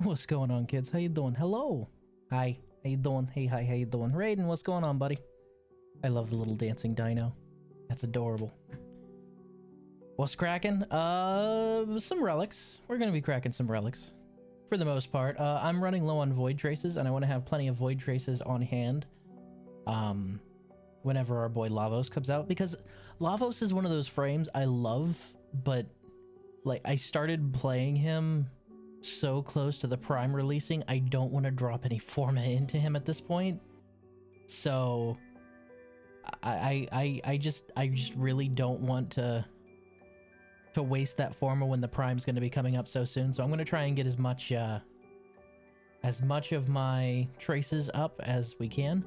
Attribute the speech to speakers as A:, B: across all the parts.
A: What's going on, kids? How you doing? Hello. Hi. How you doing? Hey, hi. How you doing? Raiden, what's going on, buddy? I love the little dancing dino. That's adorable. What's cracking? Some relics. We're gonna be cracking some relics. For the most part. I'm running low on void traces, and I want to have plenty of void traces on hand. Whenever our boy Lavos comes out, because Lavos is one of those frames I love, but like I started playing him so close to the prime releasing, I don't want to drop any forma into him at this point. So I just really don't want to waste that forma when the prime's going to be coming up so soon. So I'm going to try and get as much of my traces up as we can.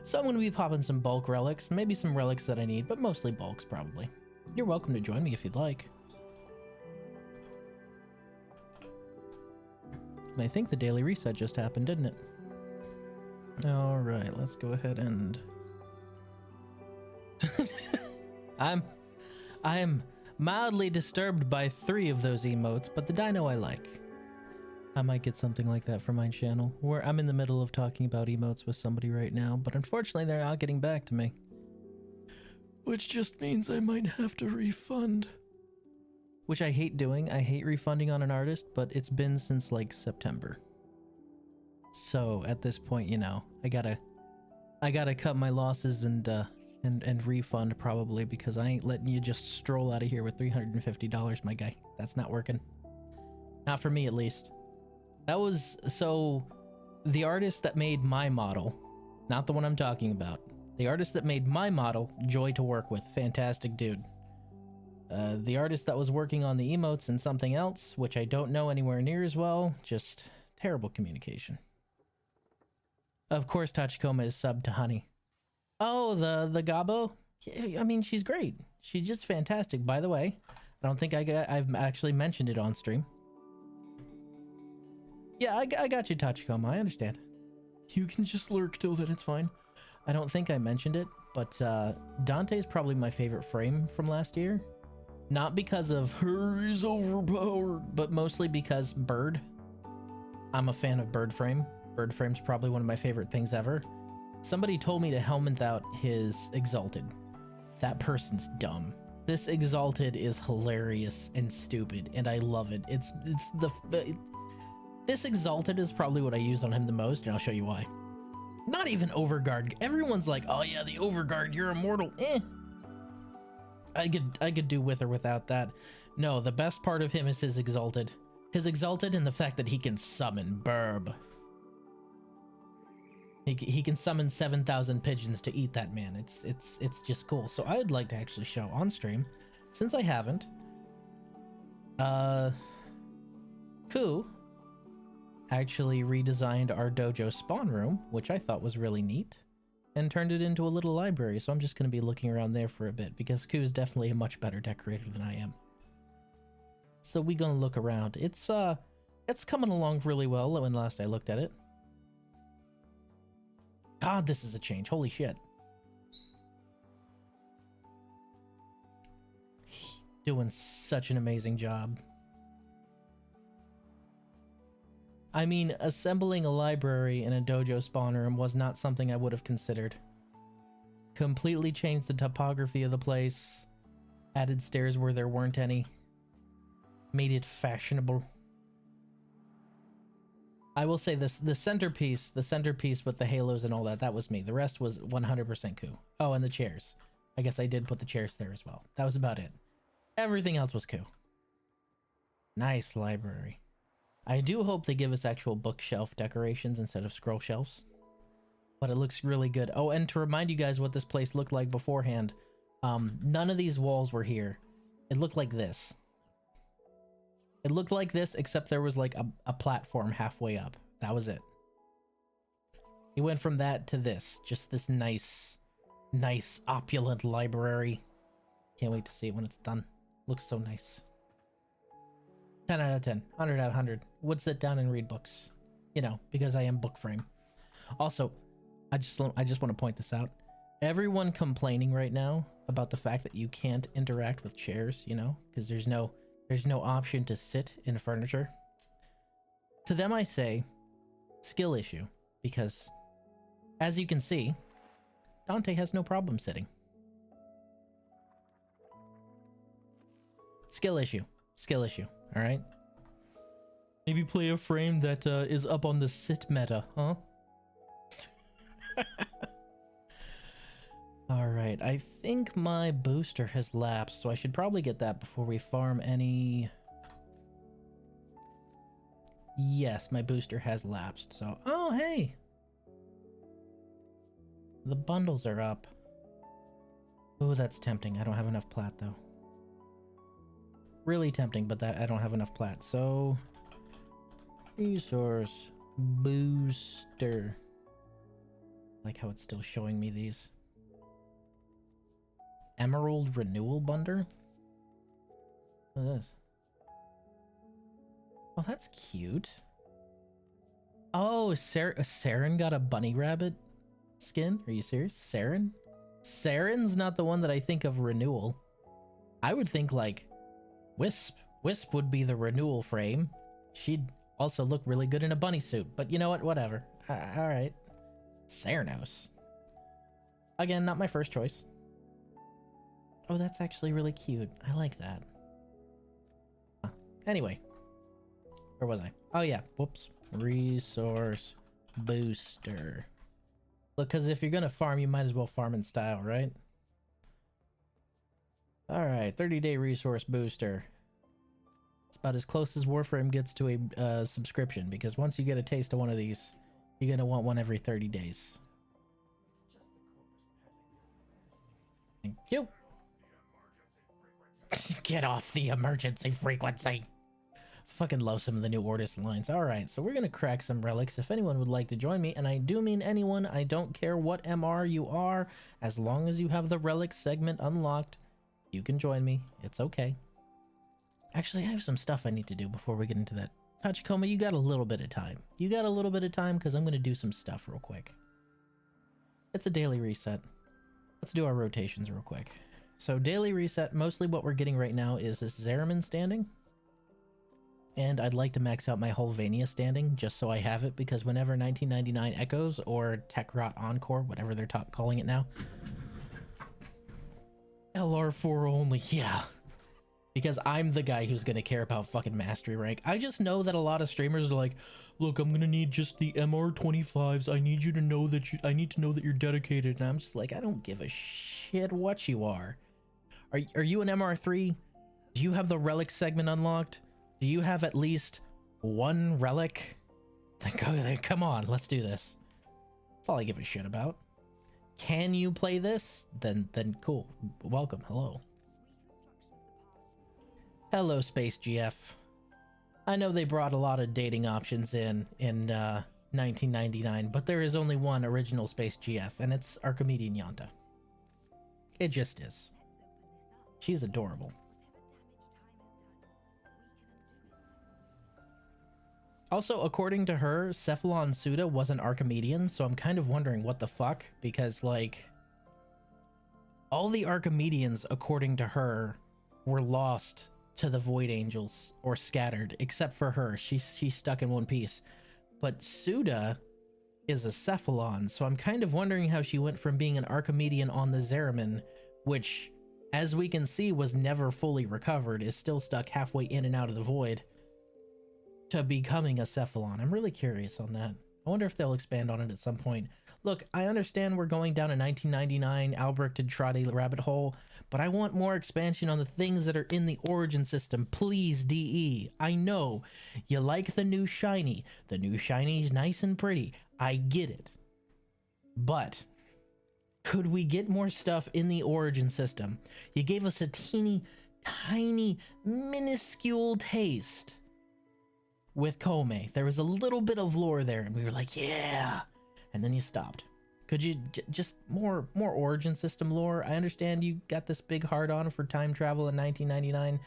A: So I'm going to be popping some bulk relics, maybe some relics that I need, but mostly bulks probably. You're welcome to join me if you'd like. And I think the daily reset just happened, didn't it? All right, let's go ahead and... I am mildly disturbed by 3 of those emotes, but the dino I like. I might get something like that for my channel, where I'm in the middle of talking about emotes with somebody right now, but unfortunately they're not getting back to me. Which just means I might have to refund. Which I hate doing. I hate refunding on an artist, but it's been since like September. So at this point, you know, I gotta cut my losses and refund probably, because I ain't letting you just stroll out of here with $350, my guy. That's not working. Not for me, at least. That was, so the artist that made my model, not the one I'm talking about, the artist that made my model, joy to work with, fantastic dude. The artist that was working on the emotes and something else, which I don't know anywhere near as well, just terrible communication. Of course, Tachikoma is subbed to Honey. Oh, the Gabo? I mean, she's great. She's just fantastic, by the way. I don't think I've actually mentioned it on stream. Yeah, I got you, Tachikoma. I understand. You can just lurk till then, it's fine. I don't think I mentioned it, but Dante's probably my favorite frame from last year. Not because of her is overpowered, but mostly because Bird. I'm a fan of Bird Frame. Bird Frame's probably one of my favorite things ever. Somebody told me to helmet out his Exalted. That person's dumb. This Exalted is hilarious and stupid, and I love it. This Exalted is probably what I use on him the most, and I'll show you why. Not even Overguard. Everyone's like, oh yeah, the Overguard, you're immortal. Eh. I could do with or without that. No, the best part of him is his Exalted. His Exalted and the fact that he can summon Burb. He can summon 7,000 pigeons to eat that man. It's just cool. So I would like to actually show on stream, since I haven't. Ku actually redesigned our dojo spawn room, which I thought was really neat, and turned it into a little library. So I'm just going to be looking around there for a bit, because Ku is definitely a much better decorator than I am. So we gonna look around. It's coming along really well when last I looked at it. God, this is a change. Holy shit. Doing such an amazing job. I mean, assembling a library in a dojo spawn room was not something I would have considered. Completely changed the topography of the place. Added stairs where there weren't any. Made it fashionable. I will say this, the centerpiece with the halos and all that, that was me. The rest was 100% Ku. Oh, and the chairs. I guess I did put the chairs there as well. That was about it. Everything else was Ku. Nice library. I do hope they give us actual bookshelf decorations instead of scroll shelves. But it looks really good. Oh, and to remind you guys what this place looked like beforehand, none of these walls were here. It looked like this. It looked like this, except there was like a platform halfway up. That was it. He went from that to this. Just this nice opulent library. Can't wait to see it when it's done. Looks so nice. 10 out of 10. 100 out of 100. Would sit down and read books. You know, because I am book frame. Also, I just want to point this out. Everyone complaining right now about the fact that you can't interact with chairs, you know, because there's no option to sit in furniture. To them I say, skill issue, because as you can see, Dante has no problem sitting. Skill issue, all right? Maybe play a frame that is up on the sit meta, huh? All right, I think my booster has lapsed, so I should probably get that before we farm any... Yes, my booster has lapsed, so... Oh, hey! The bundles are up. Oh, that's tempting. I don't have enough plat, though. Really tempting, but that I don't have enough plat, so... Resource booster. I like how it's still showing me these. Emerald renewal bundle? What is this? Oh, that's cute. Oh, Saren got a bunny rabbit skin? Are you serious? Saren? Saren's not the one that I think of renewal. I would think like Wisp. Wisp would be the renewal frame. She'd also look really good in a bunny suit, but you know what? Whatever. All right. Ceranos. Again, not my first choice. Oh, that's actually really cute. I like that. Huh. Anyway. Where was I? Oh, yeah. Whoops. Resource booster. Look, because if you're going to farm, you might as well farm in style, right? Alright, 30-day resource booster. It's about as close as Warframe gets to a subscription, because once you get a taste of one of these, you're going to want one every 30 days. Thank you. Get off the emergency frequency. Fucking love some of the new Ortis lines. Alright, so we're gonna crack some relics. If anyone would like to join me, and I do mean anyone, I don't care what MR you are, as long as you have the relic segment unlocked, you can join me. It's okay. Actually, I have some stuff I need to do before we get into that. Tachikoma, you got a little bit of time. You got a little bit of time, because I'm gonna do some stuff real quick. It's a daily reset. Let's do our rotations real quick. So daily reset, mostly what we're getting right now is this Zeramin standing. And I'd like to max out my Hulvania standing, just so I have it, because whenever 1999 Echoes, or Techrot Encore, whatever they're calling it now. LR4 only, yeah. Because I'm the guy who's gonna care about fucking mastery rank. I just know that a lot of streamers are like, look, I'm gonna need just the MR25s. I need you to know that I need to know that you're dedicated. And I'm just like, I don't give a shit what you are. Are you an MR3? Do you have the relic segment unlocked? Do you have at least one relic? Then come on, let's do this. That's all I give a shit about. Can you play this? Then cool. Welcome. Hello. Hello, Space GF. I know they brought a lot of dating options in 1999, but there is only one original Space GF, and it's Archimedean Yanta. It just is. She's adorable. Also, according to her, Cephalon Suda wasn't Archimedean, so I'm kind of wondering what the fuck, because, like, all the Archimedeans, according to her, were lost to the Void Angels, or scattered, except for her. She's stuck in one piece. But Suda is a Cephalon, so I'm kind of wondering how she went from being an Archimedean on the Zeramin, which, as we can see, was never fully recovered, is still stuck halfway in and out of the Void, to becoming a Cephalon. I'm really curious on that. I wonder if they'll expand on it at some point. Look, I understand we're going down a 1999 Albrecht and Trotty rabbit hole, but I want more expansion on the things that are in the Origin system. Please, DE. I know you like the new shiny. The new shiny's nice and pretty. I get it. But could we get more stuff in the Origin system? You gave us a teeny, tiny, minuscule taste with Kome. There was a little bit of lore there, and we were like, yeah, and then you stopped. Could you just more Origin system lore? I understand you got this big hard on for time travel in 1999.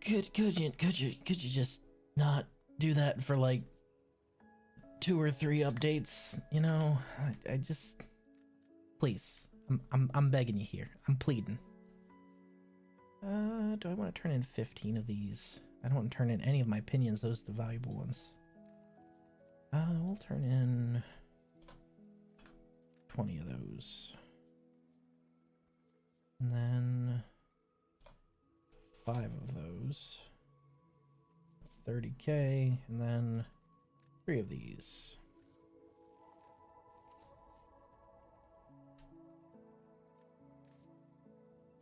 A: Could you just not do that for like 2 or 3 updates? You know, I just, please, I'm begging you here. I'm pleading. Do I want to turn in 15 of these? I don't want to turn in any of my opinions. Those are the valuable ones. We'll turn in 20 of those. And then 5 of those. That's 30k. And then 3 of these.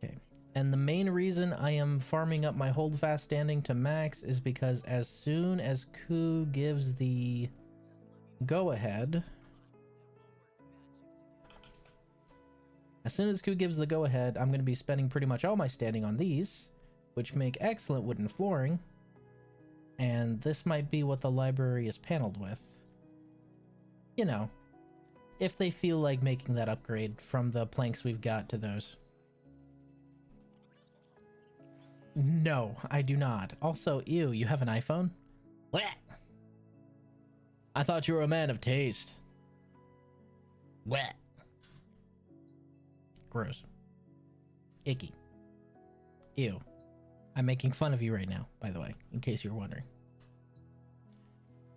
A: Okay. And the main reason I am farming up my holdfast standing to max is because as soon as Ku gives the go-ahead, I'm going to be spending pretty much all my standing on these, which make excellent wooden flooring. And this might be what the library is paneled with. You know, if they feel like making that upgrade from the planks we've got to those. No, I do not. Also, ew, you have an iPhone? What? I thought you were a man of taste. What? Gross. Icky. Ew. I'm making fun of you right now, by the way, in case you're wondering.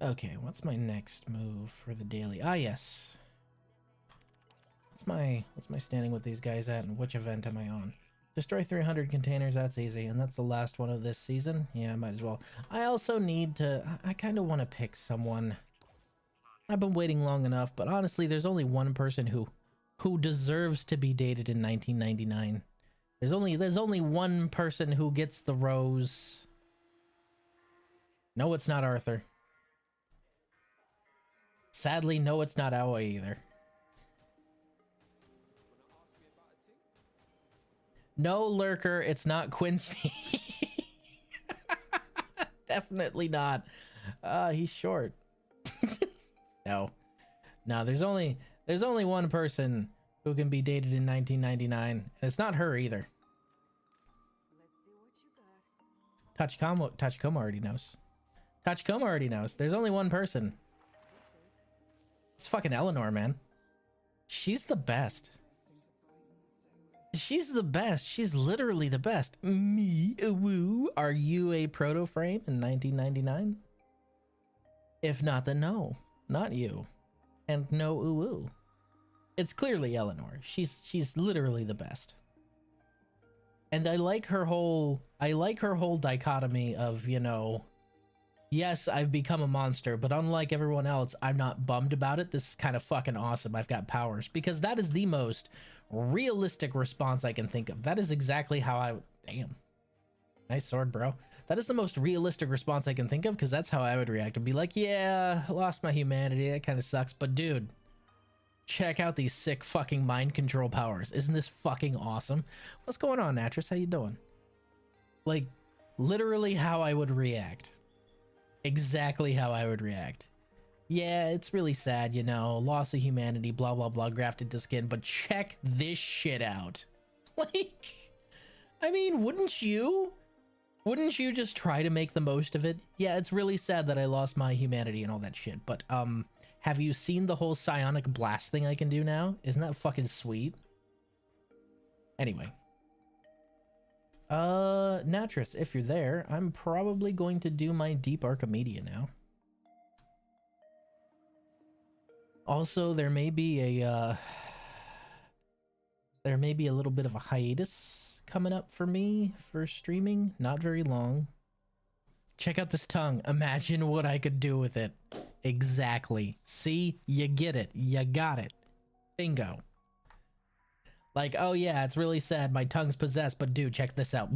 A: Okay, what's my next move for the daily? Ah, yes. What's my standing with these guys at, and which event am I on? Destroy 300 containers, that's easy, and that's the last one of this season. Yeah, might as well. I also need to... I kind of want to pick someone. I've been waiting long enough, but honestly, there's only one person who deserves to be dated in 1999. There's only one person who gets the rose. No, it's not Arthur. Sadly, no, it's not Aoi either. No, Lurker, it's not Quincy. Definitely not. He's short. No, there's only one person who can be dated in 1999, and it's not her either.
B: Let's see what you got.
A: Tachikoma already knows. Tachikoma already knows. There's only one person. It's fucking Eleanor, man. She's the best. She's the best. She's literally the best. Me, woo. Are you a proto frame in 1999? If not, then no, not you. And no, ooh. It's clearly Eleanor. She's literally the best. And I like her whole dichotomy of, you know, yes, I've become a monster, but unlike everyone else, I'm not bummed about it. This is kind of fucking awesome. I've got powers, because that is the most realistic response I can think of. That is exactly how I would... Damn. Nice sword, bro. That is the most realistic response I can think of, because that's how I would react. I'd be like, yeah, I lost my humanity. That kind of sucks. But dude, check out these sick fucking mind control powers. Isn't this fucking awesome? What's going on, Natris? How you doing? Like, literally how I would react. Exactly how I would react. Yeah, it's really sad, you know, loss of humanity, blah, blah, blah, grafted to skin, but check this shit out. Like, I mean, wouldn't you? Wouldn't you just try to make the most of it? Yeah, it's really sad that I lost my humanity and all that shit, but, have you seen the whole psionic blast thing I can do now? Isn't that fucking sweet? Anyway. Natris, if you're there, I'm probably going to do my Deep Archimedia now. Also, there may be a little bit of a hiatus coming up for me for streaming. Not very long. Check out this tongue. Imagine what I could do with it. Exactly. See? You get it. You got it. Bingo. Like, oh yeah, it's really sad. My tongue's possessed, but dude, check this out.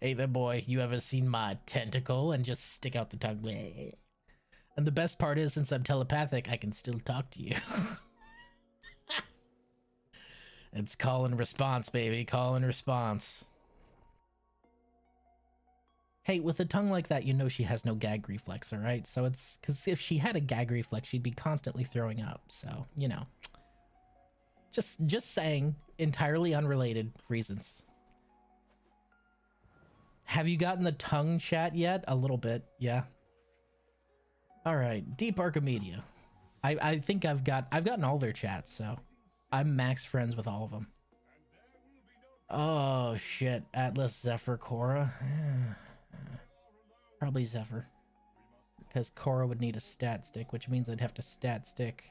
A: Hey there, boy. You ever seen my tentacle and just stick out the tongue? And the best part is, since I'm telepathic, I can still talk to you. It's call and response, baby. Call and response. Hey, with a tongue like that, you know she has no gag reflex, all right? So it's... Because if she had a gag reflex, she'd be constantly throwing up. So, you know. Just saying. Entirely unrelated reasons. Have you gotten the tongue chat yet? A little bit, yeah. All right, Deep Archimedia. I think I've gotten all their chats, so I'm max friends with all of them. Oh shit, Atlas, Zephyr, Korra. Probably Zephyr. Because Korra would need a stat stick, which means I'd have to stat stick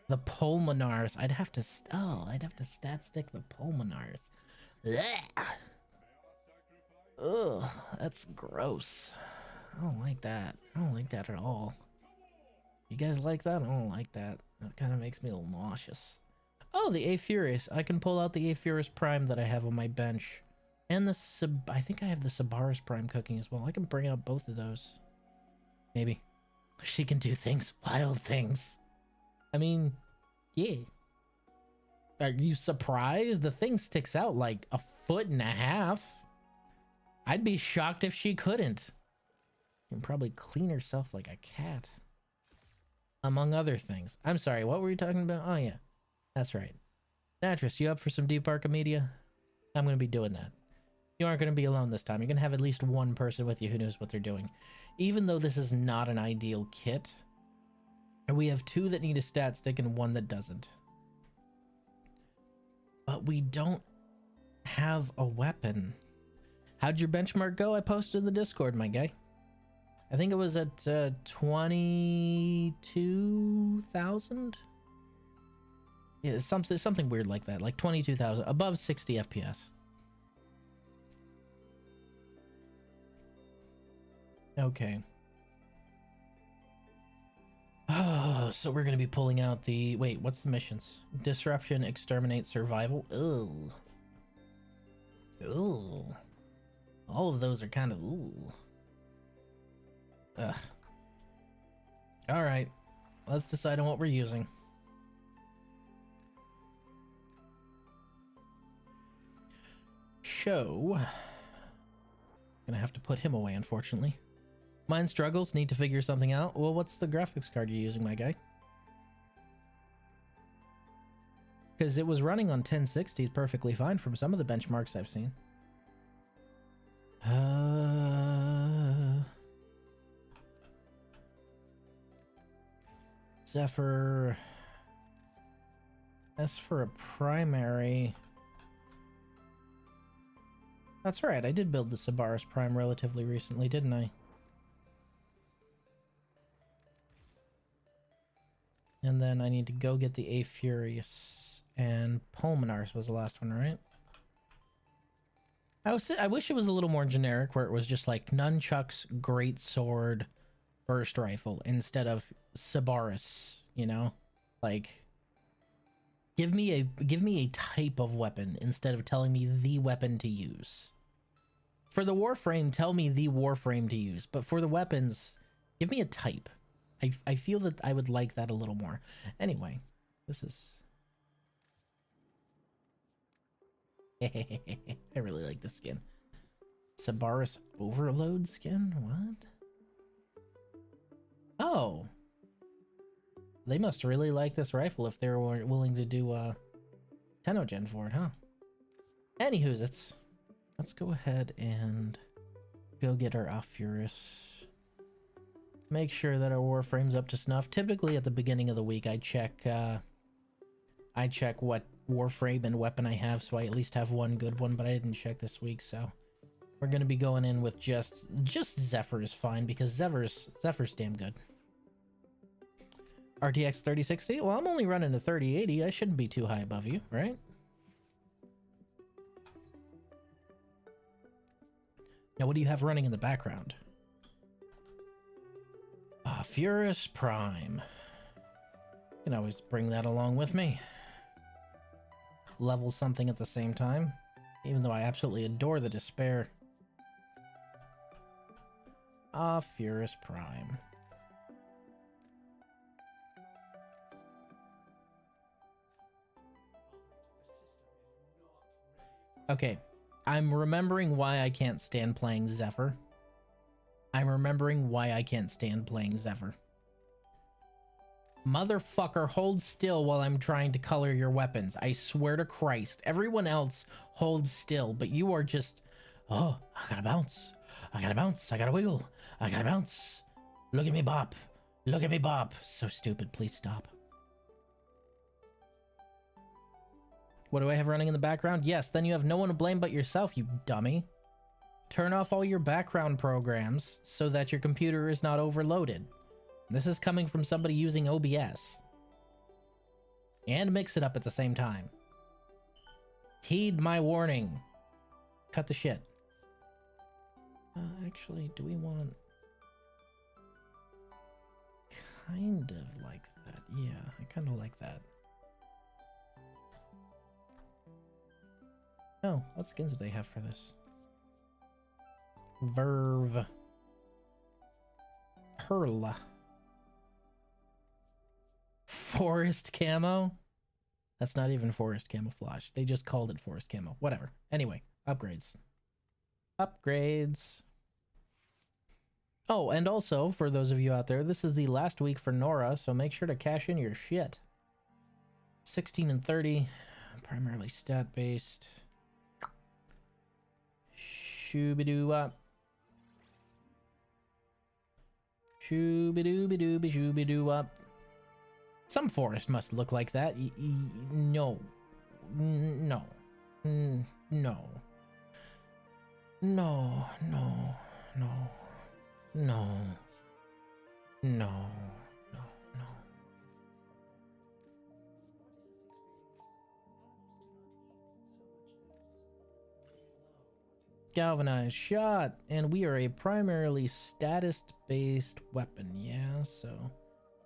A: the Pulmonars. I'd have to stat stick the Pulmonars. Blech. Ugh, that's gross. I don't like that. I don't like that at all. You guys like that? I don't like that. That kind of makes me a little nauseous. Oh, the Aphurus. I can pull out the Aphurus Prime that I have on my bench. And the I think I have the Sabaris Prime cooking as well. I can bring out both of those. Maybe. She can do things. Wild things. I mean, yeah. Are you surprised? The thing sticks out like 1.5 feet. I'd be shocked if she couldn't. She can probably clean herself like a cat. Among other things. I'm sorry, what were you talking about? Oh, yeah. That's right. Natris, you up for some Deep Archimedia? I'm going to be doing that. You aren't going to be alone this time. You're going to have at least one person with you who knows what they're doing. Even though this is not an ideal kit, we have 2 that need a stat stick and 1 that doesn't. But we don't have a weapon. How'd your benchmark go? I posted in the Discord, my guy. I think it was at 22,000. Yeah, something weird like that, like 22,000, above 60 FPS. Okay. Oh, so we're gonna be pulling out the wait. What's the missions? Disruption, exterminate, survival. Ooh. Ooh. All of those are kind of ooh. Ugh. All right. Let's decide on what we're using. Show. Gonna have to put him away, unfortunately. Mine struggles, need to figure something out. Well, what's the graphics card you're using, my guy? Because it was running on 1060 perfectly fine from some of the benchmarks I've seen. Zephyr. As for a primary... That's right, I did build the Sabaris Prime relatively recently, didn't I? And then I need to go get the Aphurus, and Pulmonars was the last one, right? I wish it was a little more generic, where it was just like nunchucks, great sword, burst rifle, instead of Sabaris, you know? Like, give me a type of weapon instead of telling me the weapon to use. For the Warframe, tell me the Warframe to use, but for the weapons, give me a type. I feel that I would like that a little more. Anyway, this is... I really like this skin. Sabaris Overload skin? What? Oh. They must really like this rifle if they were willing to do Tenogen for it, huh? Anywho's, let's go ahead and go get our Aphurus. Make sure that our Warframe's up to snuff. Typically at the beginning of the week I check what Warframe and weapon I have, so I at least have one good one, but I didn't check this week, so we're gonna be going in with just Zephyr is fine, because Zephyr's damn good. RTX 3060? Well, I'm only running a 3080. I shouldn't be too high above you, right? Now, what do you have running in the background? Aphurus Prime. Can always bring that along with me. Level something at the same time, even though I absolutely adore the Despair. Aphurus Prime. Okay, I'm remembering why I can't stand playing Zephyr. I'm remembering why I can't stand playing Zephyr. Motherfucker, hold still while I'm trying to color your weapons. I swear to Christ. Everyone else holds still, but you are just... Oh, I gotta bounce. I gotta bounce. I gotta wiggle. I gotta bounce. Look at me bop. Look at me bop. So stupid. Please stop. What do I have running in the background? Yes, then you have no one to blame but yourself, you dummy. Turn off all your background programs so that your computer is not overloaded. This is coming from somebody using OBS. And mix it up at the same time. Heed my warning. Cut the shit. Actually, do we want... Kind of like that. Yeah, I kind of like that. Oh, what skins do they have for this? Verve. Pearl. Forest camo? That's not even forest camouflage. They just called it forest camo. Whatever. Anyway, upgrades. Upgrades. Oh, and also, for those of you out there, this is the last week for Nora, so make sure to cash in your shit. 16 and 30. Primarily stat-based. Shooby-doo-wop. Shooby-dooby-dooby-shooby-doo-wop. Some forest must look like that. No. No. No. No. No. No. No. No. No. No. Galvanized shot, and we are a primarily status-based weapon, yeah, so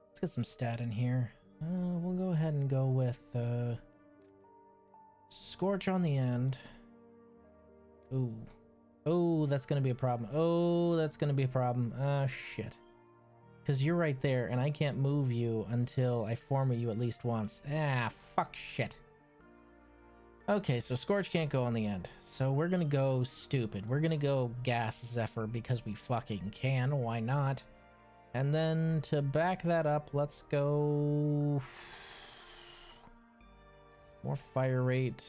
A: let's get some stat in here. We'll go ahead and go with Scorch on the end. Ooh. Oh, that's gonna be a problem. Oh, that's gonna be a problem. Ah, shit. Because you're right there, and I can't move you until I form you at least once. Ah, fuck shit. Okay, so Scorch can't go on the end. So we're gonna go stupid. We're gonna go Gas Zephyr because we fucking can. Why not? And then to back that up, let's go... More fire rate.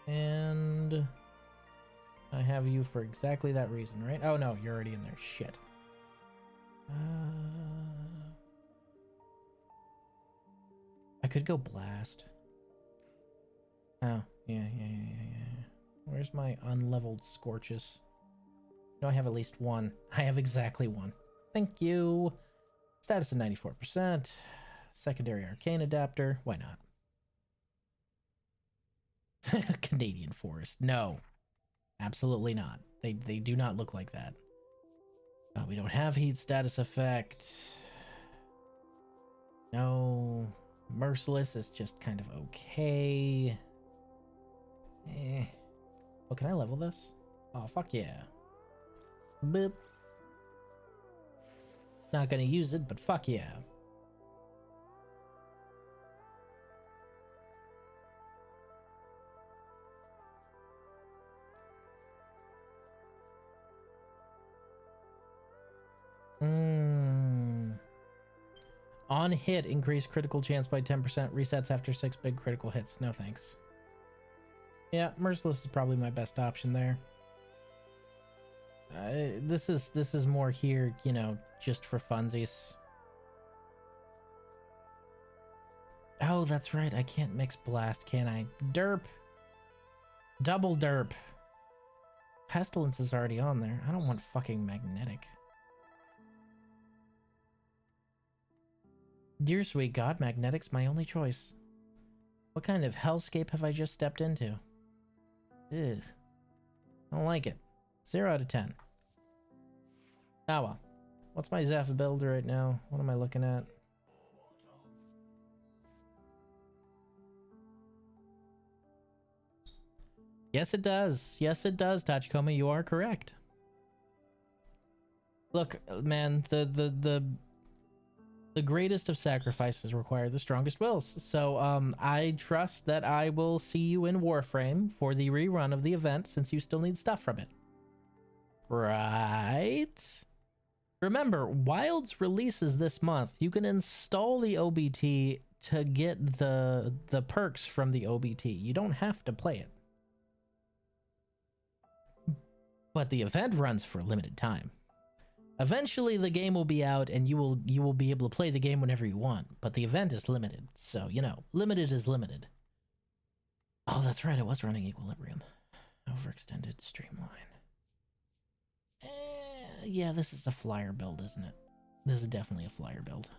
A: And I have you for exactly that reason, right? Oh no, you're already in there. Shit. I could go blast. Oh, yeah. Where's my unleveled scorches? No, I have at least one. I have exactly one. Thank you. Status of 94%. Secondary arcane adapter. Why not? Canadian forest. No. Absolutely not. They do not look like that. We don't have heat status effect. No. Merciless is just kind of okay. Oh, can I level this? Oh, fuck yeah. Boop. Not gonna use it, but fuck yeah. On hit, increase critical chance by 10%. Resets after 6 big critical hits. No thanks. Yeah, Merciless is probably my best option there. This is more here, you know, just for funsies. Oh, that's right. I can't mix blast, can I? Derp. Double derp. Pestilence is already on there. I don't want fucking magnetic. Dear sweet God, magnetic's my only choice. What kind of hellscape have I just stepped into? Ugh. I don't like it. 0 out of 10. Ah well. What's my Zeph build right now? What am I looking at? Yes, it does. Yes, it does, Tachikoma. You are correct. Look, man, the greatest of sacrifices require the strongest wills. So, I trust that I will see you in Warframe for the rerun of the event since you still need stuff from it. Right? Remember, Wilds releases this month. You can install the OBT to get the perks from the OBT. You don't have to play it. But the event runs for a limited time. Eventually the game will be out and you will be able to play the game whenever you want, but the event is limited. So, you know, limited is limited. Oh, that's right, I was running Equilibrium. Overextended Streamline. Yeah, this is a flyer build, isn't it? This is definitely a flyer build.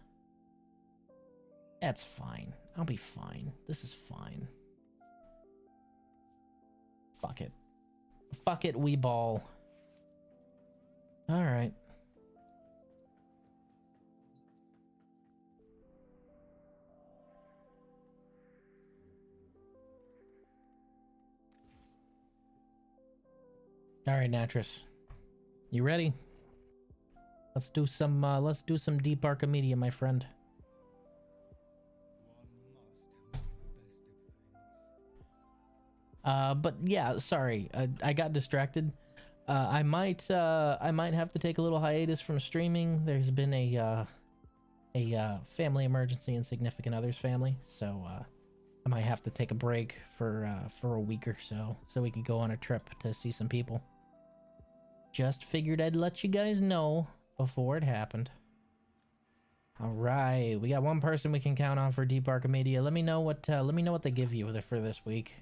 A: That's fine. I'll be fine. This is fine. Fuck it. Fuck it, we ball. Alright. Alright, Natris. You ready? Let's do some deep Archimedia, my friend. But yeah, sorry, I got distracted. I might have to take a little hiatus from streaming. There's been a family emergency in significant other's family, so I might have to take a break for a week or so we can go on a trip to see some people. Just figured I'd let you guys know before it happened. All right, we got one person we can count on for Deep Archimedia. Let me know what they give you for this week.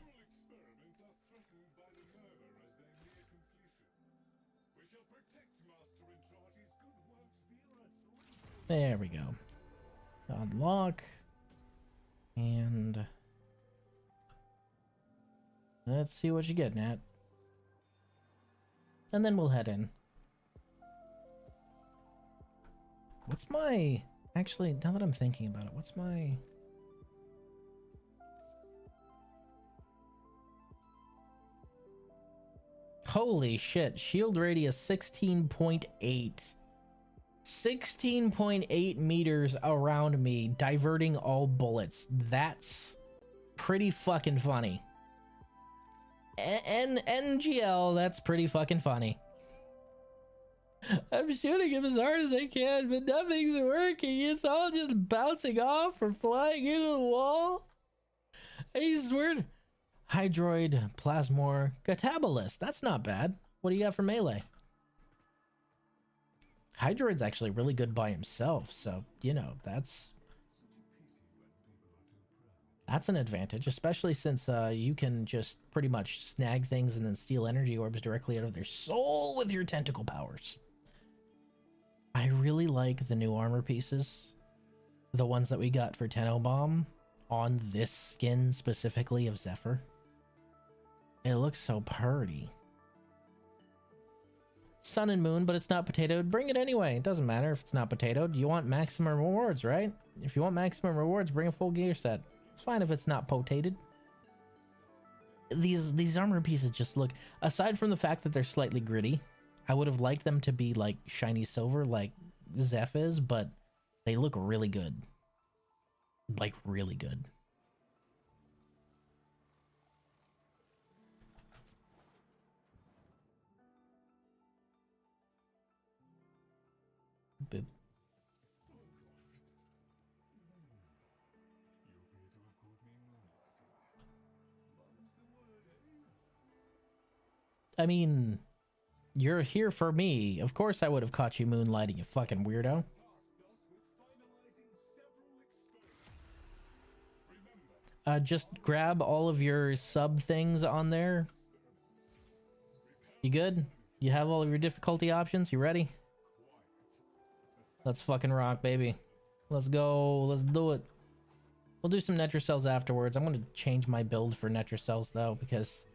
A: There we go. Unlock. And let's see what you get, Nat. And then we'll head in. What's my... Actually, now that I'm thinking about it, what's my... Holy shit, shield radius 16.8. 16.8 meters around me, diverting all bullets. That's pretty fucking funny. NGL, that's pretty fucking funny. I'm shooting him as hard as I can, but nothing's working. It's all just bouncing off or flying into the wall. I swear. Hydroid, Plasmor, Catabolist. That's not bad. What do you got for melee? Hydroid's actually really good by himself, so, you know, that's an advantage, especially since you can just pretty much snag things and then steal energy orbs directly out of their soul with your tentacle powers. I really like the new armor pieces, the ones that we got for Tenno Bomb on this skin specifically of Zephyr. It looks so pretty. Sun and Moon, but it's not potatoed. Bring it anyway. It doesn't matter if it's not potatoed. You want maximum rewards, right? If you want maximum rewards, bring a full gear set. It's fine if it's not potated. These armor pieces just look, aside from the fact that they're slightly gritty, I would have liked them to be like shiny silver like Zeph is, but they look really good. Like really good. Boop. I mean, you're here for me. Of course I would have caught you moonlighting, you fucking weirdo. Just grab all of your sub things on there. You good? You have all of your difficulty options? You ready? Let's fucking rock, baby. Let's go. Let's do it. We'll do some Netrocells afterwards. I'm going to change my build for Netrocells, though, because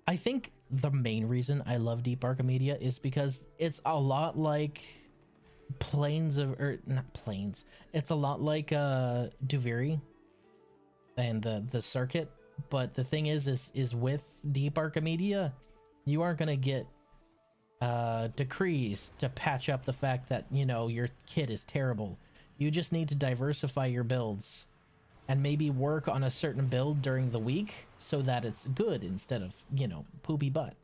A: I think the main reason I love Deep Archimedia is because it's a lot like Plains of... or not Plains. It's a lot like Duviri and the circuit. But the thing is with Deep Archimedia, you aren't going to get decrees to patch up the fact that, you know, your kit is terrible. You just need to diversify your builds and maybe work on a certain build during the week so that it's good instead of, you know, poopy butt.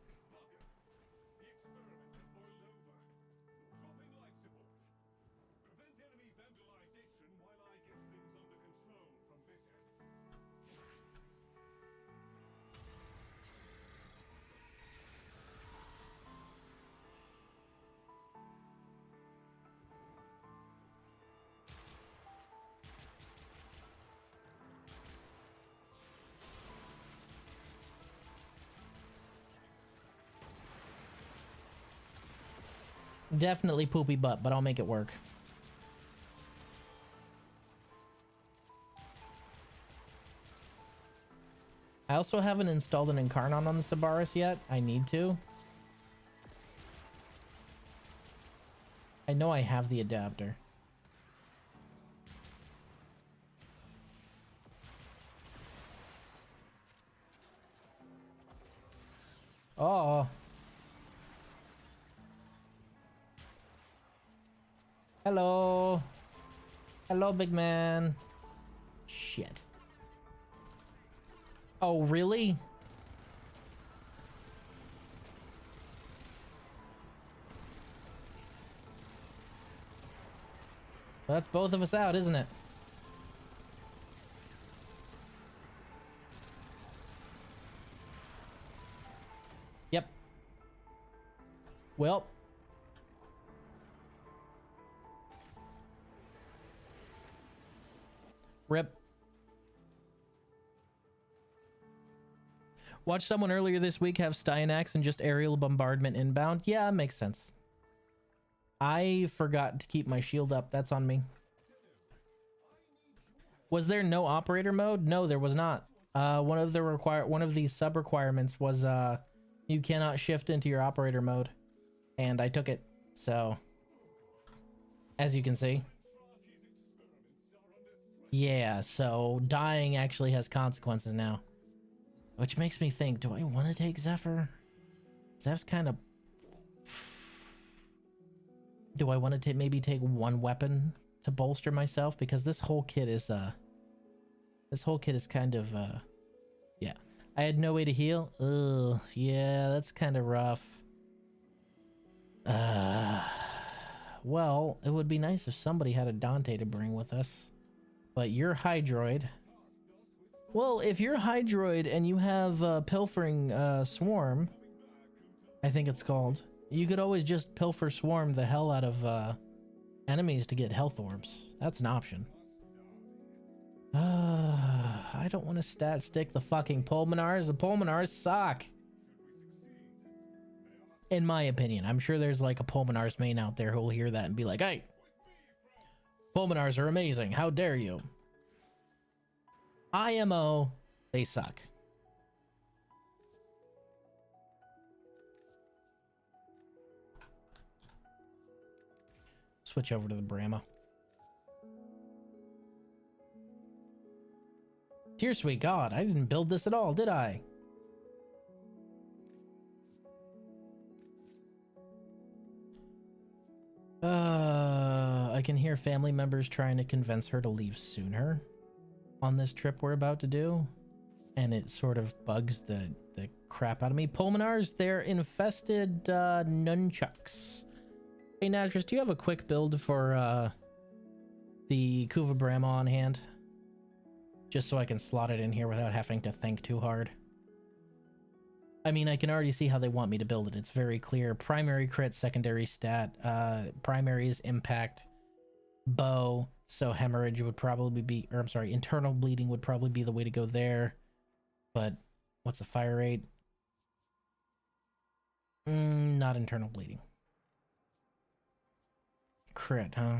A: Definitely poopy butt, but I'll make it work. I also haven't installed an Incarnon on the Sabaris yet. I need to. I know I have the adapter. Oh. Hello. Hello, big man. Shit. Oh, really? That's both of us out, isn't it? Yep. Well. Rip. Watched someone earlier this week have Styanax and just aerial bombardment inbound. Yeah, makes sense. I forgot to keep my shield up. That's on me. Was there no operator mode? No, there was not. One of the sub requirements was you cannot shift into your operator mode, and I took it. So, as you can see. Yeah, so dying actually has consequences now. Which makes me think, do I want to take Zephyr? Zeph's kind of... Do I want to maybe take one weapon to bolster myself? Because this whole kit is, kind of, yeah. I had no way to heal? Ugh, yeah, that's kind of rough. Well, it would be nice if somebody had a Dante to bring with us. But you're Hydroid. Well, if you're Hydroid and you have Pilfering Swarm, I think it's called, you could always just Pilfer Swarm the hell out of enemies to get health orbs. That's an option. I don't want to stat stick the fucking Pulmonars. The Pulmonars suck. In my opinion. I'm sure there's like a Pulmonars main out there who will hear that and be like, hey, Pulmonars are amazing. How dare you? IMO, they suck. Switch over to the Brahma. Dear sweet God, I didn't build this at all, did I? I can hear family members trying to convince her to leave sooner on this trip we're about to do, and it sort of bugs the crap out of me. Pulmonars, they're infested nunchucks. Hey Natris, do you have a quick build for the Kuva Brahma on hand? Just so I can slot it in here without having to think too hard. I mean, I can already see how they want me to build it. It's very clear. Primary crit, secondary stat. Primary is impact. Bow. So hemorrhage would probably be, or I'm sorry, internal bleeding would probably be the way to go there. But what's the fire rate? Not internal bleeding. Crit, huh?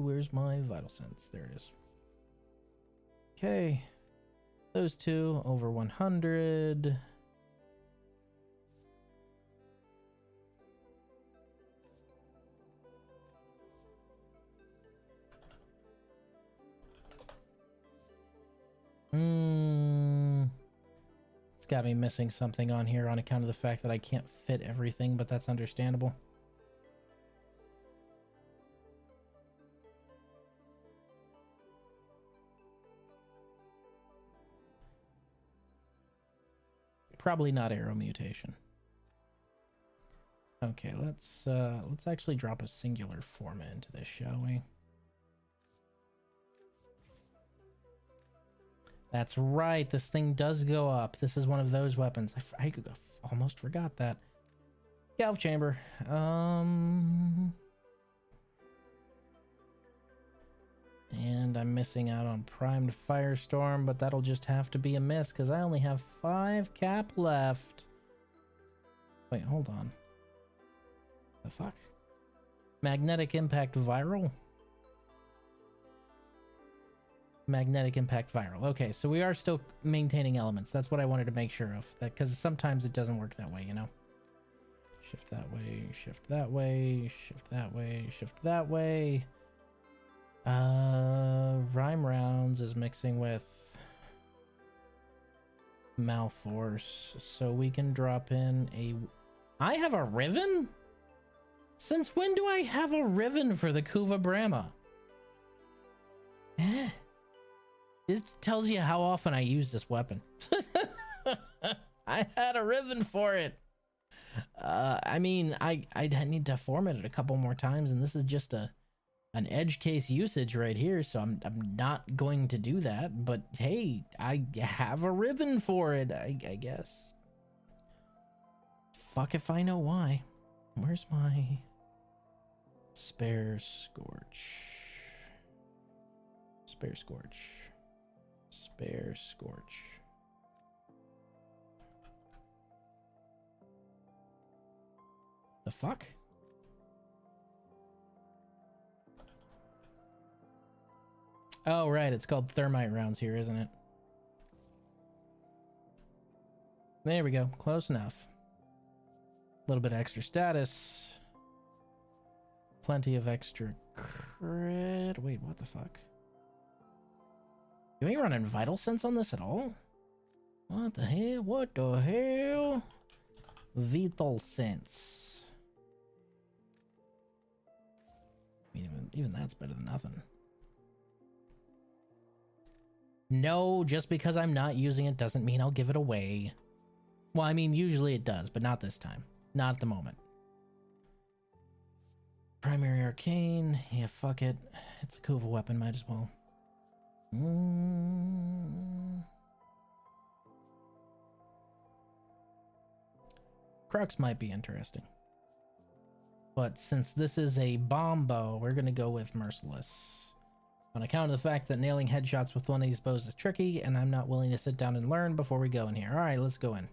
A: Where's my vital sense? There it is. Okay. Those two over 100. It's got me missing something on here on account of the fact that I can't fit everything, but that's understandable. Probably not arrow mutation. Okay, let's actually drop a singular forma into this, shall we? That's right, this thing does go up. This is one of those weapons. I almost forgot that. Galv chamber. I'm missing out on primed firestorm, but that'll just have to be a miss because I only have 5 cap left. Wait, hold on. The fuck? Magnetic impact viral? Magnetic impact viral. Okay, so we are still maintaining elements. That's what I wanted to make sure of. That because sometimes it doesn't work that way, you know? Shift that way, shift that way, shift that way, shift that way. Rhyme Rounds is mixing with Malforce, so we can drop in a... I have a Riven? Since when do I have a Riven for the Kuva Brahma? It tells you how often I use this weapon. I had a Riven for it. I mean, I need to format it a couple more times, and this is just an edge case usage right here, so I'm not going to do that. But hey, I have a Riven for it, I guess. Fuck if I know why. Where's my spare Scorch? Spare Scorch. Spare Scorch. The fuck? Oh, right. It's called thermite rounds here, isn't it? There we go. Close enough. A little bit of extra status. Plenty of extra crit. Wait, what the fuck? You ain't running Vital Sense on this at all? What the hell? What the hell? Vital Sense. I mean, even that's better than nothing. No, just because I'm not using it doesn't mean I'll give it away. Well, I mean, usually it does, but not this time. Not at the moment. Primary Arcane. Yeah, fuck it. It's a Kuva weapon, might as well. Crux might be interesting. But since this is a bomb bow, we're going to go with Merciless. On account of the fact that nailing headshots with one of these bows is tricky, and I'm not willing to sit down and learn before we go in here. Alright, let's go in.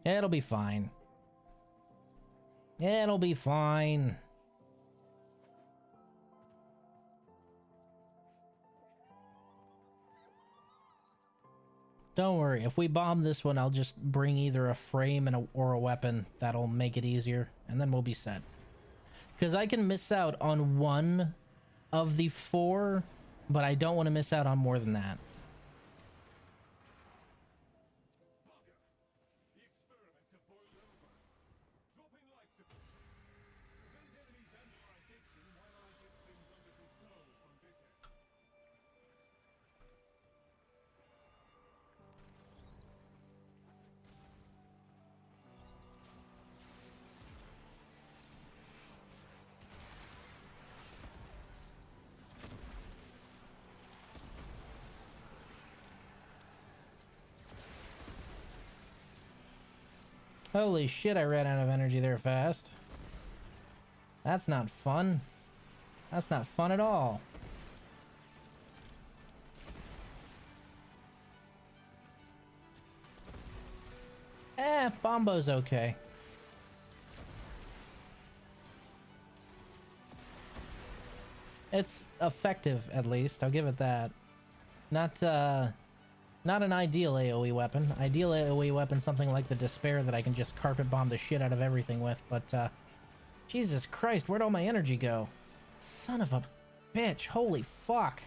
A: It'll be fine. It'll be fine. Don't worry, if we bomb this one, I'll just bring either a frame and or a weapon. That'll make it easier, and then we'll be set. Because I can miss out on one of the 4, but I don't want to miss out on more than that. Holy shit, I ran out of energy there fast. That's not fun. That's not fun at all. Bombo's okay. It's effective, at least. I'll give it that. Not an ideal AoE weapon. Ideal AoE weapon, something like the Despair that I can just carpet bomb the shit out of everything with, but, Jesus Christ, where'd all my energy go? Son of a bitch, holy fuck.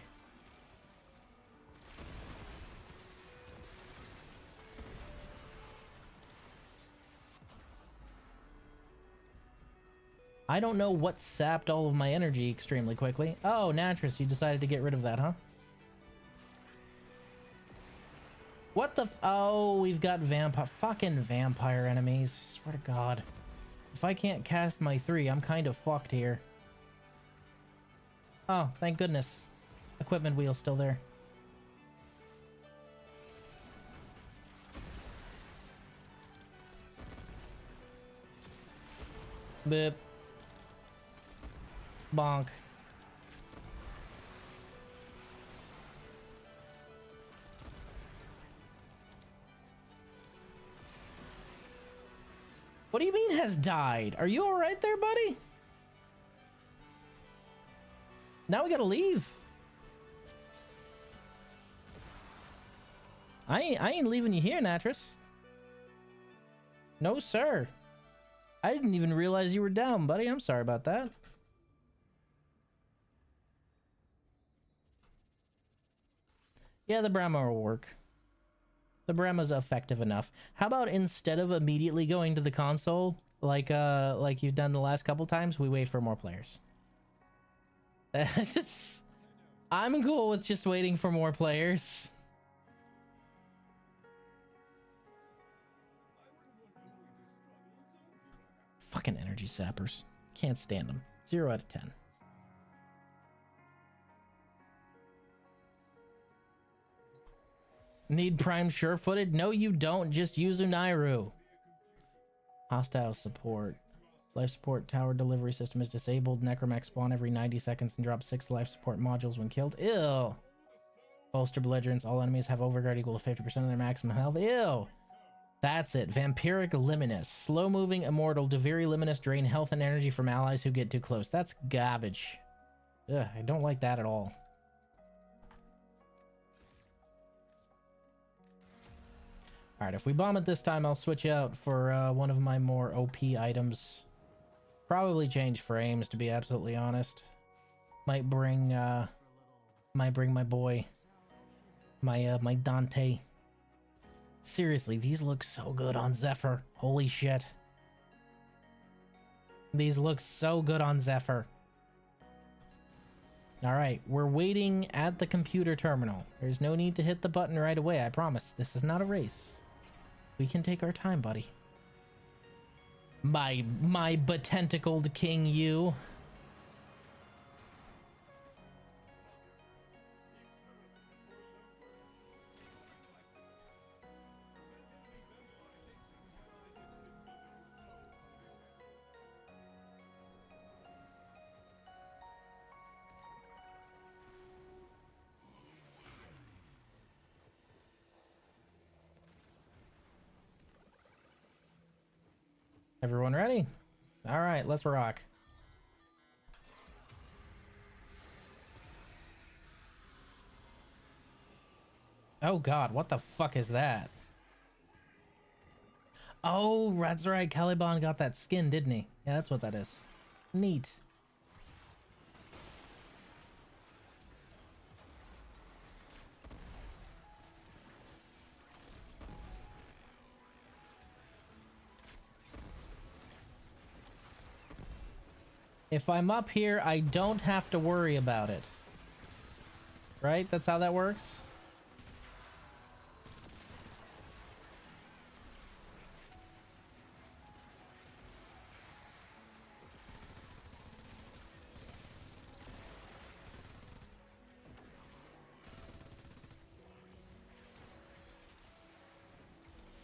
A: I don't know what sapped all of my energy extremely quickly. Oh, Natris, you decided to get rid of that, huh? What the oh, we've got fucking vampire enemies. Swear to God. If I can't cast my 3, I'm kind of fucked here. Oh, thank goodness. Equipment wheel's still there. Boop. Bonk. What do you mean has died? Are you alright there, buddy? Now we gotta leave. I ain't leaving you here, Natris. No, sir. I didn't even realize you were down, buddy. I'm sorry about that. Yeah, the Brahma will work. The Brahma's effective enough. How about instead of immediately going to the console, like you've done the last couple times, we wait for more players? I'm cool with just waiting for more players. Fucking energy sappers. Can't stand them. 0 out of 10. Need prime sure-footed? No, you don't. Just use Unairu. Hostile support. Life support tower delivery system is disabled. Necromech spawn every 90 seconds and drop 6 life support modules when killed. Ew. Bolster belligerence. All enemies have overguard equal to 50% of their maximum health. Ew. That's it. Vampiric Liminus. Slow-moving immortal. Deviri Liminus drain health and energy from allies who get too close. That's garbage. Ugh, I don't like that at all. Alright, if we bomb it this time, I'll switch out for one of my more OP items. Probably change frames, to be absolutely honest. Might bring my boy, my Dante. Seriously, these look so good on Zephyr. Holy shit. These look so good on Zephyr. Alright, we're waiting at the computer terminal. There's no need to hit the button right away, I promise. This is not a race. We can take our time, buddy. My betentacled king, you. Everyone ready? All right, let's rock. Oh god, what the fuck is that? Oh, that's right. Caliban got that skin, didn't he? Yeah, that's what that is. Neat. If I'm up here, I don't have to worry about it. Right? That's how that works?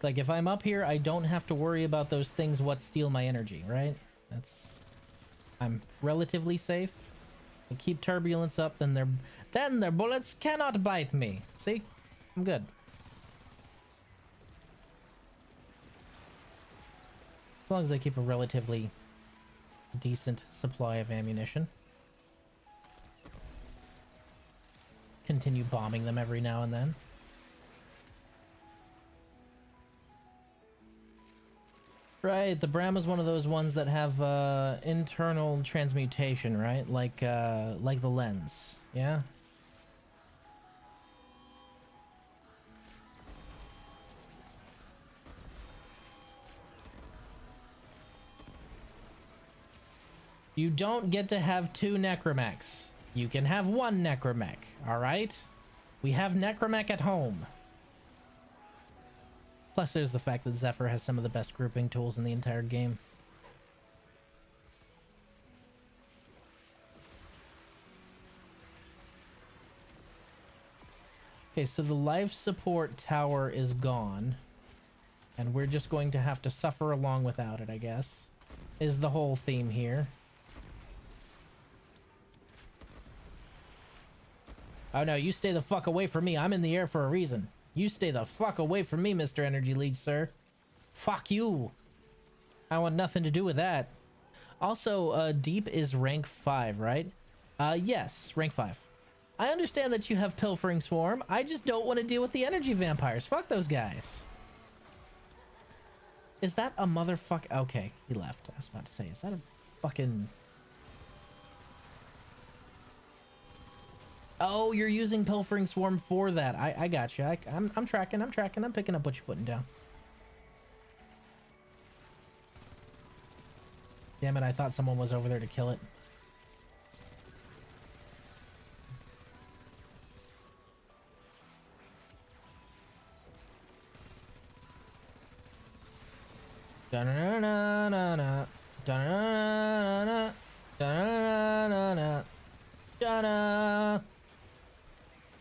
A: Like, if I'm up here, I don't have to worry about those things what steal my energy, right? I'm relatively safe. I keep turbulence up, then their bullets cannot bite me. See? I'm good. As long as I keep a relatively decent supply of ammunition. Continue bombing them every now and then. Right, the Brahma's one of those ones that have internal transmutation, right? Like the lens, yeah? You don't get to have 2 necromechs. You can have 1 necromech, alright? We have necromech at home. Plus, there's the fact that Zephyr has some of the best grouping tools in the entire game. Okay, so the life support tower is gone. And we're just going to have to suffer along without it, I guess. is the whole theme here. Oh no, you stay the fuck away from me. I'm in the air for a reason. You stay the fuck away from me, Mr. Energy Leech, sir. Fuck you. I want nothing to do with that. Also, Deep is rank 5, right? Yes, rank 5. I understand that you have Pilfering Swarm. I just don't want to deal with the energy vampires. Fuck those guys. Is that a motherfucker? Okay, he left. I was about to say, is that a fucking... Oh, you're using Pilfering Swarm for that. I got you. I'm tracking. I'm picking up what you're putting down. Damn it, I thought someone was over there to kill it. Da-na-na-na-na-na. Da-na-na-na-na. Da-na-na-na-na. Da-na.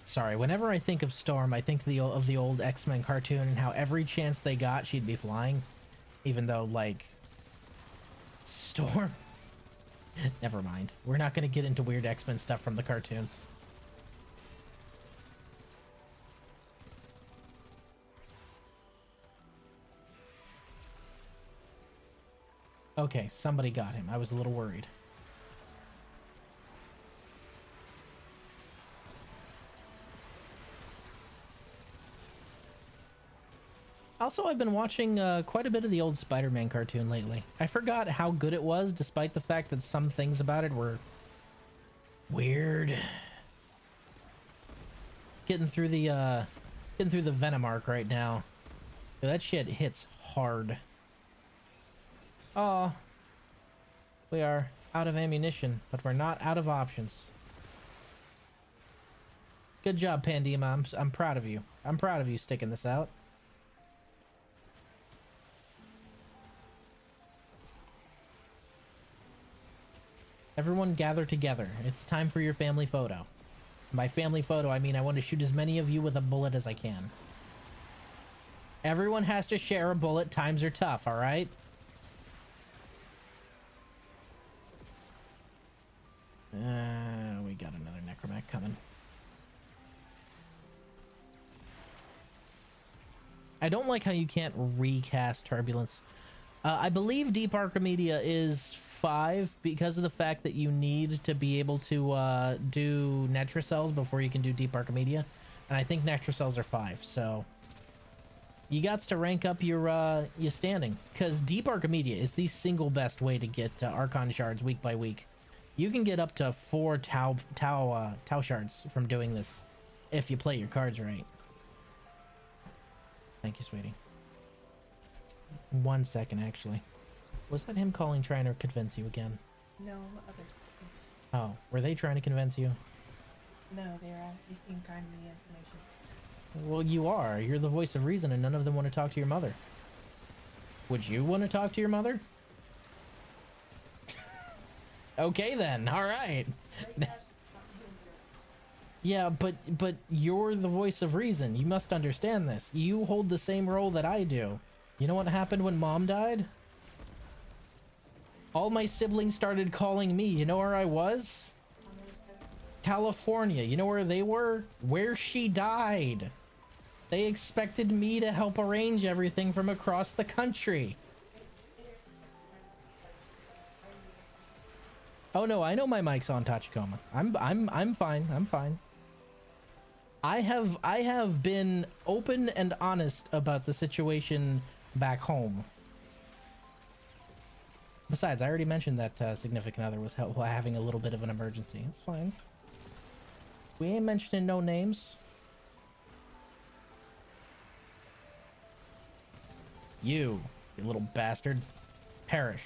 A: Sorry, whenever I think of Storm, I think of the old X-Men cartoon and how every chance they got, she'd be flying. Even though, like... Storm? Never mind. We're not going to get into weird X-Men stuff from the cartoons. Okay, somebody got him. I was a little worried. Also, I've been watching quite a bit of the old Spider-Man cartoon lately. I forgot how good it was, despite the fact that some things about it were weird. Getting through the Venom arc right now. So that shit hits hard. Oh, we are out of ammunition, but we're not out of options. Good job, Pandema. I'm proud of you. I'm proud of you sticking this out. Everyone gather together. It's time for your family photo. By family photo, I mean I want to shoot as many of you with a bullet as I can. Everyone has to share a bullet. Times are tough, all right? We got another necromech coming. I don't like how you can't recast Turbulence. I believe Deep Archimedia is 5 because of the fact that you need to be able to do Netracells before you can do Deep Archimedia. And I think Netracells are 5, so... You got to rank up your standing. Because Deep Archimedia is the single best way to get Archon Shards week by week. You can get up to 4 Tau Shards from doing this, if you play your cards right. Thank you, sweetie. 1 second, actually. Was that him trying to convince you again?
C: No, others.
A: Oh, were they trying to convince you?
C: No, they're asking kindly information.
A: Well, you are. You're the voice of reason, and none of them want to talk to your mother. Would you want to talk to your mother? Okay then, alright. Yeah, but you're the voice of reason. You must understand this. You hold the same role that I do. You know what happened when Mom died? All my siblings started calling me. You know where I was? California. You know where they were? Where she died. They expected me to help arrange everything from across the country. Oh no, I know my mic's on Tachikoma. I'm fine. I'm fine. I have been open and honest about the situation back home. Besides, I already mentioned that significant other was having a little bit of an emergency. It's fine. We ain't mentioning no names. You little bastard. Perish.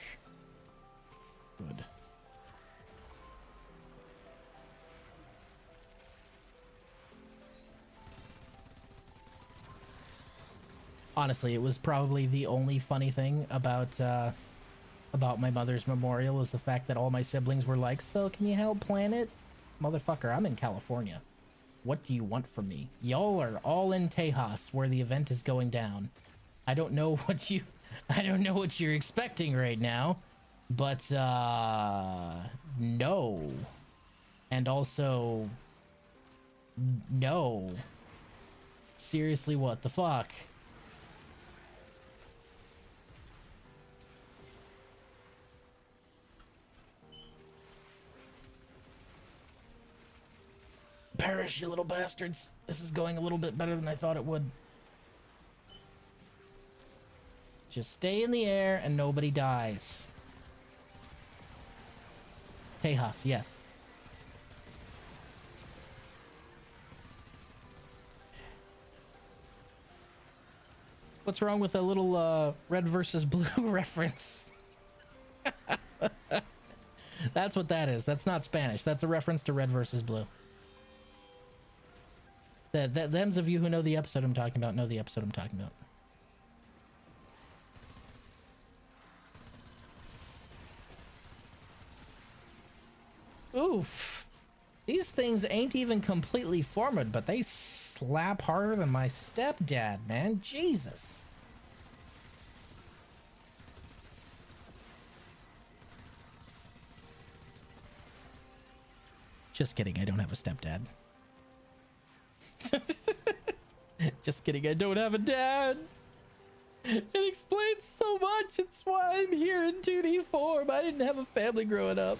A: Good. Honestly, it was probably the only funny thing about my mother's memorial is the fact that all my siblings were like, so can you help plan it? Motherfucker, I'm in California. What do you want from me? Y'all are all in Tejas where the event is going down. I don't know what you're expecting right now. But, no. And also, no. Seriously, what the fuck? Perish, you little bastards. This is going a little bit better than I thought it would. Just stay in the air and nobody dies. Tejas, yes. What's wrong with a little red versus blue reference? That's what that is. That's not Spanish. That's a reference to red versus blue. Thems of you who know the episode I'm talking about know the episode I'm talking about. Oof. These things ain't even completely formed, but they slap harder than my stepdad, man. Jesus. Just kidding, I don't have a stepdad. Just kidding, I don't have a dad. It explains so much. It's why I'm here in 2D form. I didn't have a family growing up.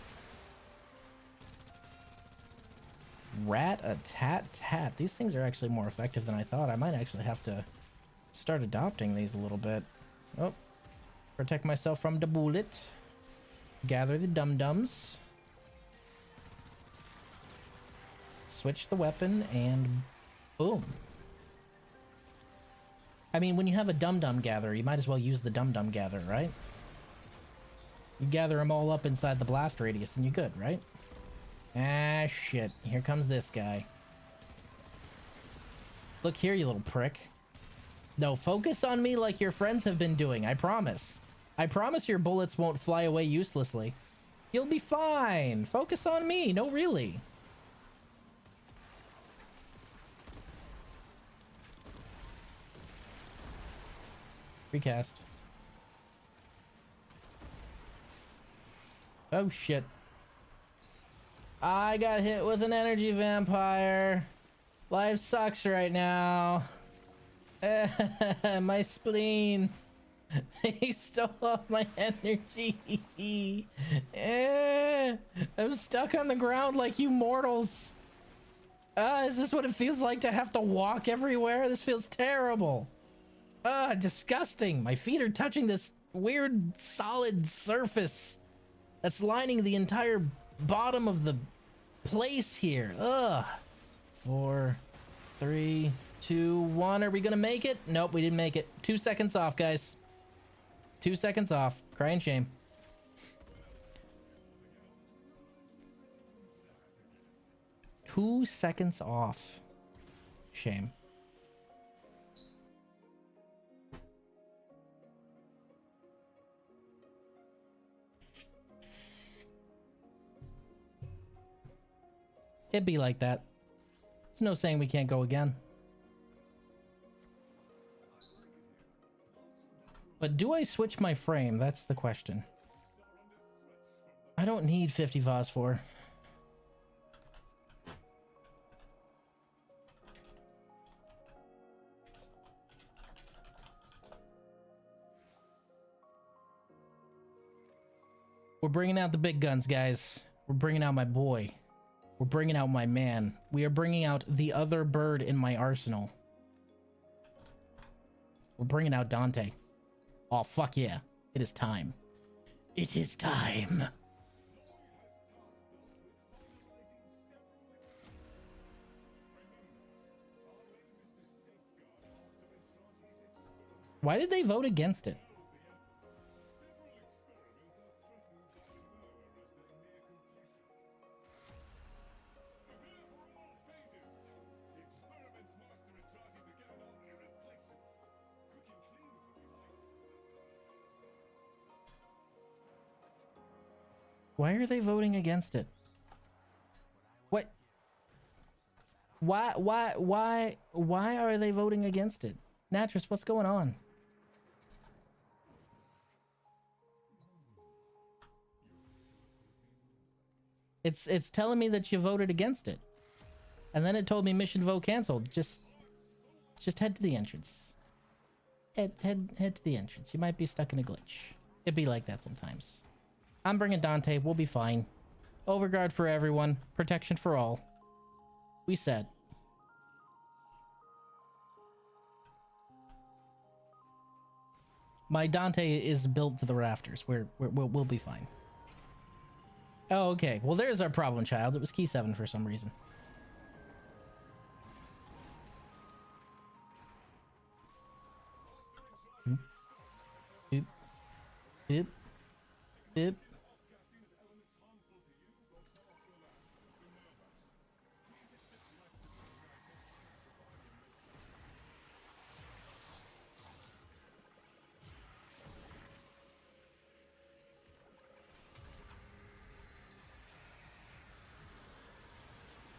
A: Rat-a-tat-tat. These things are actually more effective than I thought. I might actually have to start adopting these a little bit. Oh. Protect myself from the bullet. Gather the dum-dums. Switch the weapon and boom. I mean, when you have a dum-dum gatherer, you might as well use the dum-dum gatherer, right? You gather them all up inside the blast radius and you're good, right? Ah, shit. Here comes this guy. Look here, you little prick. No, focus on me like your friends have been doing, I promise. I promise your bullets won't fly away uselessly. You'll be fine. Focus on me. No, really. Recast. Oh, shit. I got hit with an energy vampire. Life sucks right now. My spleen. He stole all my energy. I'm stuck on the ground like you mortals. Is this what it feels like to have to walk everywhere? This feels terrible. Disgusting. My feet are touching this weird solid surface that's lining the entire bottom of the place here. 4, 3, 2, 1. Are we gonna make it? Nope, we didn't make it. 2 seconds off, guys. 2 seconds off. Crying shame. Two seconds off. Shame. It'd be like that. There's no saying we can't go again. But do I switch my frame? That's the question. I don't need 50 phosphor. We're bringing out the big guns, guys. We're bringing out my boy. We're bringing out my man. We are bringing out the other bird in my arsenal. We're bringing out Dante. Oh, fuck yeah. It is time. It is time. Why did they vote against it? Why are they voting against it? What? Why are they voting against it? Natris, what's going on? It's telling me that you voted against it. And then it told me mission vote canceled. Just head to the entrance. Head to the entrance. You might be stuck in a glitch. It'd be like that sometimes. I'm bringing Dante. We'll be fine. Overguard for everyone. Protection for all. We said. My Dante is built to the rafters. We'll be fine. Oh, okay. Well, there's our problem child. It was key 7 for some reason. Boop. Boop. Boop.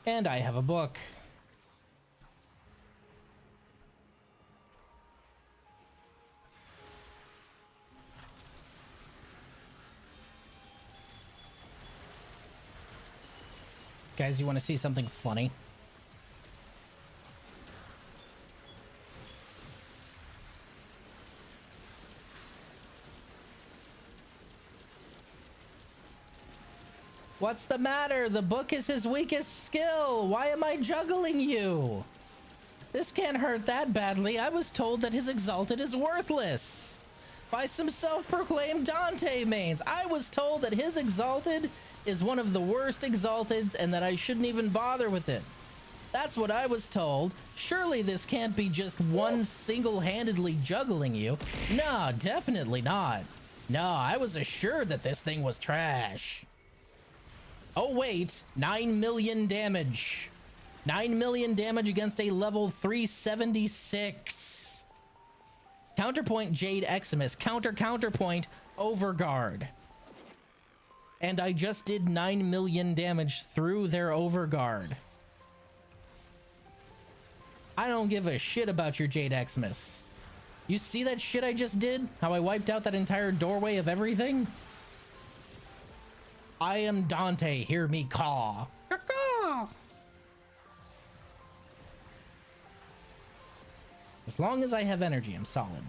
A: And I have a book. Guys, you want to see something funny? What's the matter? The book is his weakest skill. Why am I juggling you? This can't hurt that badly. I was told that his exalted is worthless by some self-proclaimed Dante mains. I was told that his exalted is one of the worst exalteds and that I shouldn't even bother with it. That's what I was told. Surely this can't be just one single-handedly juggling you. No, definitely not. No, I was assured that this thing was trash. Oh wait, 9 million damage. 9 million damage against a level 376. Counterpoint Jade Eximus. Counterpoint Overguard. And I just did 9 million damage through their Overguard. I don't give a shit about your Jade Eximus. You see that shit I just did? How I wiped out that entire doorway of everything? I am Dante, hear me caw. Caw. As long as I have energy, I'm solid.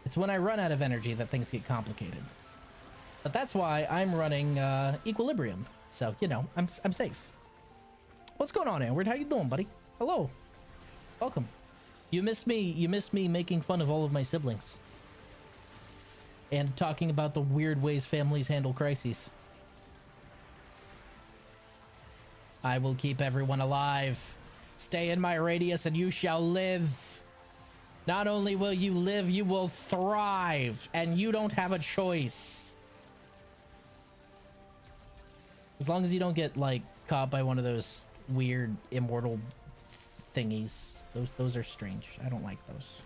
A: It's when I run out of energy that things get complicated. But that's why I'm running Equilibrium. So, you know, I'm safe. What's going on, Edward? How you doing, buddy? Hello. Welcome. You missed me making fun of all of my siblings. And talking about the weird ways families handle crises. I will keep everyone alive. Stay in my radius and you shall live. Not only will you live, you will thrive. And you don't have a choice. As long as you don't get, like, caught by one of those weird immortal thingies. Those are strange. I don't like those.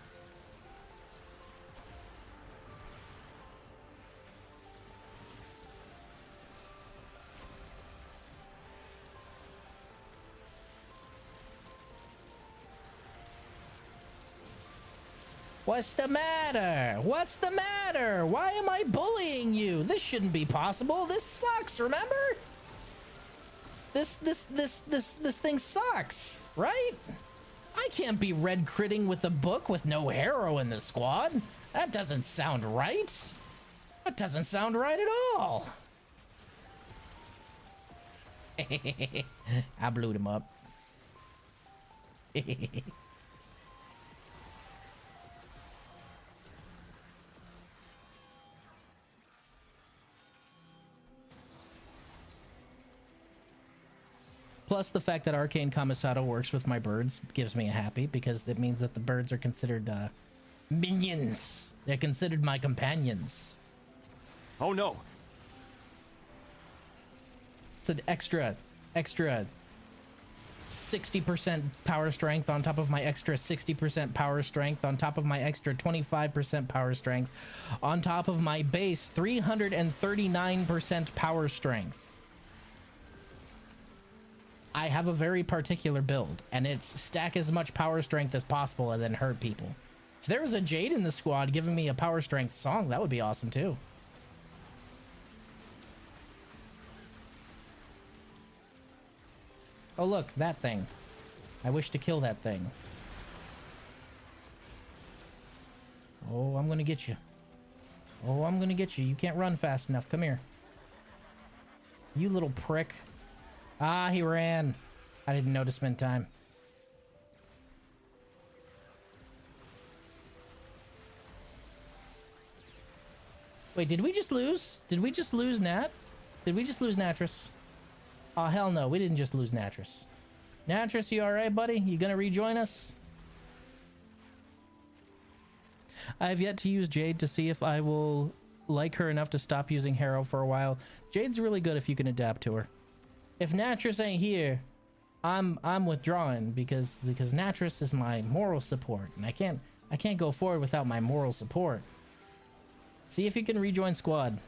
A: What's the matter? What's the matter? Why am I bullying you? This shouldn't be possible. This sucks, remember? This thing sucks, right? I can't be red critting with a book with no hero in the squad. That doesn't sound right. That doesn't sound right at all. I blew him up. Plus, the fact that Arcane Kamisado works with my birds gives me a happy, because it means that the birds are considered minions. They're considered my companions.
D: Oh no!
A: It's an extra 60% power strength on top of my extra 60% power strength on top of my extra 25% power strength on top of my base 339% power strength. I have a very particular build, and it's stack as much power strength as possible and then hurt people. If there was a Jade in the squad giving me a power strength song, that would be awesome too. Oh, look, that thing. I wish to kill that thing. Oh, I'm gonna get you. Oh, I'm gonna get you. You can't run fast enough. Come here. You little prick. Ah, he ran. I didn't notice him in time. Wait, did we just lose? Did we just lose Nat? Did we just lose Natris? Oh, hell no. We didn't just lose Natris. Natris, you alright, buddy? You gonna rejoin us? I have yet to use Jade to see if I will like her enough to stop using Harrow for a while. Jade's really good if you can adapt to her. If Natris ain't here, I'm withdrawing because Natris is my moral support, and I can't go forward without my moral support. See if you can rejoin squad.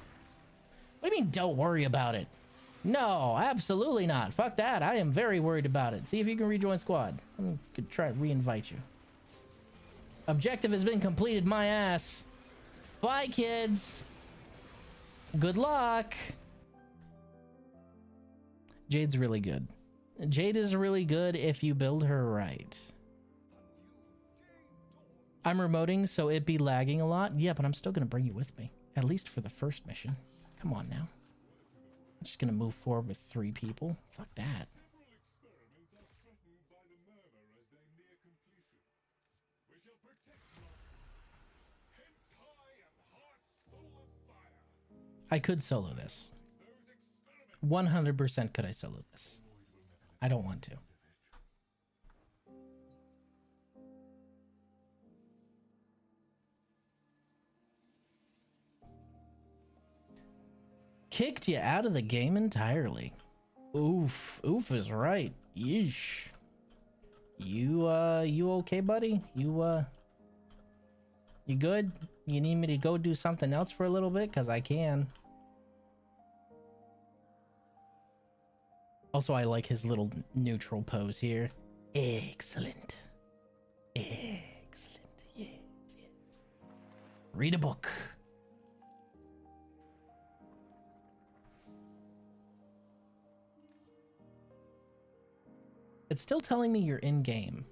A: What do you mean don't worry about it? No, absolutely not. Fuck that. I am very worried about it. See if you can rejoin squad. I'm gonna try to re-invite you. Objective has been completed, my ass. Bye, kids. Good luck. Jade's really good. Jade is really good if you build her right. I'm remoting, so it be lagging a lot. Yeah, but I'm still gonna bring you with me. At least for the first mission. Come on now. I'm just gonna move forward with 3 people. Fuck that. I could solo this. 100% could I solo this. I don't want to. Kicked you out of the game entirely. Oof. Oof is right. Yeesh. You okay, buddy? You good? You need me to go do something else for a little bit? Because I can. Also, I like his little neutral pose here. Excellent. Excellent. Yes, yes. Read a book. It's still telling me you're in game.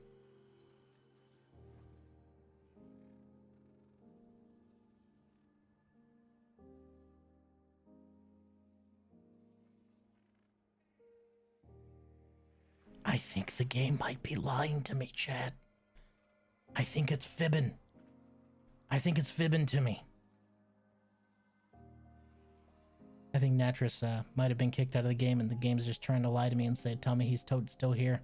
A: I think the game might be lying to me, Chad. I think it's fibbing. I think it's fibbing to me. I think Natris might have been kicked out of the game and the game's just trying to lie to me and say, tell me he's still here.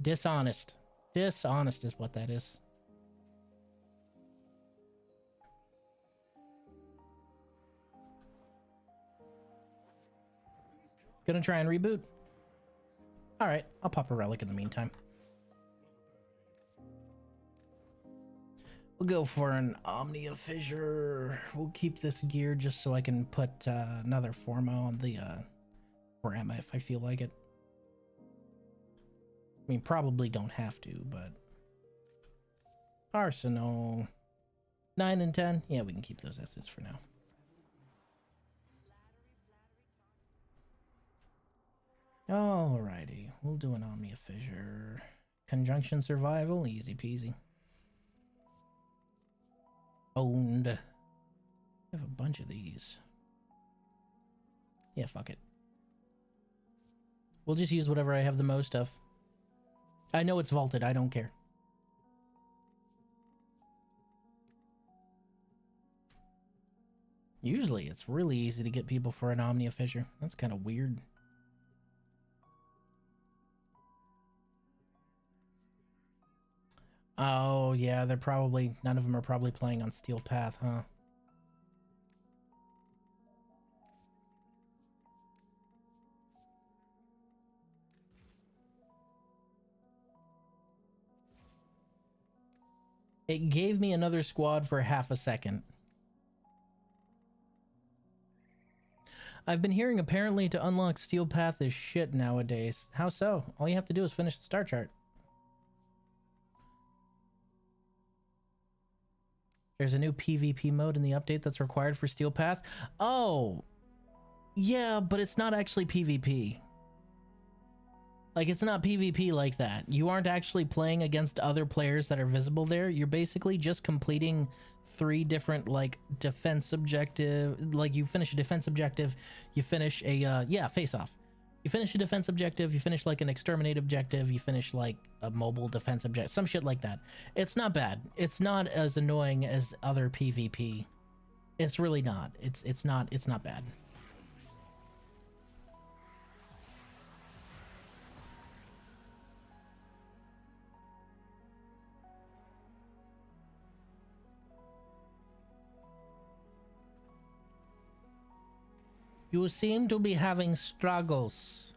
A: Dishonest. Dishonest is what that is. Gonna try and reboot? Alright, I'll pop a relic in the meantime. We'll go for an Omnia Fissure. We'll keep this gear just so I can put another Forma on the Forma if I feel like it. I mean, probably don't have to, but... Arsenal. 9 and 10? Yeah, we can keep those S's for now. Alrighty, we'll do an Omnia Fissure. Conjunction Survival, easy peasy. Owned. I have a bunch of these. Yeah, fuck it. We'll just use whatever I have the most of. I know it's vaulted, I don't care. Usually it's really easy to get people for an Omnia Fissure. That's kind of weird. Oh, yeah, they're probably... None of them are probably playing on Steel Path, huh? It gave me another squad for half a second. I've been hearing apparently to unlock Steel Path is shit nowadays. How so? All you have to do is finish the star chart. There's a new PvP mode in the update that's required for Steel Path. Oh, yeah, but it's not actually PvP. Like, it's not PvP like that. You aren't actually playing against other players that are visible there. You're basically just completing 3 different, like, defense objective. Like, you finish a defense objective, you finish a, face-off. You finish a defense objective, you finish, like, an exterminate objective, you finish, like, a mobile defense objective, some shit like that. It's not bad. It's not as annoying as other PvP. It's really not. It's not bad. You seem to be having struggles.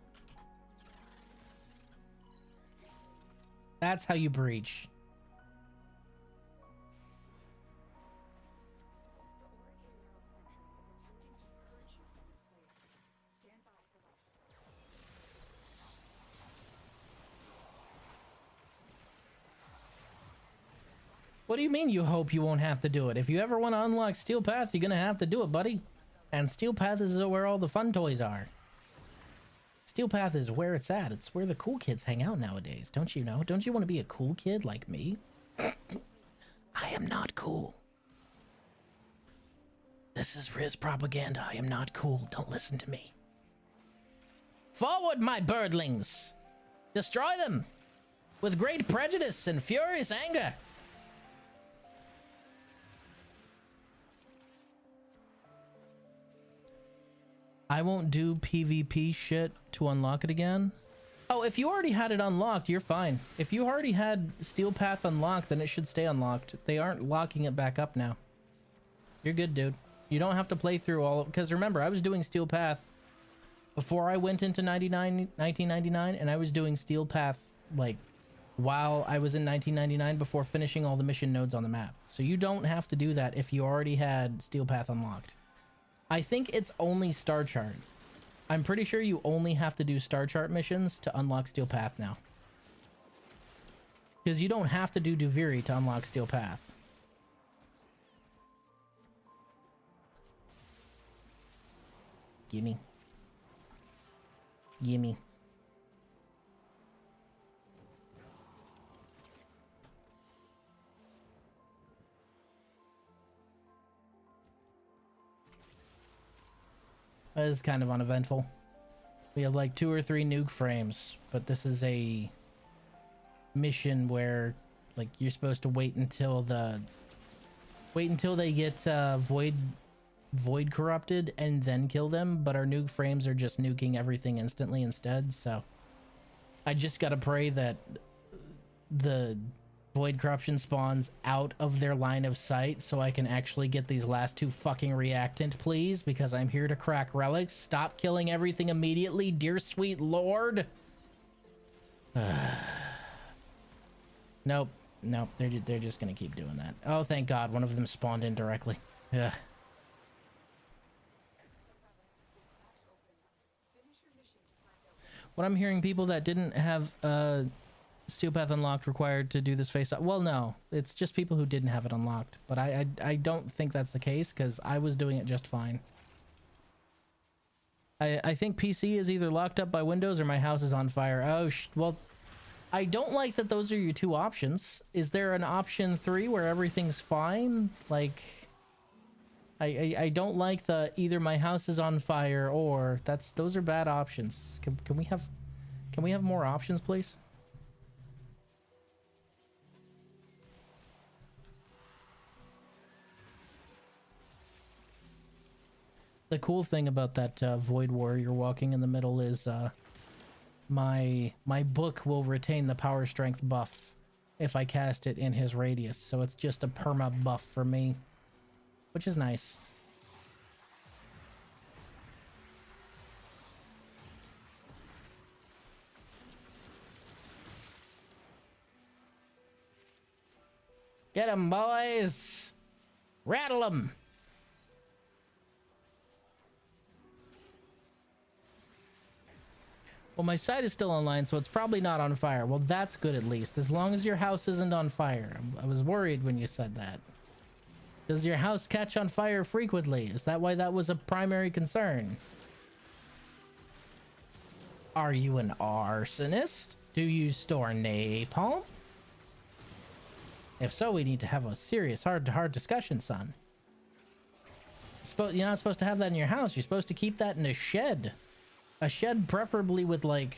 A: That's how you breach. What do you mean you hope you won't have to do it? If you ever want to unlock Steel Path, you're gonna have to do it, buddy. And Steel Path is where all the fun toys are. Steel Path is where it's at. It's where the cool kids hang out nowadays. Don't you know? Don't you want to be a cool kid like me? I am not cool. This is Riz propaganda. I am not cool. Don't listen to me. Forward, my birdlings! Destroy them! With great prejudice and furious anger! I won't do PvP shit to unlock it again. Oh, if you already had it unlocked, you're fine. If you already had Steel Path unlocked, then it should stay unlocked. They aren't locking it back up now. You're good, dude. You don't have to play through all of... Because remember, I was doing Steel Path before I went into 1999, and I was doing Steel Path, like, while I was in 1999 before finishing all the mission nodes on the map. So you don't have to do that if you already had Steel Path unlocked. I think it's only Star Chart. I'm pretty sure you only have to do Star Chart missions to unlock Steel Path now. Because you don't have to do Duviri to unlock Steel Path. Gimme. Gimme. That is kind of uneventful. We have like 2 or 3 nuke frames, but this is a mission where like you're supposed to wait until they get void corrupted and then kill them, but our nuke frames are just nuking everything instantly instead. So I just gotta pray that the void corruption spawns out of their line of sight so I can actually get these last 2 fucking reactant, please, because I'm here to crack relics. Stop killing everything immediately, dear sweet lord. Nope, they're just gonna keep doing that. Oh, thank God, one of them spawned in directly. Ugh. What I'm hearing, people that didn't have Steel Path unlocked required to do this face off. Well, no, it's just people who didn't have it unlocked, but I don't think that's the case because I was doing it just fine. I think PC is either locked up by Windows or my house is on fire. Oh, well, I don't like that those are your 2 options. Is there an option 3 where everything's fine? Like, I don't like the either my house is on fire or those are bad options. Can we have more options, please? The cool thing about that Void Warrior walking in the middle is my book will retain the power strength buff if I cast it in his radius, so it's just a perma buff for me, which is nice. Get 'em, boys! Rattle 'em! Well, my site is still online, so it's probably not on fire. Well, that's good at least, as long as your house isn't on fire. I was worried when you said that. Does your house catch on fire frequently? Is that why that was a primary concern? Are you an arsonist? Do you store napalm? If so, we need to have a serious heart-to-heart discussion, son. You're not supposed to have that in your house. You're supposed to keep that in a shed. A shed preferably with, like,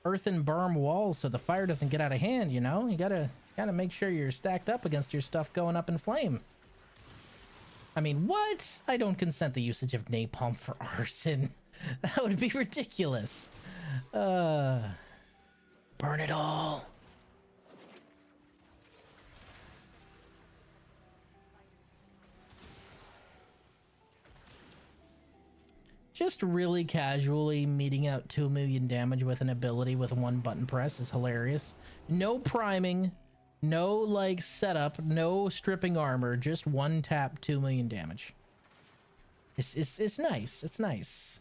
A: earthen berm walls so the fire doesn't get out of hand, you know? You gotta make sure you're stacked up against your stuff going up in flame. I mean, what? I don't consent the usage of napalm for arson. That would be ridiculous. Burn it all. Just really casually meeting out 2 million damage with an ability with one button press is hilarious. No priming, no like setup, no stripping armor, just one tap, 2 million damage. It's nice. It's nice.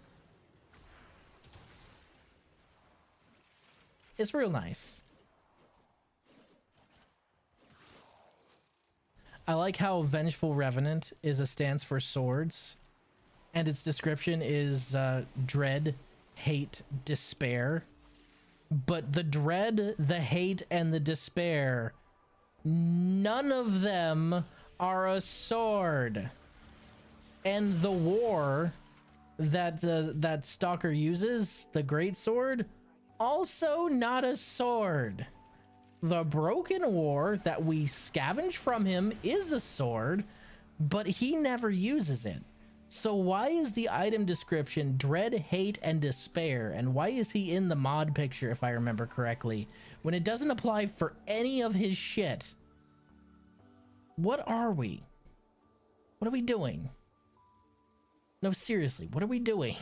A: It's real nice. I like how Vengeful Revenant is a stance for swords. And its description is dread, hate, despair. But the dread, the hate, and the despair, none of them are a sword. And the war that Stalker uses, the Great Sword, also not a sword. The Broken War that we scavenge from him is a sword, but he never uses it. So why is the item description dread, hate, and despair? And why is he in the mod picture, if I remember correctly, when it doesn't apply for any of his shit? What are we? What are we doing? No, seriously, what are we doing?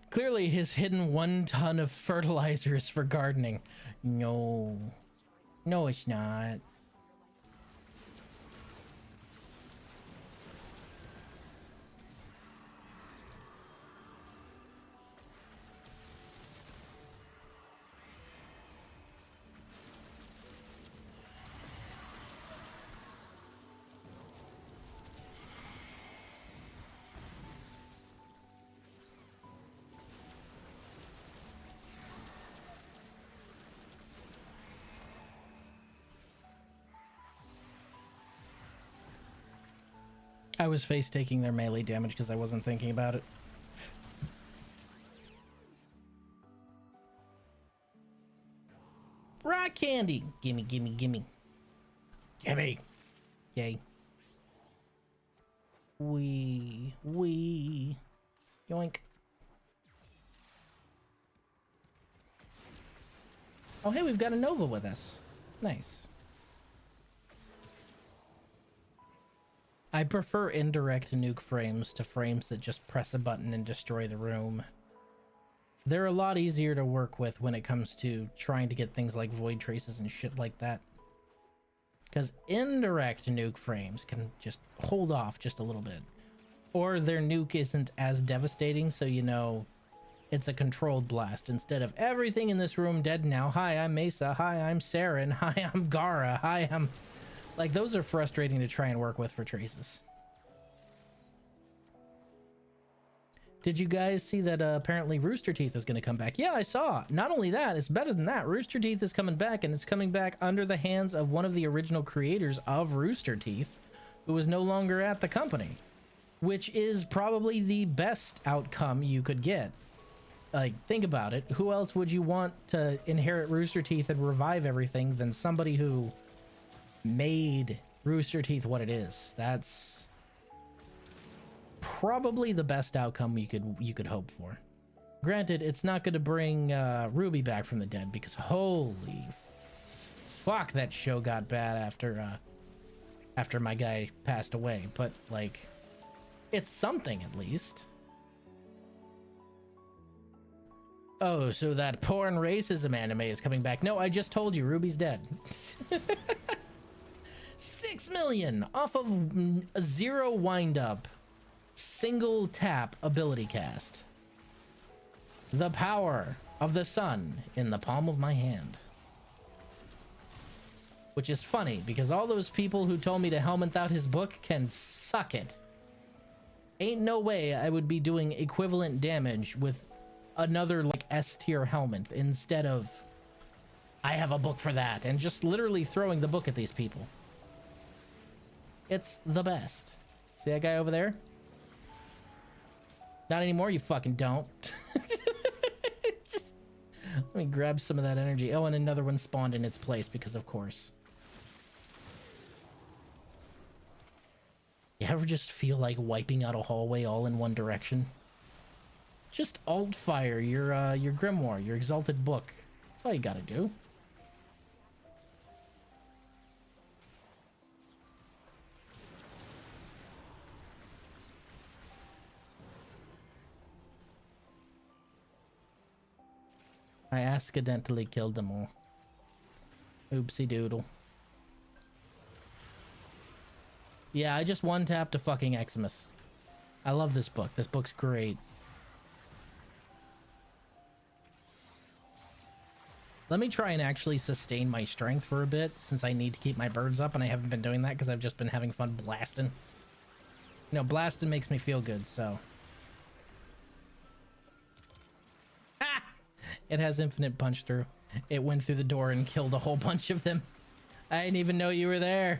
A: Clearly, his hidden 1 ton of fertilizer is for gardening. No. No, it's not. I was face taking their melee damage because I wasn't thinking about it. Rock candy! Gimme, gimme, gimme. Gimme! Yay. Wee. Yoink. Oh, hey, we've got a Nova with us. Nice. I prefer indirect nuke frames to frames that just press a button and destroy the room. They're a lot easier to work with when it comes to trying to get things like void traces and shit like that. Because indirect nuke frames can just hold off just a little bit. Or their nuke isn't as devastating, so you know it's a controlled blast instead of everything in this room dead now. Hi, I'm Mesa. Hi, I'm Saren. Hi, I'm Gara. Hi, I'm... Like, those are frustrating to try and work with for traces. Did you guys see that apparently Rooster Teeth is going to come back? Yeah, I saw. Not only that, it's better than that. Rooster Teeth is coming back, and it's coming back under the hands of one of the original creators of Rooster Teeth, who is no longer at the company, which is probably the best outcome you could get. Like, think about it. Who else would you want to inherit Rooster Teeth and revive everything than somebody who made Rooster Teeth what it is? That's probably the best outcome you could hope for. Granted, it's not going to bring Ruby back from the dead, because holy fuck, that show got bad after my guy passed away. But like, it's something at least. Oh, so that porn racism anime is coming back. No, I just told you, Ruby's dead. 6 million off of a 0 wind-up, single tap ability cast. The power of the sun in the palm of my hand. which is funny because all those people who told me to helmet out his book can suck it. Ain't no way I would be doing equivalent damage with another like S tier helmet instead of I have a book for that and just literally throwing the book at these people. It's the best. See that guy over there? Not anymore, you fucking don't. Just let me grab some of that energy. Oh, and another one spawned in its place because of course. You ever just feel like wiping out a hallway all in one direction? Just alt fire your grimoire, your exalted book. That's all you gotta do. I accidentally killed them all. Oopsie doodle. Yeah, I just one-tapped a fucking Eximus. I love this book. This book's great. Let me try and actually sustain my strength for a bit, since I need to keep my birds up, and I haven't been doing that because I've just been having fun blasting. You know, blasting makes me feel good, so... Ah! It has infinite punch through. It went through the door and killed a whole bunch of them. I didn't even know you were there.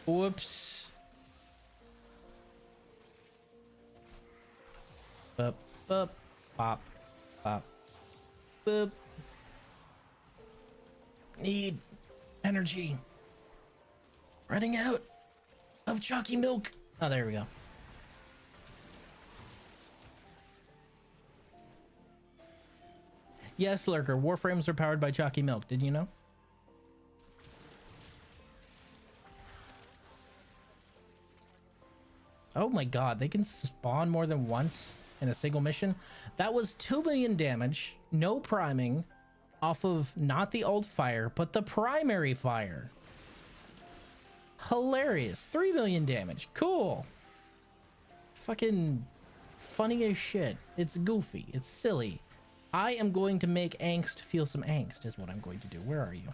A: Whoops. Boop, boop, pop, pop, boop. Need energy. Running out of chalky milk. Oh, there we go. Yes, Lurker. Warframes are powered by chalky milk. Did you know? Oh my god, they can spawn more than once in a single mission. That was 2 million damage, no priming, off of not the alt fire, but the primary fire. Hilarious. 3 million damage. Cool. Fucking funny as shit. It's goofy. It's silly. I am going to make angst feel some angst is what I'm going to do. Where are you?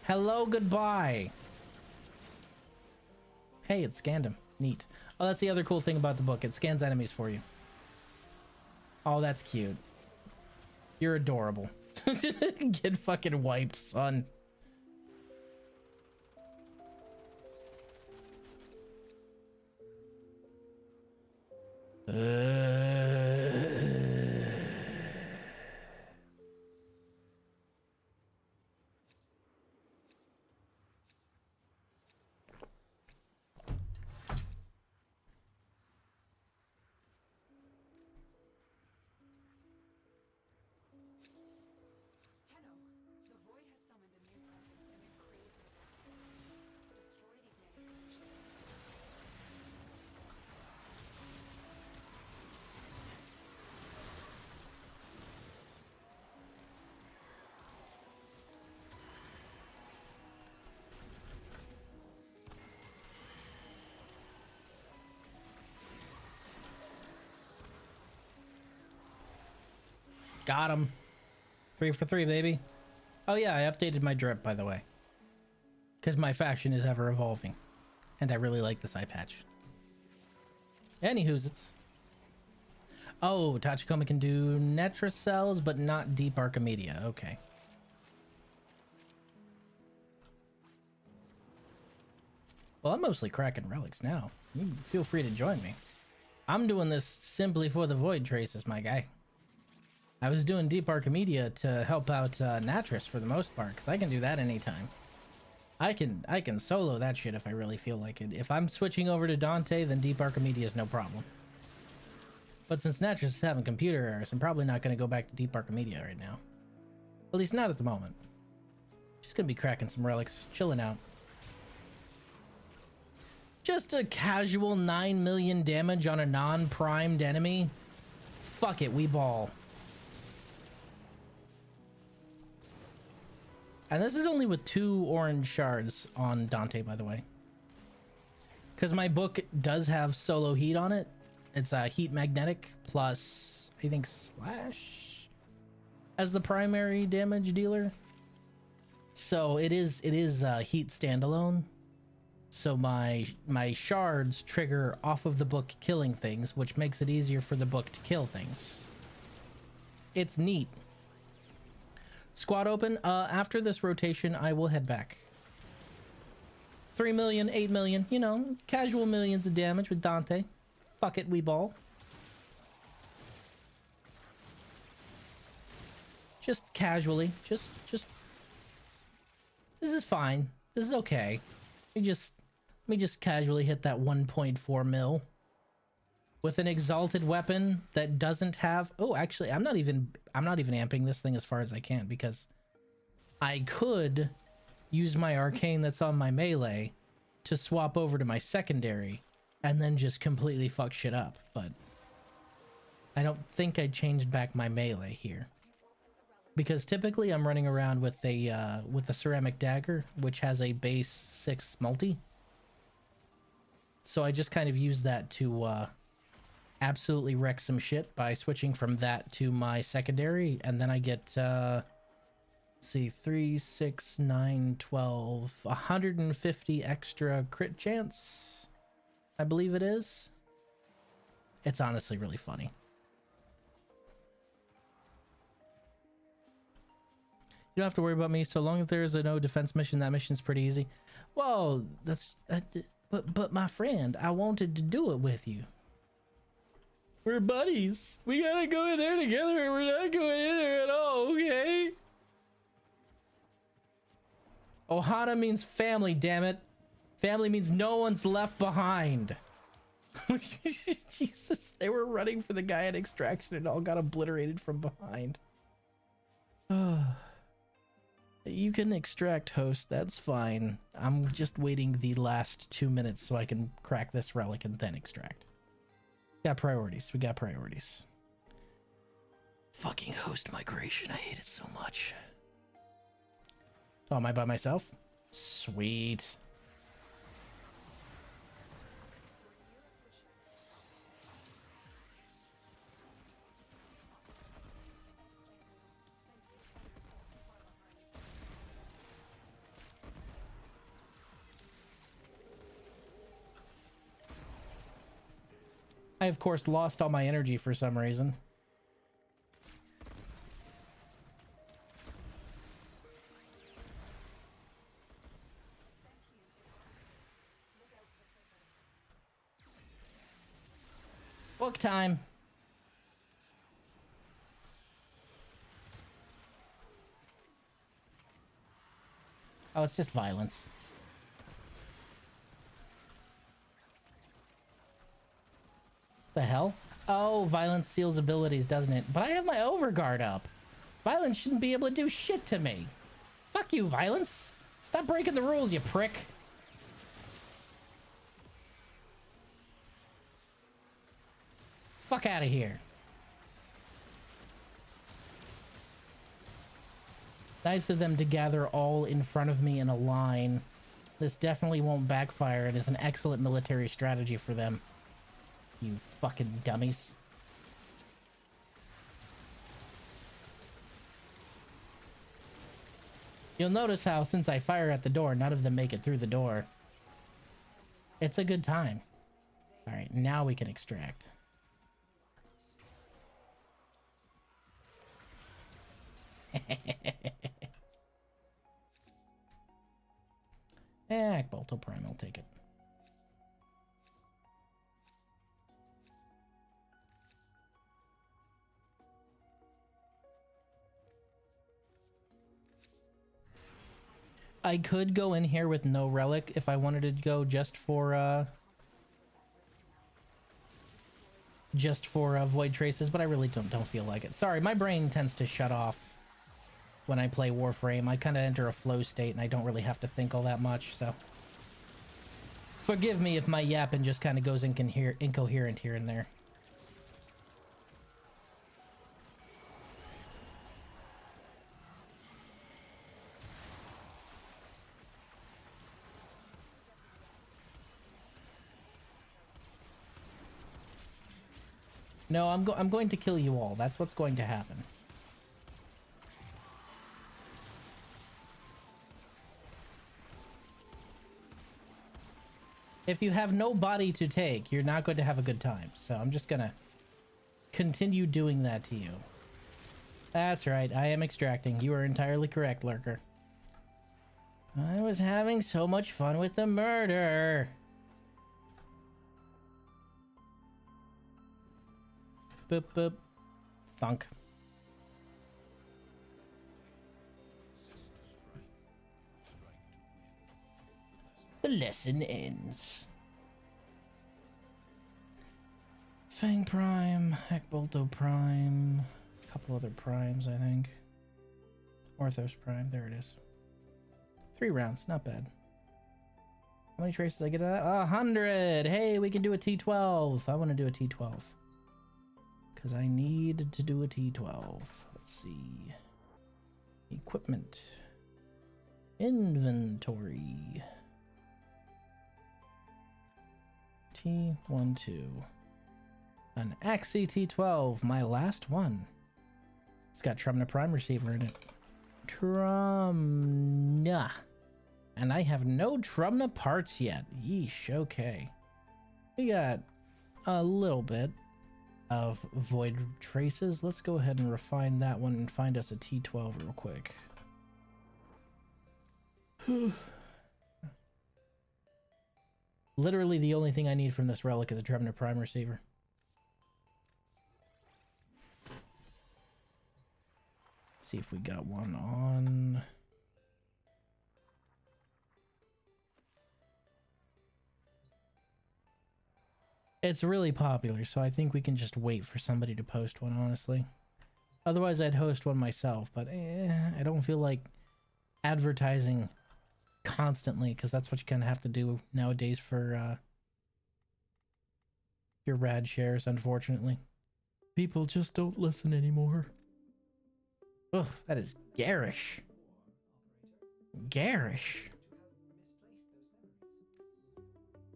A: Hello, goodbye. Hey, it scanned him. Neat. Oh, that's the other cool thing about the book. It scans enemies for you. Oh, that's cute. You're adorable. Get fucking wiped, son. Got him. 3 for 3, baby. Oh yeah, I updated my drip, by the way. Because my faction is ever evolving. And I really like this eye patch. Anywho's it's. Oh, Tachikoma can do Netra cells, but not Deep Archimedia. Okay. Well, I'm mostly cracking relics now. You feel free to join me. I'm doing this simply for the Void Traces, my guy. I was doing Deep Archimedia to help out Natris for the most part, because I can do that anytime. I can solo that shit if I really feel like it. If I'm switching over to Dante, then Deep Archimedia is no problem. But since Natris is having computer errors, I'm probably not going to go back to Deep Archimedia right now. At least not at the moment. Just going to be cracking some relics, chilling out. Just a casual 9 million damage on a non-primed enemy? Fuck it, we ball. And this is only with 2 orange shards on Dante, by the way. Because my book does have solo heat on it. It's a heat magnetic plus, I think, slash? as the primary damage dealer. So it is heat standalone. So my shards trigger off of the book killing things, which makes it easier for the book to kill things. It's neat. Squad open. After this rotation, I will head back. 3 million, 8 million, you know, casual millions of damage with Dante. Fuck it, we ball. Just casually, just this is fine. This is okay. Let me just casually hit that 1.4 mil with an exalted weapon that doesn't have. Oh, actually, I'm not even amping this thing as far as I can, because I could use my arcane that's on my melee to swap over to my secondary and then just completely fuck shit up, but I don't think I changed back my melee here. Because typically I'm running around with a ceramic dagger, which has a base 6 multi. So I just kind of use that to absolutely wreck some shit by switching from that to my secondary, and then I get let's see, 3, 6, 9, 12, 150 extra crit chance, I believe it is. It's honestly really funny. You don't have to worry about me so long as there is a no defense mission. That mission's pretty easy. Well, but my friend, I wanted to do it with you. We're buddies. We gotta go in there together, and we're not going in there at all, okay? Ohana means family, damn it. Family means no one's left behind. Jesus, they were running for the guy at extraction and all got obliterated from behind. You can extract, host, that's fine. I'm just waiting the last 2 minutes so I can crack this relic and then extract. Got priorities. We got priorities. Fucking host migration. I hate it so much. Oh, am I by myself? Sweet. I, of course, lost all my energy for some reason. Book time. Oh, it's just violence. The hell? Oh, violence seals abilities, doesn't it? But I have my overguard up. Violence shouldn't be able to do shit to me. Fuck you, violence. Stop breaking the rules, you prick. Fuck out of here. Nice of them to gather all in front of me in a line. This definitely won't backfire. It is an excellent military strategy for them. You fucking dummies. You'll notice how, since I fire at the door, none of them make it through the door. It's a good time. Alright, now we can extract. Bolto Prime, I'll take it. I could go in here with no relic if I wanted to go just for void traces, but I really don't feel like it. Sorry, my brain tends to shut off when I play Warframe. I kind of enter a flow state and I don't really have to think all that much, so forgive me if my yapping just kind of goes incoherent here and there. No, I'm going to kill you all. That's what's going to happen. If you have no body to take, you're not going to have a good time. So I'm just gonna continue doing that to you. That's right, I am extracting. You are entirely correct, Lurker. I was having so much fun with the murder. Boop boop. Thunk. The lesson ends. Fang Prime, Hackbolto Prime, a couple other primes, I think. Orthos Prime, there it is. 3 rounds, not bad. How many traces I get? 100! Hey, we can do a T12. I want to do a T12. Because I need to do a T12. Let's see. Equipment. Inventory. T12. An Axie T12, my last one. It's got Trumna Prime Receiver in it. Trumna. And I have no Trumna parts yet. Yeesh, okay. We got a little bit of Void Traces. Let's go ahead and refine that one and find us a T12 real quick. Literally the only thing I need from this relic is a Trumna Prime Receiver. Let's see if we got one on. It's really popular, so I think we can just wait for somebody to post one, honestly. Otherwise, I'd host one myself, but I don't feel like advertising constantly, because that's what you kind of have to do nowadays for your rad shares, unfortunately. People just don't listen anymore. Ugh, that is garish. Garish.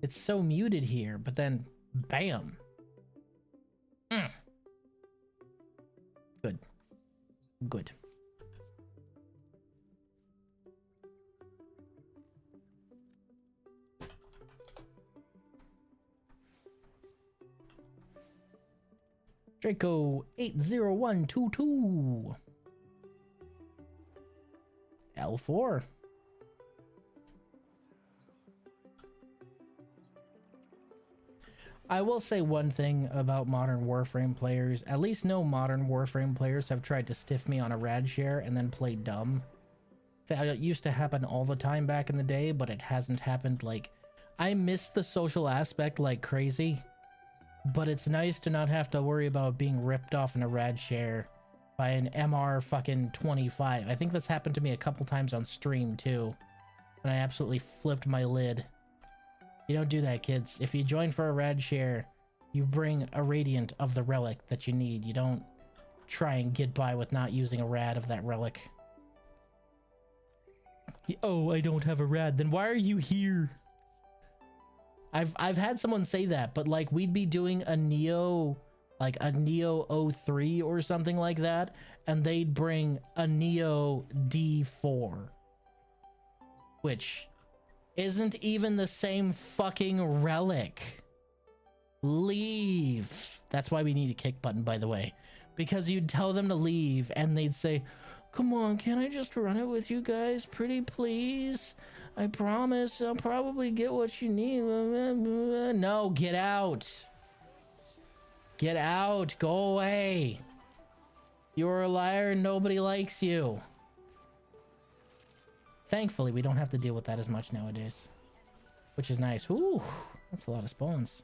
A: It's so muted here, but then bam. Good. Good. Draco 80122. L4. I will say one thing about modern Warframe players. At least no modern Warframe players have tried to stiff me on a rad share and then play dumb. That used to happen all the time back in the day, but it hasn't happened. Like, I miss the social aspect like crazy, but it's nice to not have to worry about being ripped off in a rad share by an MR fucking 25. I think that's happened to me a couple times on stream too, and I absolutely flipped my lid. You don't do that, kids. If you join for a rad share, you bring a radiant of the relic that you need. You don't try and get by with not using a rad of that relic. Oh, I don't have a rad. Then why are you here? I've had someone say that, but like we'd be doing a Neo, like a Neo 03 or something like that, and they'd bring a Neo D4, which isn't even the same fucking relic. Leave. That's why we need a kick button, by the way, because you'd tell them to leave and they'd say, come on, can I just run it with you guys? Pretty please. I promise I'll probably get what you need. No, get out. Get out. Go away. You're a liar and nobody likes you. Thankfully, we don't have to deal with that as much nowadays, which is nice. Ooh, that's a lot of spawns.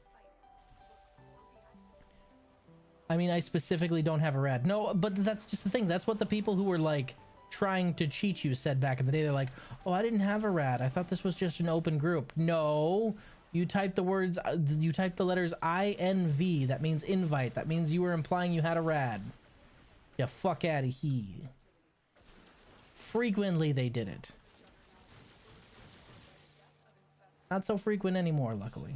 A: I mean, I specifically don't have a rad. No, but that's just the thing. That's what the people who were like trying to cheat you said back in the day. They're like, oh, I didn't have a rad. I thought this was just an open group. No, you typed the words, you typed the letters INV. That means invite. That means you were implying you had a rad. Yeah, fuck out of here. Frequently they did it. Not so frequent anymore, luckily.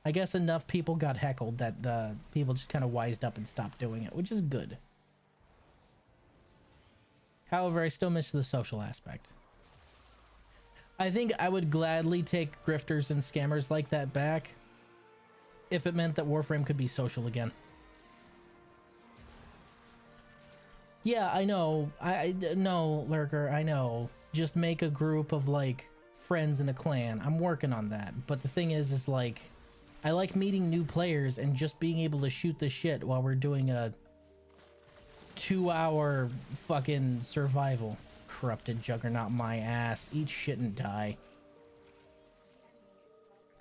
A: I guess enough people got heckled that the people just kind of wised up and stopped doing it, which is good. However, I still miss the social aspect. I think I would gladly take grifters and scammers like that back if it meant that Warframe could be social again. Yeah, I know. I no, Lurker, I know. Just make a group of like friends in a clan. I'm working on that. But the thing is like I like meeting new players and just being able to shoot the shit while we're doing a 2-hour fucking survival. Corrupted juggernaut, my ass. Eat shit and die.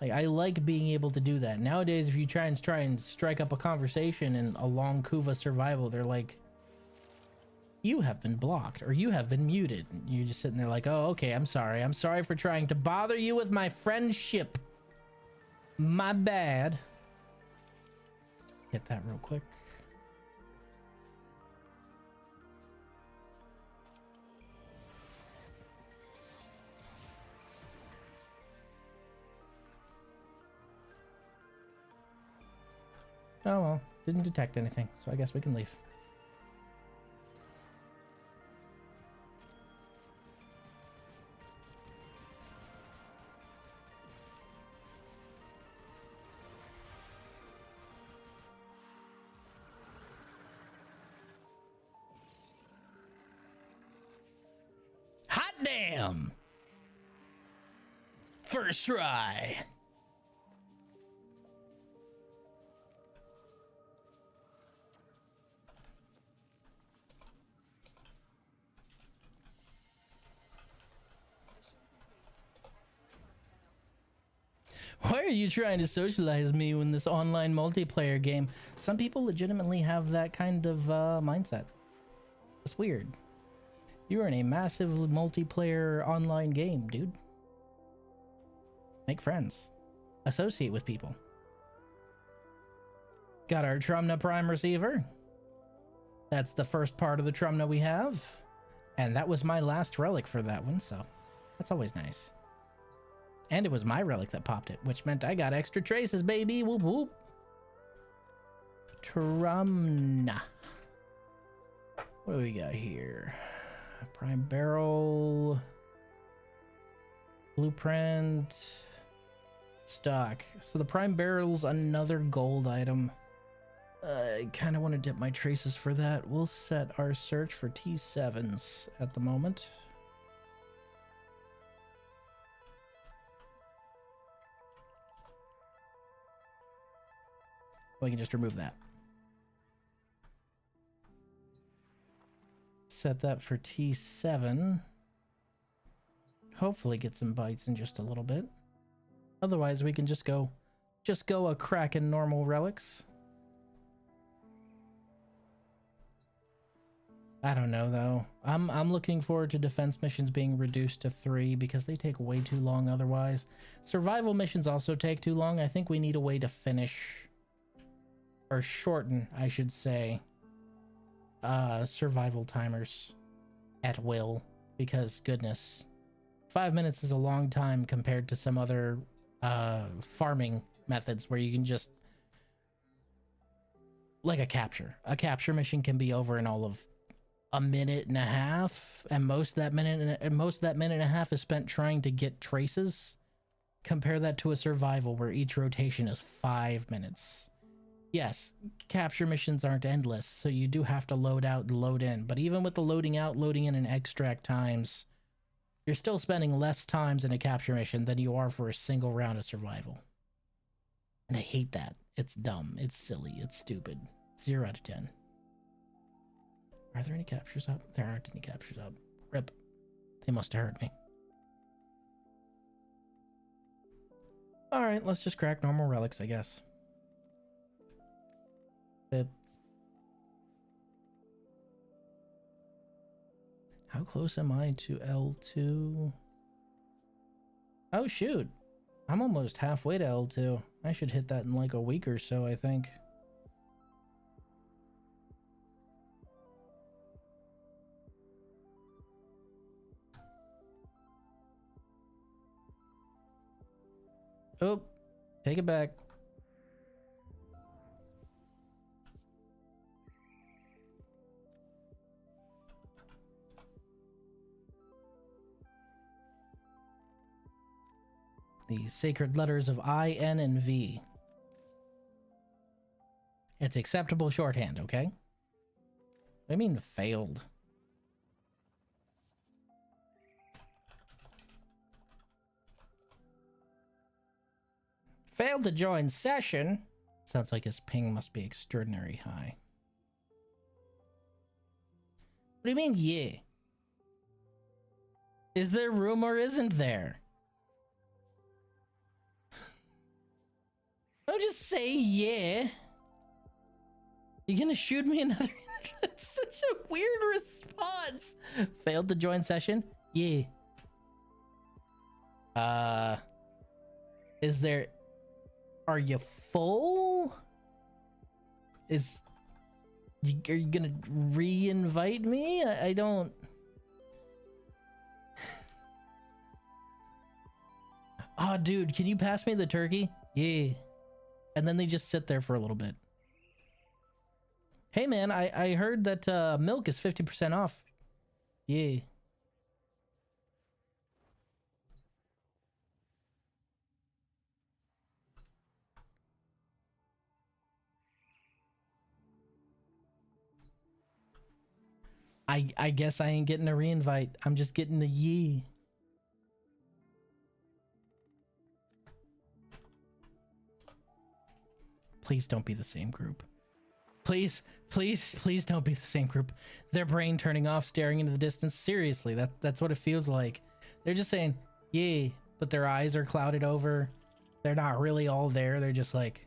A: Like, I like being able to do that. Nowadays, if you try and strike up a conversation in a long Kuva survival, they're like, you have been blocked or you have been muted. And you're just sitting there like, oh, okay, I'm sorry. I'm sorry for trying to bother you with my friendship. My bad. Hit that real quick. Oh well, didn't detect anything, so I guess we can leave. Hot damn! First try. Why are you trying to socialize me in this online multiplayer game? Some people legitimately have that kind of mindset. It's weird. You're in a massive multiplayer online game, dude. Make friends. Associate with people. Got our Trumna Prime receiver. That's the first part of the Trumna we have. And that was my last relic for that one, so that's always nice. And it was my relic that popped it, which meant I got extra traces, baby. Whoop whoop. Trumna. What do we got here? Prime barrel. Blueprint. Stock. So the prime barrel's another gold item. I kind of want to dip my traces for that. We'll set our search for T7s at the moment. We can just remove that. Set that for T7. Hopefully get some bites in just a little bit. Otherwise, we can just go a Crackin normal relics. I don't know though. I'm looking forward to defense missions being reduced to 3 because they take way too long otherwise. Survival missions also take too long. I think we need a way to finish or shorten, I should say, survival timers at will, because goodness, 5 minutes is a long time compared to some other farming methods where you can just, like a capture mission can be over in all of a minute and a half, and most of that minute and a half is spent trying to get traces. Compare that to a survival where each rotation is 5 minutes. Yes, capture missions aren't endless, so you do have to load out and load in. But even with the loading out, loading in, and extract times, you're still spending less times in a capture mission than you are for a single round of survival. And I hate that. It's dumb. It's silly. It's stupid. 0 out of 10. Are there any captures up? There aren't any captures up. RIP. They must have heard me. Alright, let's just crack normal relics, I guess. Bip. How close am I to L2? Oh shoot. I'm almost halfway to L2. I should hit that in like a week or so, I think. Oh, take it back. The sacred letters of I, N, and V. It's acceptable shorthand, okay? What do you mean failed? Failed to join session? Sounds like his ping must be extraordinary high. What do you mean, yeah? Is there room or isn't there? Don't just say yeah. You gonna shoot me another? That's such a weird response. Failed to join session? Yeah. Is there... Are you full? Are you gonna re-invite me? I don't... Oh, dude, can you pass me the turkey? Yeah. And then they just sit there for a little bit. Hey, man, I heard that milk is 50% off. Yeah. I guess I ain't getting a re-invite. I'm just getting the yee. Please don't be the same group. Please, please, please don't be the same group. Their brain turning off, staring into the distance. Seriously, that's what it feels like. They're just saying, yay, but their eyes are clouded over. They're not really all there. They're just like,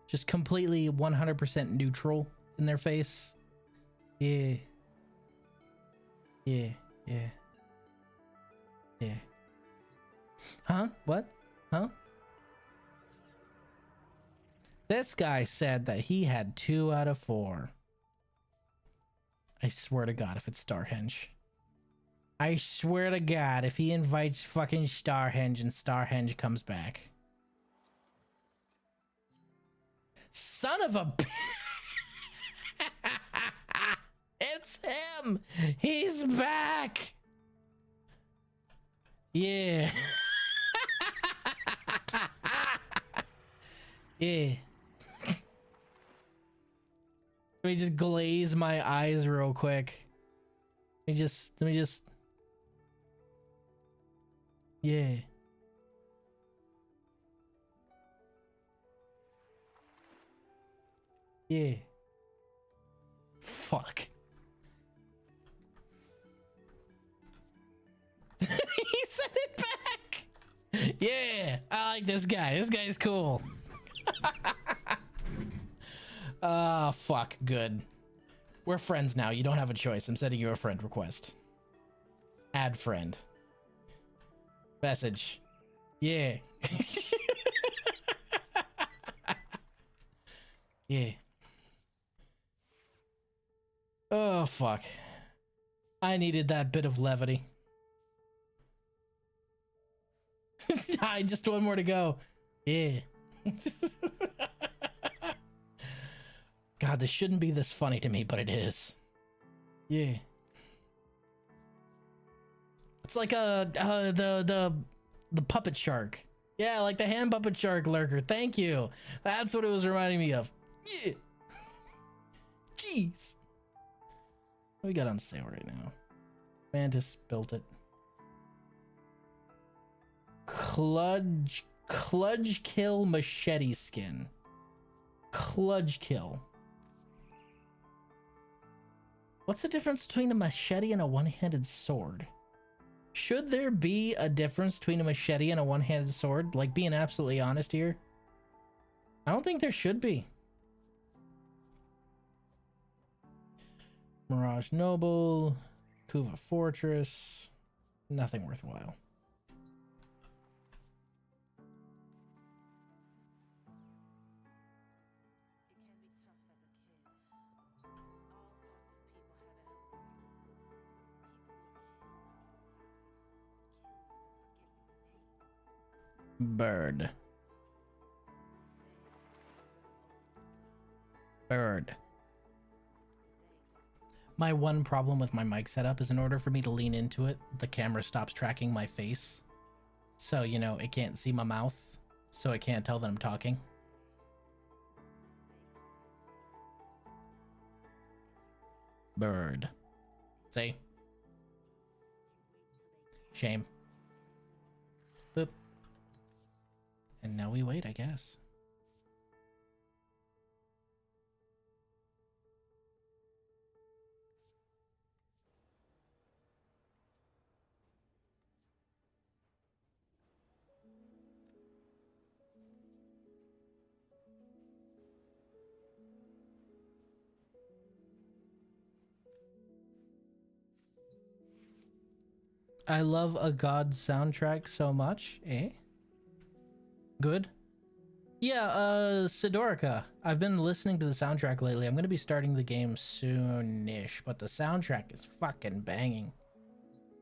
A: just completely 100% neutral in their face. Yeah. Yeah, yeah. Yeah. Huh? What? Huh? This guy said that he had 2 out of 4. I swear to God if it's Starhenge. I swear to God if he invites fucking Starhenge and Starhenge comes back. Son of a... It's him! He's back! Yeah. Yeah. Let me just glaze my eyes real quick. Let me just. Yeah. Yeah. Fuck. He sent it back. Yeah, I like this guy. This guy's cool. Ah, fuck. Good. We're friends now. You don't have a choice. I'm sending you a friend request. Add friend. Message. Yeah. Yeah. Oh, fuck. I needed that bit of levity. Just one more to go. Yeah. God, this shouldn't be this funny to me, but it is. Yeah. It's like the puppet shark. Yeah, like the hand puppet shark lurker. Thank you. That's what it was reminding me of. Yeah. Jeez. What we got on sale right now? Mantis built it. Cludge kill machete skin. Cludge kill. What's the difference between a machete and a one-handed sword? Should there be a difference between a machete and a one-handed sword? Like, being absolutely honest here. I don't think there should be. Mirage Noble, Kuva Fortress, nothing worthwhile. Bird. My one problem with my mic setup is in order for me to lean into it, the camera stops tracking my face. So, you know, it can't see my mouth, so it can't tell that I'm talking. Bird. See? Shame. Boop. And now we wait, I guess. I love a God soundtrack so much, eh? Good. Yeah, Sidorica. I've been listening to the soundtrack lately. I'm gonna be starting the game soon-ish, but the soundtrack is fucking banging.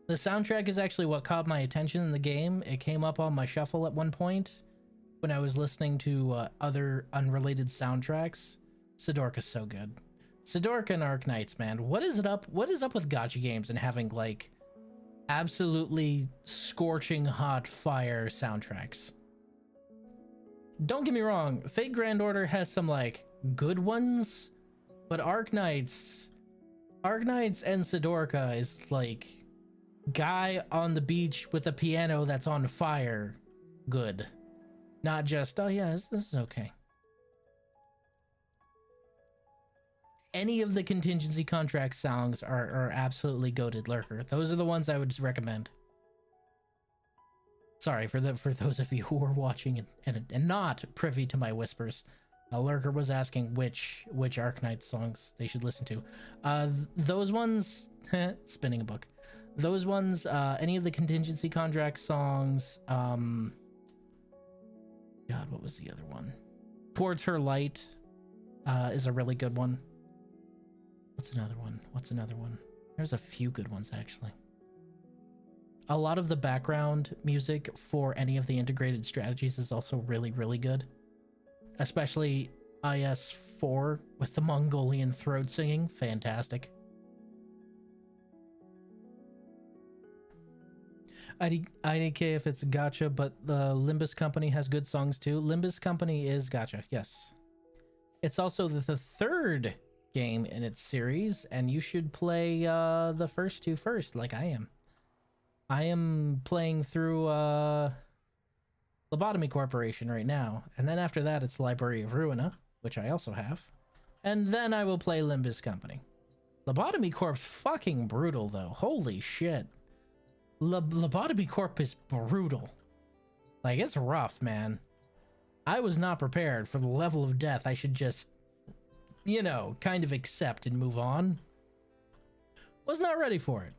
A: The soundtrack is actually what caught my attention in the game. It came up on my shuffle at one point when I was listening to other unrelated soundtracks. Sidorica's so good. Sidorica and Arknights, man. What is up with gacha games and having, like, absolutely scorching hot fire soundtracks? Don't get me wrong, Fate Grand Order has some, like, good ones, but Arknights and Sidorica is like guy on the beach with a piano that's on fire good, not just, oh yeah, this is okay. Any of the contingency contract songs are absolutely goated. Lurker, those are the ones I would recommend. Sorry for those of you who are watching and not privy to my whispers. Lurker was asking which Arknight songs they should listen to. Those ones, spinning a book. Those ones, any of the contingency contract songs. God, what was the other one? Towards Her Light is a really good one. What's another one? There's a few good ones, actually. A lot of the background music for any of the integrated strategies is also really, really good. Especially IS-4 with the Mongolian throat singing. Fantastic. IDK if it's gacha, but the Limbus Company has good songs too. Limbus Company is gacha, yes. It's also the third game in its series, and you should play the first two first, like I am. I am playing through Lobotomy Corporation right now, and then after that it's Library of Ruina, which I also have, and then I will play Limbus Company. Lobotomy Corp's fucking brutal though. Holy shit. Lobotomy Corp is brutal. Like, it's rough, man. I was not prepared for the level of death I should just, you know, kind of accept and move on. Was not ready for it.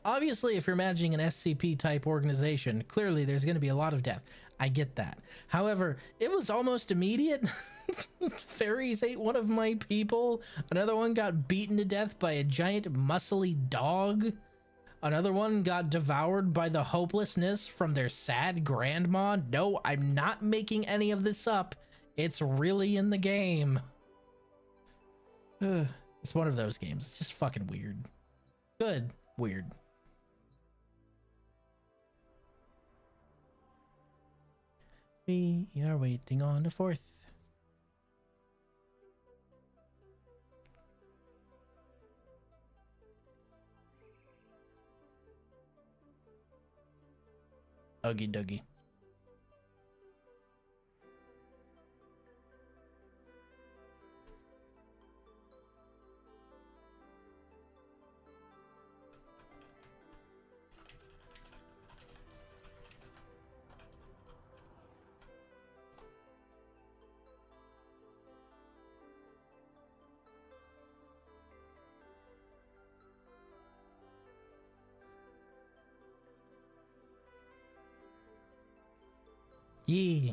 A: Obviously, if you're managing an SCP-type organization, clearly there's going to be a lot of death. I get that. However, it was almost immediate. Fairies ate one of my people. Another one got beaten to death by a giant muscly dog. Another one got devoured by the hopelessness from their sad grandma. No, I'm not making any of this up. It's really in the game. It's one of those games. It's just fucking weird. Good. Weird. We are waiting on the 4th. Uggy duggy. Yeah.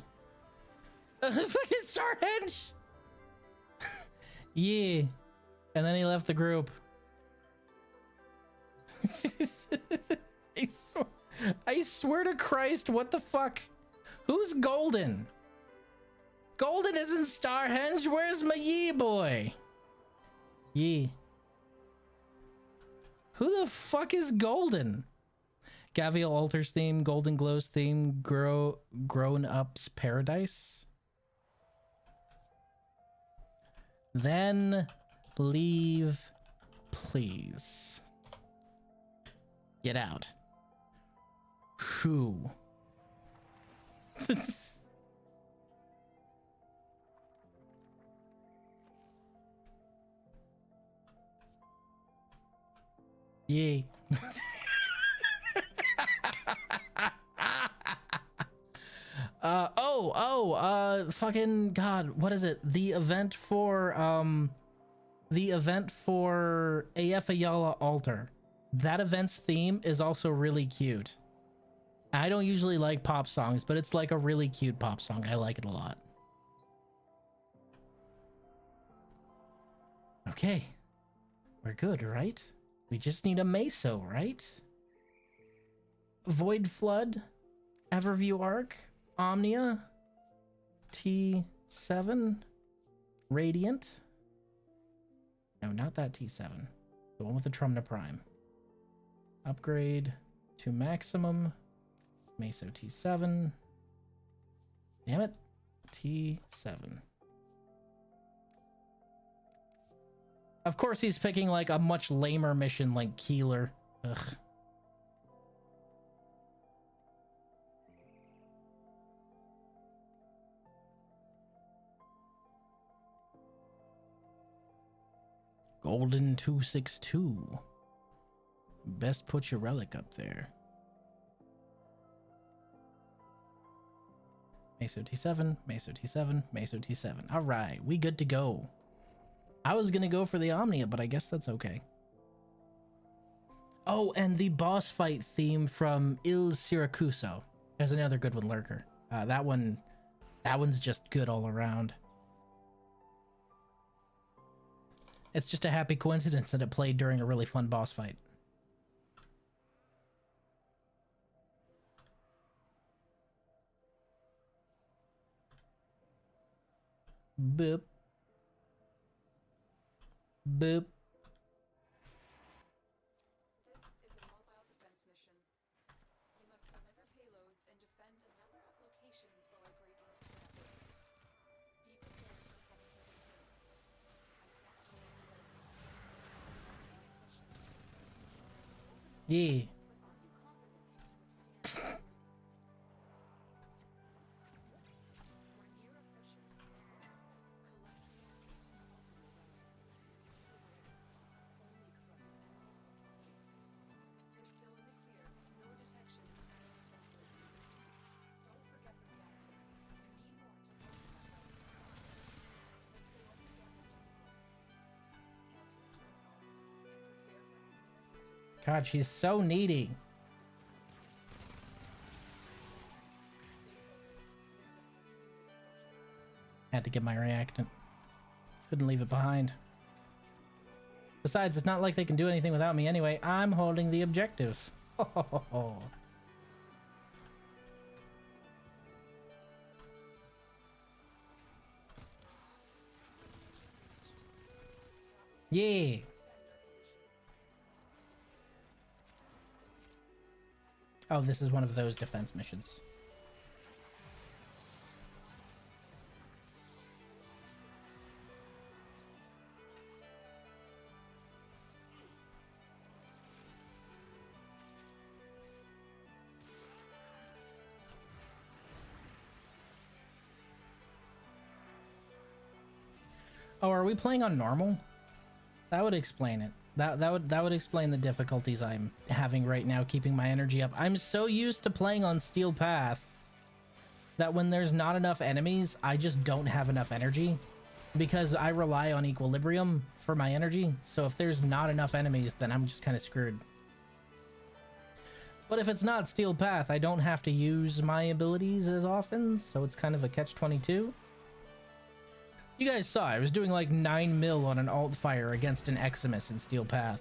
A: Fucking Starhenge! Yeah. And then he left the group. I swear to Christ, what the fuck? Who's Golden? Golden isn't Starhenge. Where's my Yee boy? Yee. Who the fuck is Golden? Gavial Altars theme, Golden Glows theme, Grown Ups Paradise. Then leave, please. Get out. Shoo. Yay. Fucking God, what is it? The event for AF Ayala Altar. That event's theme is also really cute. I don't usually like pop songs, but it's like a really cute pop song. I like it a lot. Okay. We're good, right? We just need a Meso, right? Void Flood, Everview Arc, Omnia, T7, Radiant. No, not that T7. The one with the Trumna Prime. Upgrade to maximum. Meso T7. Damn it. T7. Of course he's picking like a much lamer mission like Keeler. Ugh. Golden 262. Best put your relic up there. Meso T7, Meso T7, Meso T7. Alright, we good to go. I was gonna go for the Omnia, but I guess that's okay. Oh, and the boss fight theme from Il Siracuso. There's another good one, Lurker. That one's just good all around. It's just a happy coincidence that it played during a really fun boss fight. Boop. Boop.
D: This is a mobile defense mission. You must deliver payloads and defend a number of locations while I break into the network. Be prepared for heavy resistance.
A: Yeah. God, she's so needy. Had to get my reactant. Couldn't leave it behind. Besides, it's not like they can do anything without me anyway. I'm holding the objective. Yeah. Oh, this is one of those defense missions. Oh, are we playing on normal? That would explain it. That would explain the difficulties I'm having right now keeping my energy up. I'm so used to playing on Steel Path that when there's not enough enemies, I just don't have enough energy because I rely on equilibrium for my energy. So if there's not enough enemies, then I'm just kind of screwed. But if it's not Steel Path, I don't have to use my abilities as often, so it's kind of a catch-22. You guys saw I was doing like 9 mil on an alt fire against an Eximus in Steel Path.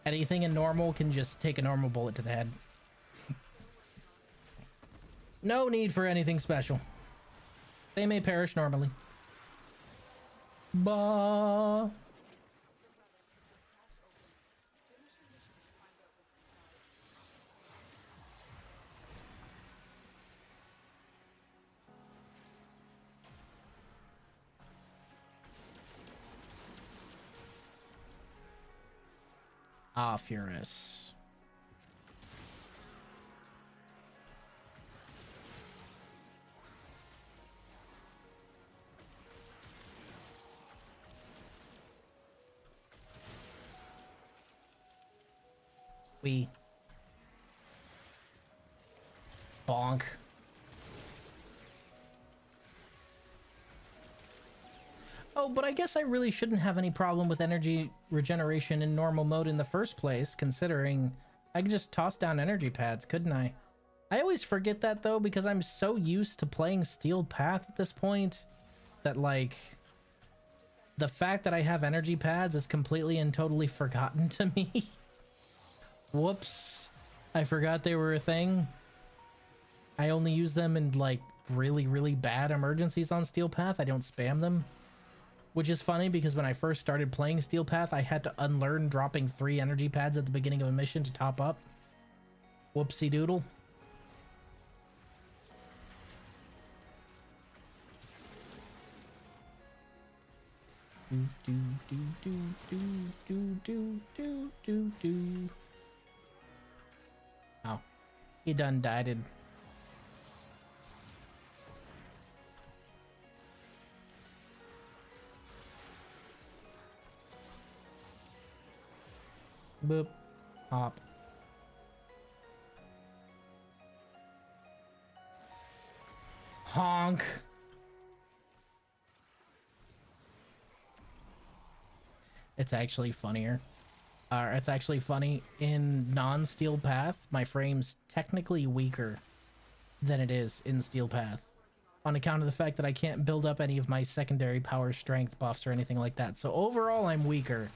A: Anything in normal can just take a normal bullet to the head. No need for anything special. They may perish normally. Bah. Ah, Furious. We bonk. Oh, but I guess I really shouldn't have any problem with energy regeneration in normal mode in the first place, considering I could just toss down energy pads, couldn't I? I always forget that though, because I'm so used to playing Steel Path at this point that, like, the fact that I have energy pads is completely and totally forgotten to me. Whoops. I forgot they were a thing. I only use them in, like, really, really bad emergencies on Steel Path. I don't spam them. Which is funny because when I first started playing Steel Path, I had to unlearn dropping 3 energy pads at the beginning of a mission to top up. Whoopsie doodle. Do do do do do do do do do. Oh, he done died. Boop. Hop. Honk. It's actually funnier. It's actually funny. In non-Steel Path, my frame's technically weaker than it is in Steel Path, on account of the fact that I can't build up any of my secondary power strength buffs or anything like that. So overall, I'm weaker.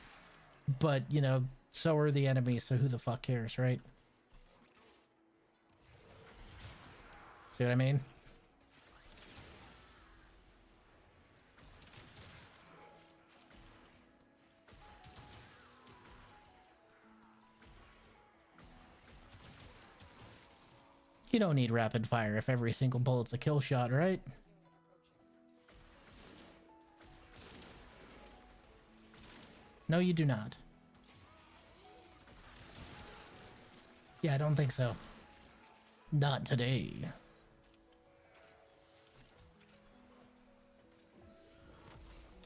A: But, you know, so are the enemies, so who the fuck cares, right? See what I mean? You don't need rapid fire if every single bullet's a kill shot, right? No, you do not. Yeah, I don't think so. Not today.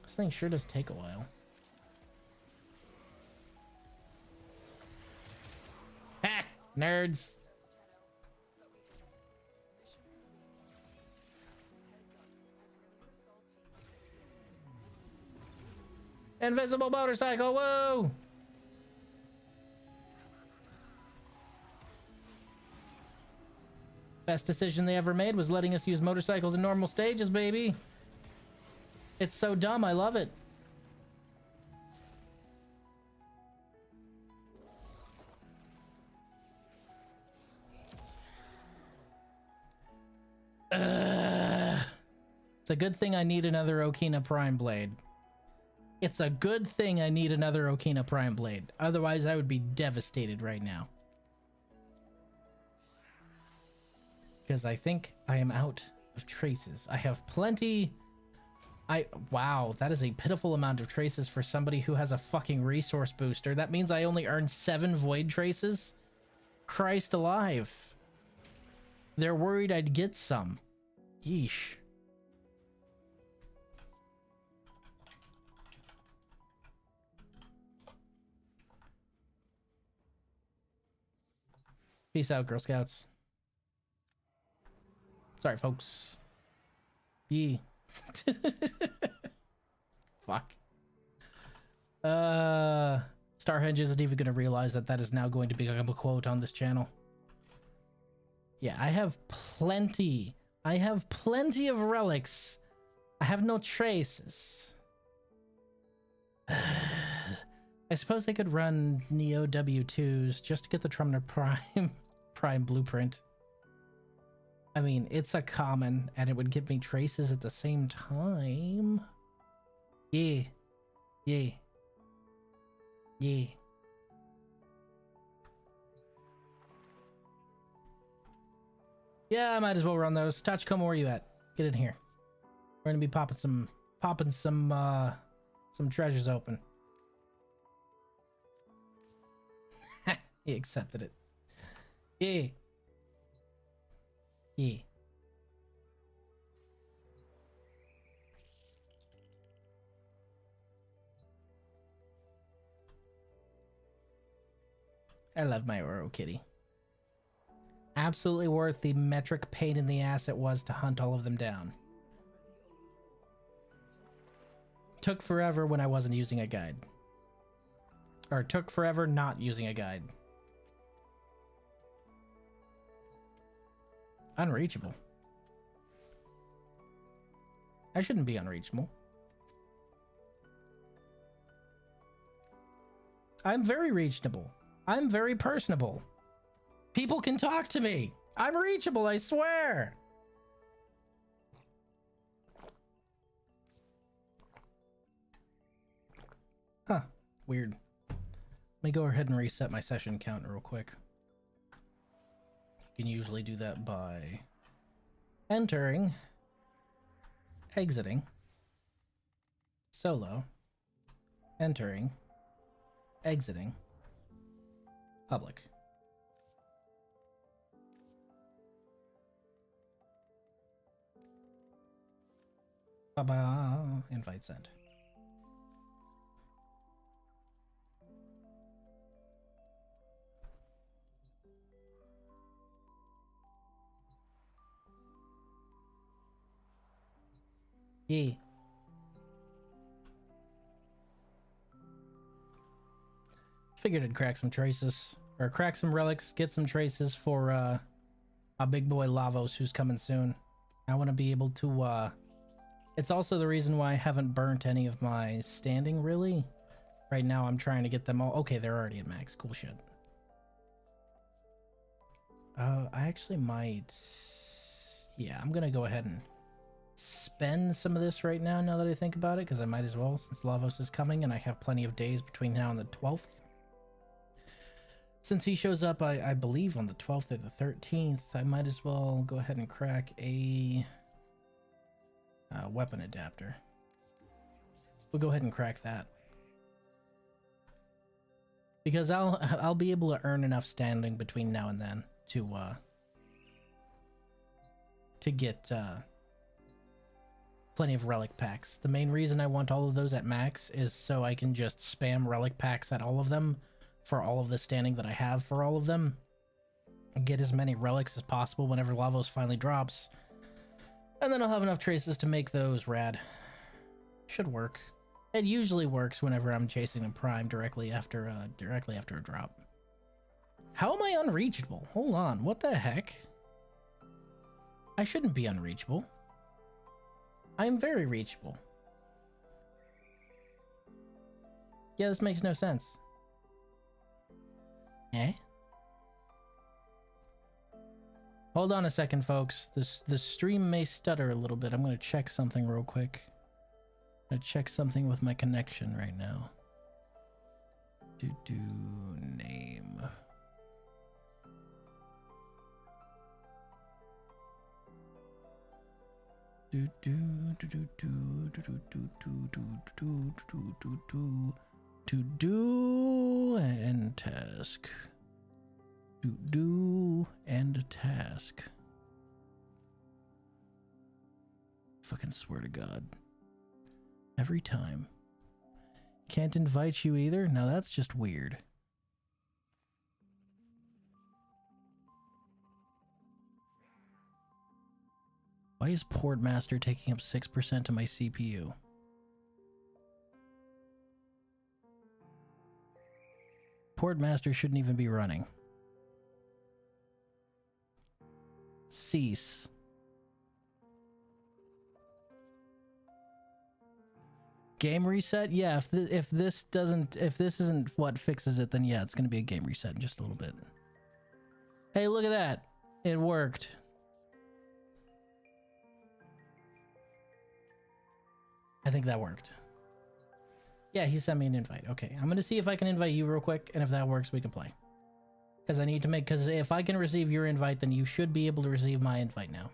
A: This thing sure does take a while. Ha! Nerds! Invisible motorcycle, whoa! Best decision they ever made was letting us use motorcycles in normal stages, baby. It's so dumb, I love it. It's a good thing I need another Okina Prime Blade. It's a good thing I need another Okina Prime Blade. Otherwise, I would be devastated right now. Because I think I am out of traces. I have plenty. Wow, that is a pitiful amount of traces for somebody who has a fucking resource booster. That means I only earned 7 void traces? Christ alive. They're worried I'd get some. Yeesh. Peace out, Girl Scouts. Sorry, folks. Yee. Fuck. Starhenge isn't even going to realize that that is now going to become a quote on this channel. Yeah, I have plenty. I have plenty of relics. I have no traces. I suppose I could run Neo W2s just to get the Trumner Prime blueprint. I mean, it's a common, and it would give me traces at the same time. Yeah. Yeah. Yeah. Yeah, I might as well run those. Tachikoma, where you at? Get in here. We're gonna be popping some treasures open. He accepted it. Yeah. Yeah. I love my Oro Kitty. Absolutely worth the metric pain in the ass it was to hunt all of them down. Took forever when I wasn't using a guide. Or took forever not using a guide. Unreachable. I shouldn't be unreachable. I'm very reachable. I'm very personable. People can talk to me. I'm reachable, I swear. Huh. Weird. Let me go ahead and reset my session count real quick. You can usually do that by entering, exiting, solo, entering, exiting, public. Ba-ba. Invite sent. Yeah. Figured I'd crack some traces. Or crack some relics, get some traces for a big boy Lavos who's coming soon. I want to be able to it's also the reason why I haven't burnt any of my standing, really. Right now I'm trying to get them all. Okay, they're already at max. Cool shit. I actually might... Yeah, I'm gonna go ahead and spend some of this right now that I think about it, because I might as well, since Lavos is coming and I have plenty of days between now and the 12th. Since he shows up, I believe, on the 12th or the 13th, I might as well go ahead and crack a weapon adapter. We'll go ahead and crack that. Because I'll be able to earn enough standing between now and then to get plenty of relic packs. The main reason I want all of those at max is so I can just spam relic packs at all of them for all of the standing that I have for all of them. And get as many relics as possible whenever Lavos finally drops. And then I'll have enough traces to make those rad. Should work. It usually works whenever I'm chasing a prime directly after a drop. How am I unreachable? Hold on, what the heck? I shouldn't be unreachable. I am very reachable. Yeah, this makes no sense. Eh? Hold on a second, folks. The stream may stutter a little bit. I'm gonna check something real quick. I'm gonna check something with my connection right now. Name. To do and task. To do and task. Fucking swear to God. Every time. Can't invite you either? Now that's just weird. Why is Portmaster taking up 6% of my CPU? Portmaster shouldn't even be running. Cease. Game reset? Yeah, if this isn't what fixes it, then yeah, it's gonna be a game reset in just a little bit. Hey, look at that. It worked. I think that worked. Yeah, he sent me an invite. Okay, I'm gonna see if I can invite you real quick, and if that works, we can play. Because if I can receive your invite, then you should be able to receive my invite now.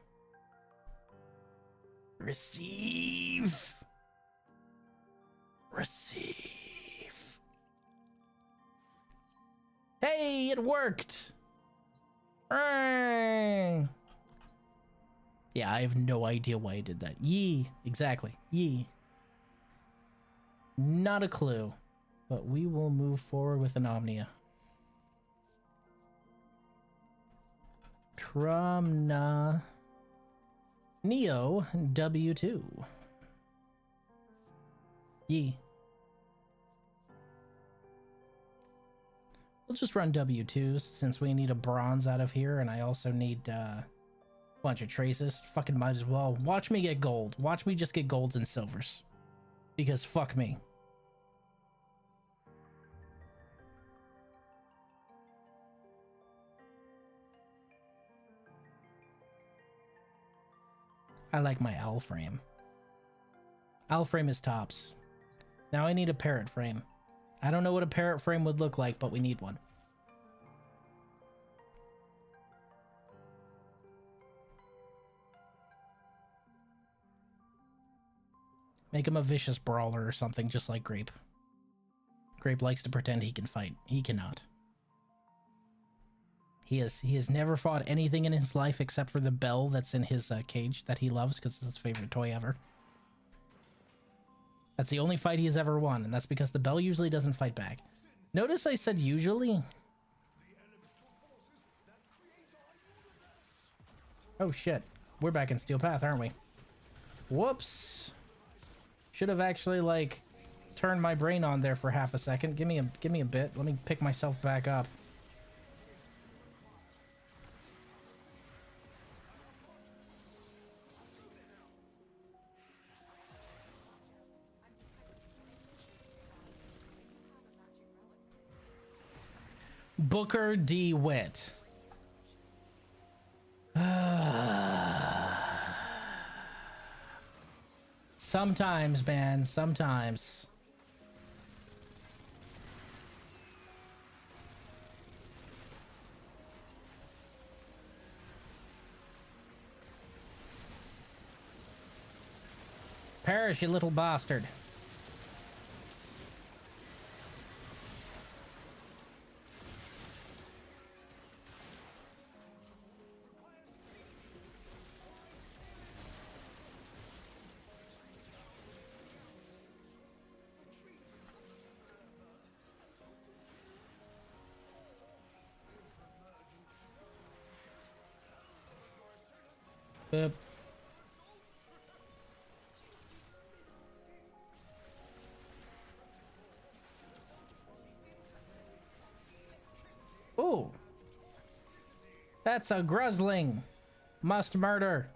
A: Receive. Hey, it worked! Hooray! Yeah, I have no idea why I did that. Yee, exactly. Yee. Not a clue. But we will move forward with an Omnia. Tramna Neo W2. Yee. We'll just run W2s since we need a bronze out of here, and I also need a bunch of traces. Fucking might as well. Watch me get gold. Watch me just get golds and silvers. Because fuck me. I like my owl frame. Owl frame is tops. Now I need a parrot frame. I don't know what a parrot frame would look like, but we need one. Make him a vicious brawler or something, just like Grape. Grape likes to pretend he can fight. He cannot. He has never fought anything in his life except for the bell that's in his cage that he loves because it's his favorite toy ever. That's the only fight he has ever won, and that's because the bell usually doesn't fight back. Notice I said usually? Oh shit. We're back in Steel Path, aren't we? Whoops. Should have actually, like, turned my brain on there for half a second. Give me a bit. Let me pick myself back up. Booker D. Witt. Sometimes, man, sometimes. Perish, you little bastard. Boop. Ooh. That's a Gruzling. Must murder.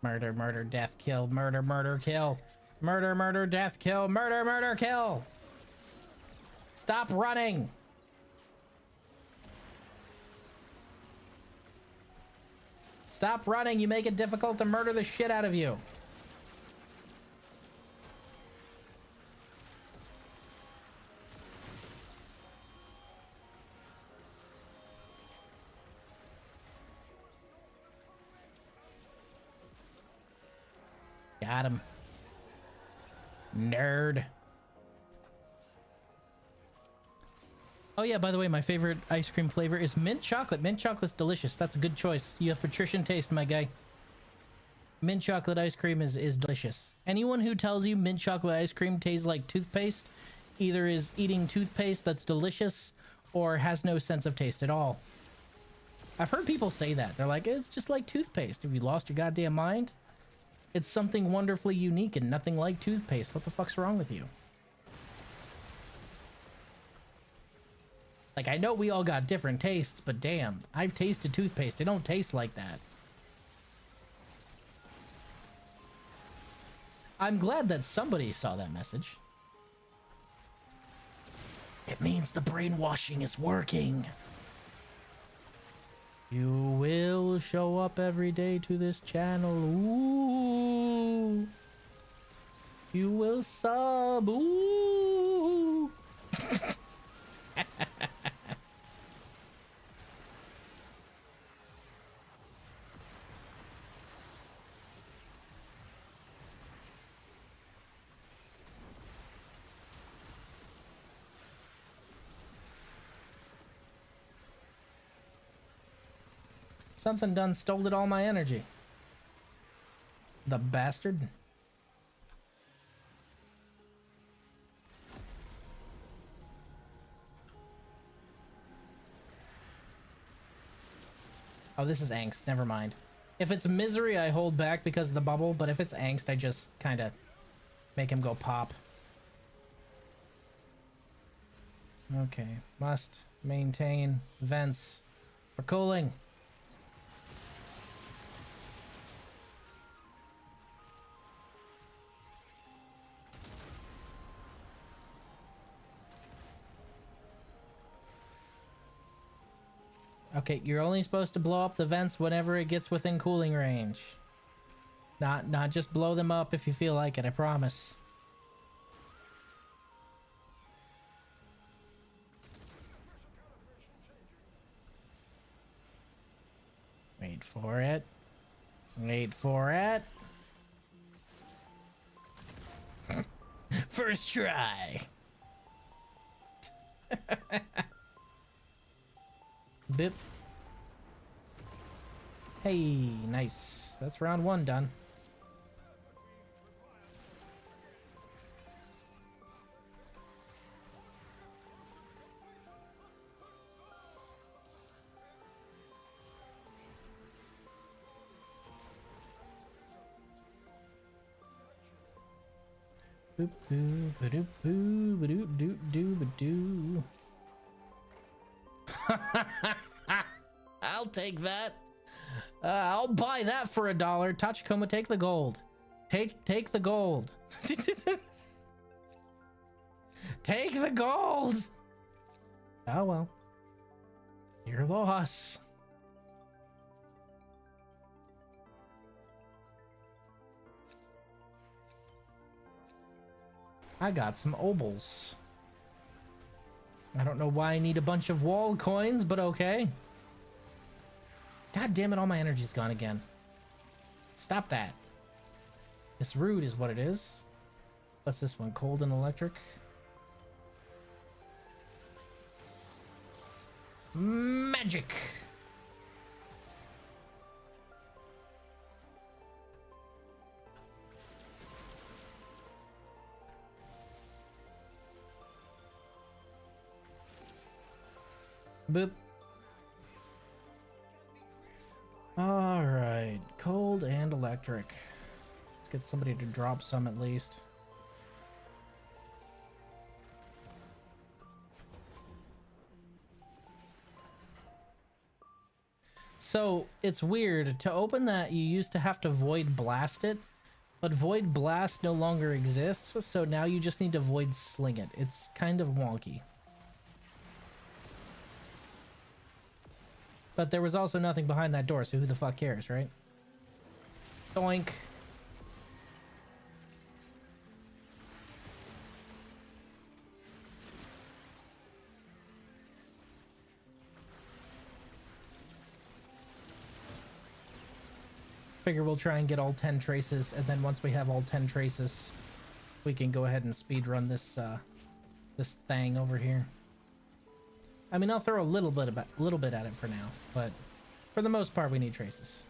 A: Murder, murder, death, kill. Murder, murder, kill. Murder, murder, death, kill. Murder, murder, kill. Stop running. Stop running. You make it difficult to murder the shit out of you. Got him. Nerd. Oh yeah, by the way, my favorite ice cream flavor is mint chocolate. Mint chocolate's delicious. That's a good choice. You have patrician taste, my guy. Mint chocolate ice cream is delicious. Anyone who tells you mint chocolate ice cream tastes like toothpaste either is eating toothpaste that's delicious or has no sense of taste at all. I've heard people say that. They're like, it's just like toothpaste. Have you lost your goddamn mind? It's something wonderfully unique and nothing like toothpaste. What the fuck's wrong with you? Like, I know we all got different tastes, but damn, I've tasted toothpaste. It don't taste like that. I'm glad that somebody saw that message. It means the brainwashing is working. You will show up every day to this channel. Ooh. You will sub. Ooh. Something done stole it all my energy. The bastard. Oh, this is angst. Never mind. If it's misery, I hold back because of the bubble, but if it's angst, I just kind of make him go pop. Okay. Must maintain vents for cooling. Okay, you're only supposed to blow up the vents whenever it gets within cooling range. Not just blow them up if you feel like it, I promise. Wait for it. Wait for it. First try. Bip. Hey, nice. That's round one done. Boop boo ba-doop boo ba-doop doop doo ba-doo. I'll take that. I'll buy that for $1. Tachikoma, take the gold. Take the gold. Take the gold. Oh well. Your loss. I got some obols. I don't know why I need a bunch of wall coins, but okay. God damn it, all my energy's gone again. Stop that. It's rude is what it is. What's this one? Cold and electric? Magic! Boop. Alright, cold and electric. Let's get somebody to drop some at least. So, it's weird. To open that, you used to have to void blast it, but void blast no longer exists, so now you just need to void sling it. It's kind of wonky. But there was also nothing behind that door, so who the fuck cares, right? Doink. Figure we'll try and get all 10 traces, and then once we have all 10 traces, we can go ahead and speedrun this this thing over here. I mean, I'll throw a little bit at it for now, but for the most part, we need traces.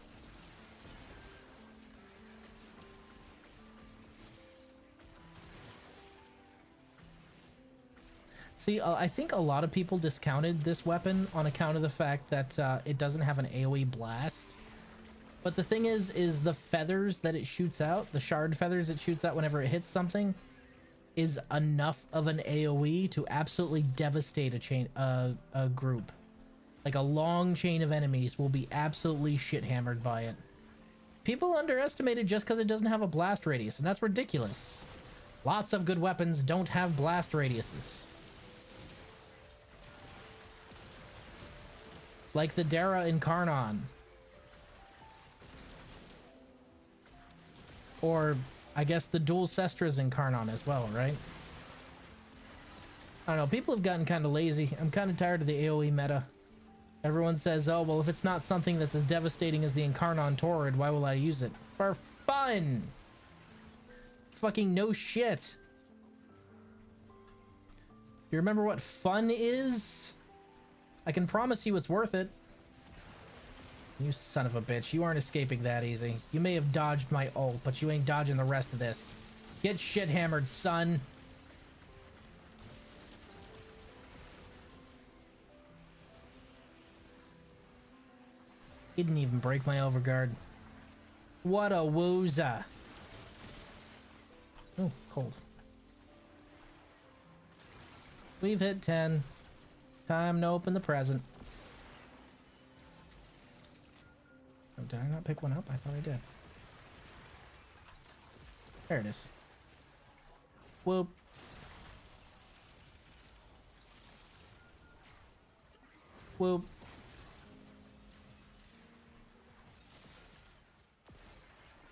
A: See, I think a lot of people discounted this weapon on account of the fact that it doesn't have an AoE blast. But the thing is the feathers that it shoots out, the shard feathers it shoots out whenever it hits something, is enough of an AoE to absolutely devastate a group. Like a long chain of enemies will be absolutely shit hammered by it. People underestimate it just because it doesn't have a blast radius, and that's ridiculous. Lots of good weapons don't have blast radiuses. Like the Dara in Karnon. Or, I guess the dual Cestras in Karnon as well, right? I don't know, people have gotten kind of lazy. I'm kind of tired of the AoE meta. Everyone says, oh, well, if it's not something that's as devastating as the Incarnon Torrid, why will I use it? For fun! Fucking no shit. You remember what fun is? I can promise you it's worth it. You son of a bitch. You aren't escaping that easy. You may have dodged my ult, but you ain't dodging the rest of this. Get shit hammered, son. He didn't even break my overguard. What a wooza. Oh, cold. We've hit 10. Time to open the present. Oh, did I not pick one up? I thought I did. There it is. Whoop. Whoop.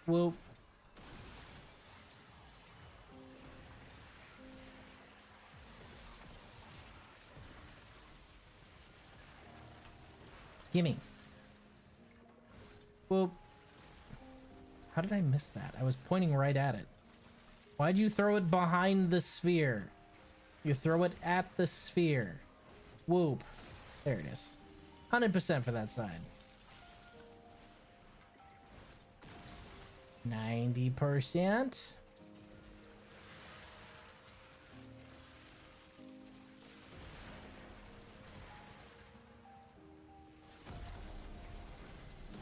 A: Whoop. Gimme. Whoop. How did I miss that? I was pointing right at it. Why'd you throw it behind the sphere? You throw it at the sphere. Whoop. There it is. 100% for that side. 90%.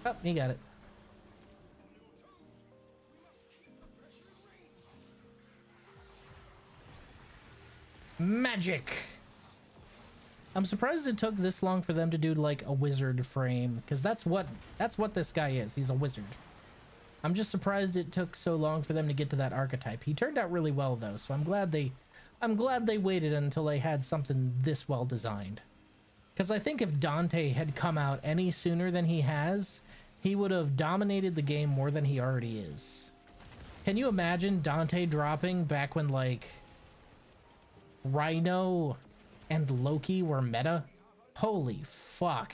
A: Oh, he got it. Magic. I'm surprised it took this long for them to do like a wizard frame, because that's what this guy is. He's a wizard. I'm just surprised it took so long for them to get to that archetype. He turned out really well though, so I'm glad they waited until they had something this well designed. Because I think if Dante had come out any sooner than he has, he would have dominated the game more than he already is. Can you imagine Dante dropping back when like Rhino and Loki were meta? Holy fuck.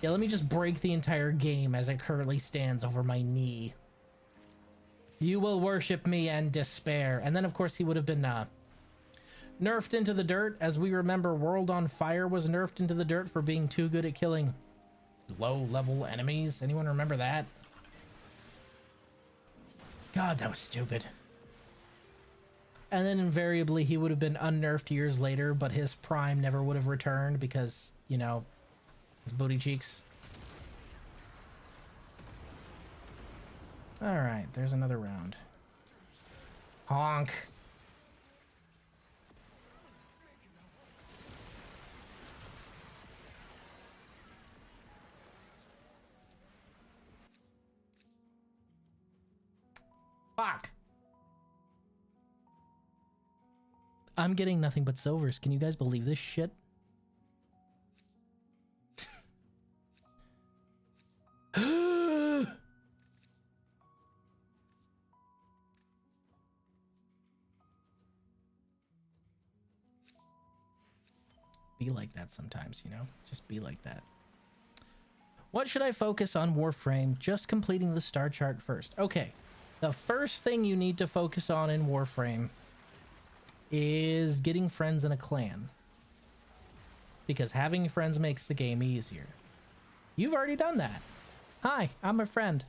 A: Yeah, let me just break the entire game as it currently stands over my knee. You will worship me and despair. And then, of course, he would have been nerfed into the dirt. As we remember, World on Fire was nerfed into the dirt for being too good at killing low-level enemies. Anyone remember that? God, that was stupid. And then invariably, he would have been unnerfed years later, but his prime never would have returned because, you know, his booty cheeks. Alright, there's another round. Honk. Fuck. I'm getting nothing but silvers. Can you guys believe this shit? Be like that sometimes, you know? Just be like that. What should I focus on Warframe? Just completing the star chart first. Okay. The first thing you need to focus on in Warframe is getting friends in a clan. Because having friends makes the game easier. You've already done that. Hi, I'm a friend.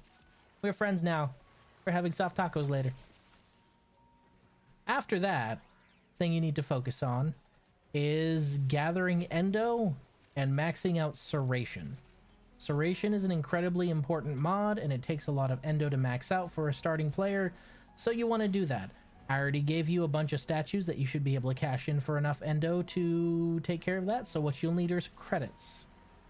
A: We're friends now. We're having soft tacos later. After that, thing you need to focus on is gathering endo and maxing out serration. Serration is an incredibly important mod, and it takes a lot of endo to max out for a starting player, so you want to do that. I already gave you a bunch of statues that you should be able to cash in for enough endo to take care of that, so what you'll need are credits.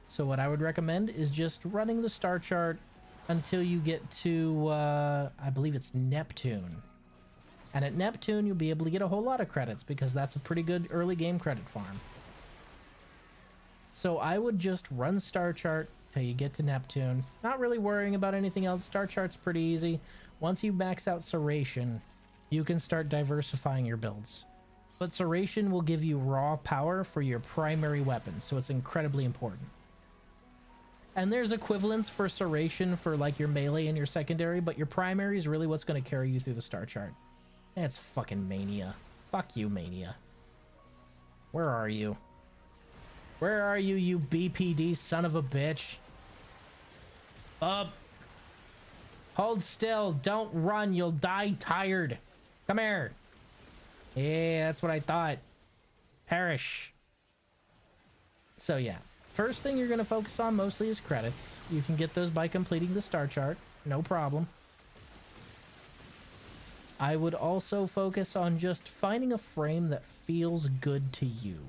A: So what I would recommend is just running the star chart until you get to, I believe it's Neptune. And at Neptune, you'll be able to get a whole lot of credits, because that's a pretty good early game credit farm. So I would just run star chart till you get to Neptune. Not really worrying about anything else. Star chart's pretty easy. Once you max out serration, you can start diversifying your builds. But serration will give you raw power for your primary weapon, so it's incredibly important. And there's equivalents for serration for like your melee and your secondary, but your primary is really what's going to carry you through the star chart. It's fucking Mania. Fuck you, Mania. Where are you? Where are you, you BPD son of a bitch? Up. Hold still. Don't run. You'll die tired. Come here. Yeah, that's what I thought. Perish. So yeah. First thing you're going to focus on mostly is credits. You can get those by completing the star chart. No problem. I would also focus on just finding a frame that feels good to you.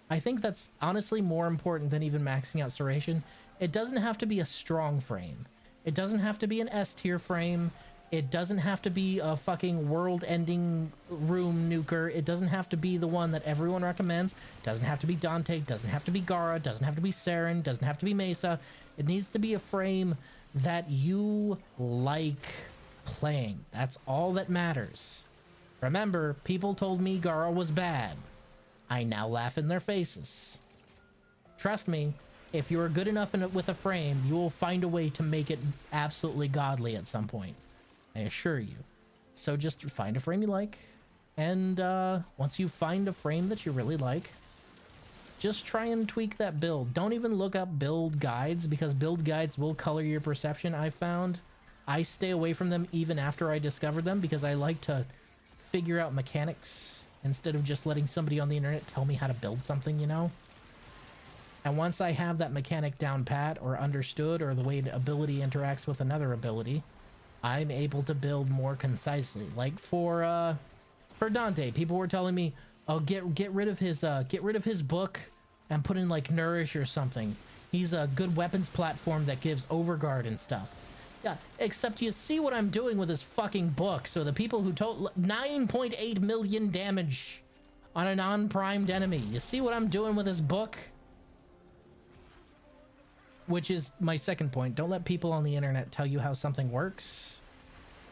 A: I think that's honestly more important than even maxing out serration. It doesn't have to be a strong frame. It doesn't have to be an S tier frame. It doesn't have to be a fucking world-ending room nuker. It doesn't have to be the one that everyone recommends. It doesn't have to be Dante. It doesn't have to be Gara. It doesn't have to be Saren. It doesn't have to be Mesa. It needs to be a frame that you like playing. That's all that matters. Remember, people told me Gara was bad. I now laugh in their faces. Trust me, if you're good enough with a frame, you will find a way to make it absolutely godly at some point. I assure you. So just find a frame you like, and once you find a frame that you really like, just try and tweak that build. Don't even look up build guides, because build guides will color your perception. I found I stay away from them even after I discover them, because I like to figure out mechanics instead of just letting somebody on the internet tell me how to build something, you know? And once I have that mechanic down pat or understood, or the way an ability interacts with another ability, I'm able to build more concisely. Like for Dante, people were telling me, "Oh, get rid of his book and put in like Nourish or something. He's a good weapons platform that gives overguard and stuff." Yeah, except you see what I'm doing with his fucking book. So the people who told 9.8 million damage on a non-primed enemy. You see what I'm doing with his book? Which is my second point. Don't let people on the internet tell you how something works.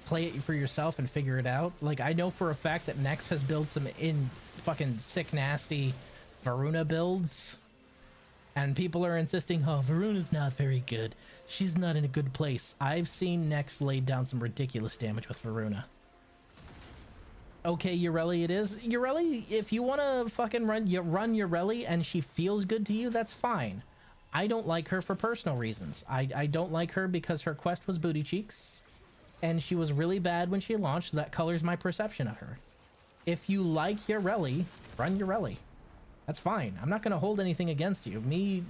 A: Play it for yourself and figure it out. Like, I know for a fact that Nex has built some fucking sick, nasty Varuna builds. And people are insisting, oh, Varuna's not very good. She's not in a good place. I've seen Nex lay down some ridiculous damage with Varuna. Okay, Ureli it is. Ureli, if you want to fucking run Ureli and she feels good to you, that's fine. I don't like her for personal reasons. I don't like her because her quest was booty cheeks, and she was really bad when she launched. That colors my perception of her. If you like Ureli, run Ureli. That's fine. I'm not going to hold anything against you. Me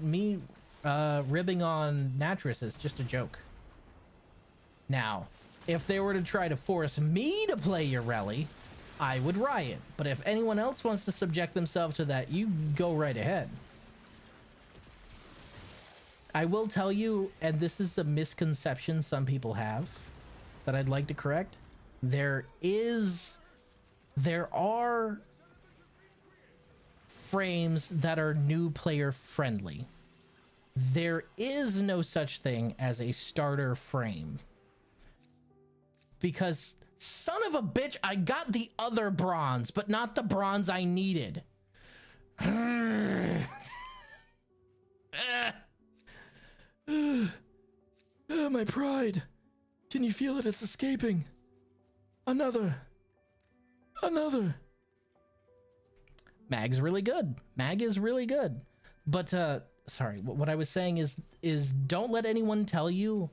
A: ribbing on Natris is just a joke. Now, if they were to try to force me to play Ureli, I would riot. But if anyone else wants to subject themselves to that, you go right ahead. I will tell you, and this is a misconception some people have that I'd like to correct. There are frames that are new player friendly. There is no such thing as a starter frame. Because, son of a bitch, I got the other bronze, but not the bronze I needed. My pride. Can you feel it? It's escaping. Another. Mag's really good. Mag is really good. But, sorry, what I was saying is don't let anyone tell you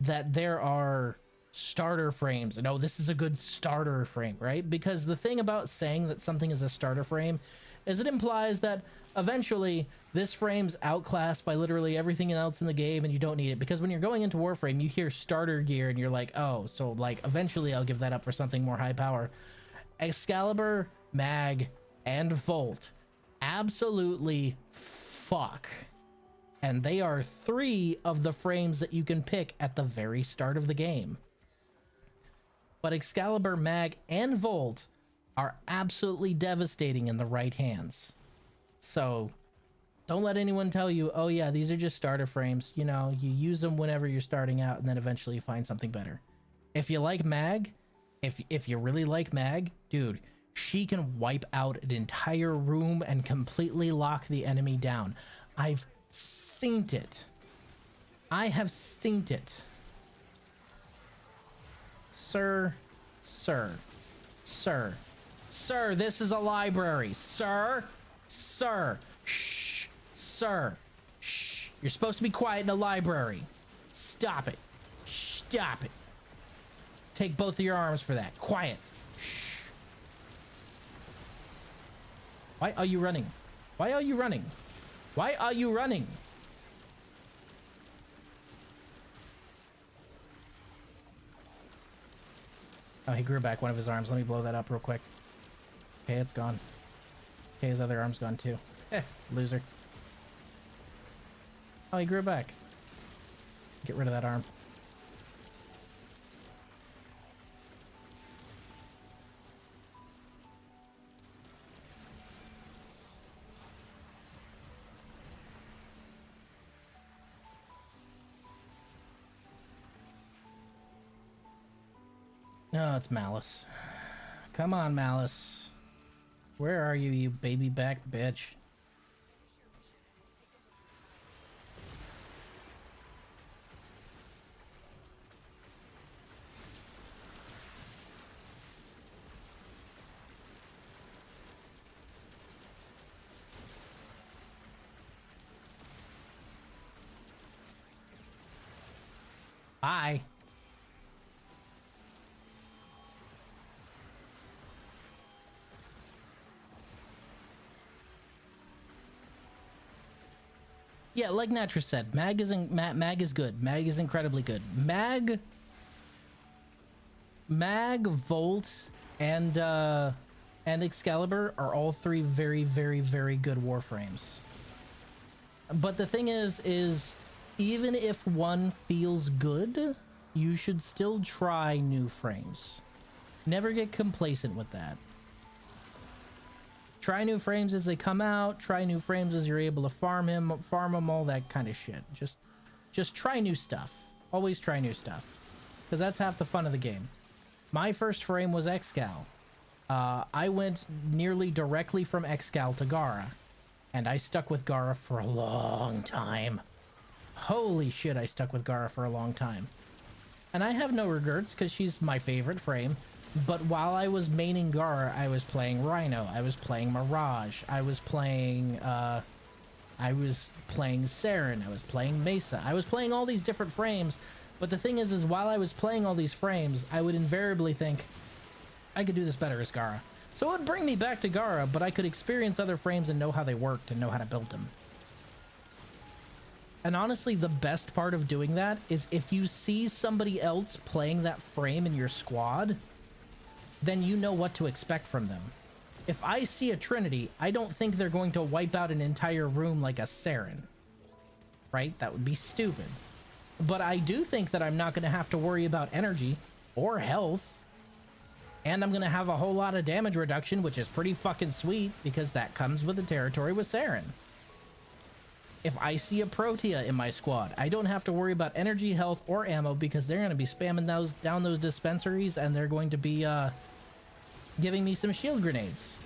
A: that there are starter frames. No, this is a good starter frame, right? Because the thing about saying that something is a starter frame is it implies that eventually this frame's outclassed by literally everything else in the game and you don't need it. Because when you're going into Warframe, you hear starter gear and you're like, oh, so like eventually I'll give that up for something more high power. Excalibur, Mag, and Volt absolutely fuck. And they are 3 of the frames that you can pick at the very start of the game. But Excalibur, Mag, and Volt are absolutely devastating in the right hands. So don't let anyone tell you, oh yeah, these are just starter frames. You know, you use them whenever you're starting out and then eventually you find something better. If you like Mag, if you really like Mag, dude, she can wipe out an entire room and completely lock the enemy down. I've seen it. I have seen it. Sir, this is a library. Sir, shh. Sir. Shh. You're supposed to be quiet in the library. Stop it. Stop it. Take both of your arms for that. Quiet. Shh. Why are you running? Why are you running? Why are you running? Oh, he grew back one of his arms. Let me blow that up real quick. Okay, it's gone. Okay, his other arm's gone too. Loser. Oh, he grew back. Get rid of that arm. No, it's Malice. Come on, Malice. Where are you, you baby back bitch? Bye. Yeah, like Natra said, Mag is good. Mag is incredibly good. Mag, Volt, and Excalibur are all three very, very, very good Warframes. But the thing is even if one feels good, you should still try new frames. Never get complacent with that. Try new frames as they come out. Try new frames as you're able to farm them, all that kind of shit. Just try new stuff. Always try new stuff, because that's half the fun of the game. My first frame was Excal. I went nearly directly from Excal to Gara, and I stuck with Gara for a long time. Holy shit, I stuck with Gara for a long time. And I have no regrets, because she's my favorite frame. But while I was maining Gara, I was playing Rhino, I was playing Mirage, I was playing Saren, I was playing Mesa, I was playing all these different frames. But the thing is while I was playing all these frames, I would invariably think, I could do this better as Gara. So it would bring me back to Gara, but I could experience other frames and know how they worked and know how to build them. And honestly, the best part of doing that is if you see somebody else playing that frame in your squad, then you know what to expect from them. If I see a Trinity, I don't think they're going to wipe out an entire room like a Saren. Right? That would be stupid. But I do think that I'm not going to have to worry about energy or health. And I'm going to have a whole lot of damage reduction, which is pretty fucking sweet, because that comes with the territory with Saren. If I see a Protea in my squad, I don't have to worry about energy, health, or ammo, because they're going to be spamming down those dispensaries, and they're going to be giving me some shield grenades.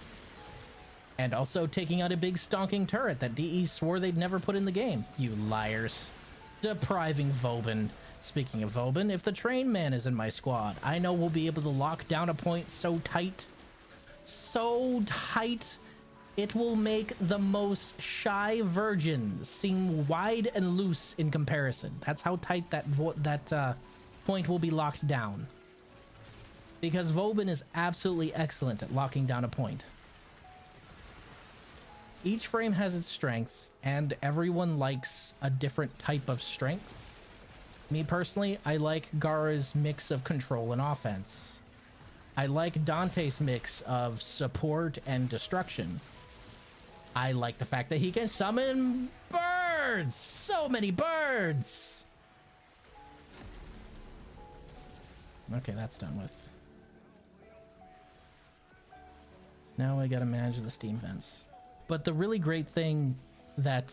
A: And also taking out a big stonking turret that DE swore they'd never put in the game. You liars. Depriving Vauban. Speaking of Vauban, if the train man is in my squad, I know we'll be able to lock down a point so tight, it will make the most shy virgin seem wide and loose in comparison. That's how tight that point will be locked down. Because Vauban is absolutely excellent at locking down a point. Each frame has its strengths, and everyone likes a different type of strength. Me personally, I like Gara's mix of control and offense. I like Dante's mix of support and destruction. I like the fact that he can summon birds! So many birds! Okay, that's done with. Now I gotta manage the steam vents. But the really great thing that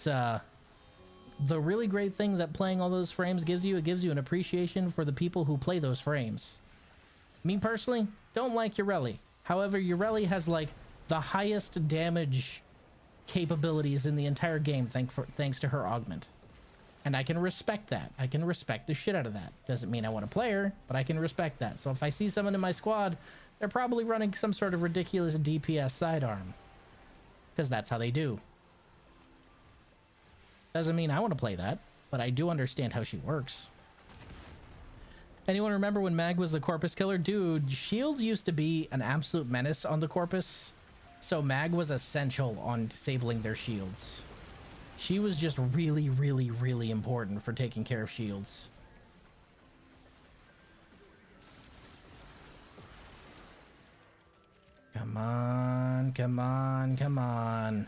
A: playing all those frames gives you, it gives you an appreciation for the people who play those frames. Me personally, don't like Ureli. However, Ureli has like the highest damage capabilities in the entire game thanks to her augment. And I can respect that. I can respect the shit out of that. Doesn't mean I want to play her, but I can respect that. So if I see someone in my squad, they're probably running some sort of ridiculous DPS sidearm. Because that's how they do.
B: Doesn't mean I want to play that, but I do understand how she works. Anyone remember when Mag was the Corpus killer? Dude, shields used to be an absolute menace on the Corpus, so Mag was essential on disabling their shields. She was just really, really, really important for taking care of shields. Come on, come on, come on.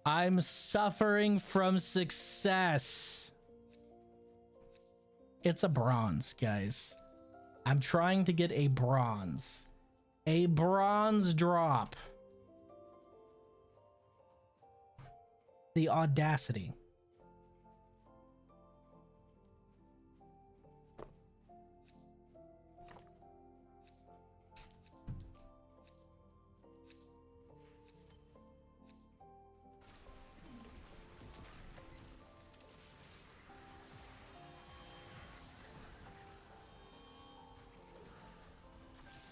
B: I'm suffering from success. It's a bronze, guys. I'm trying to get a bronze. A bronze drop. The audacity.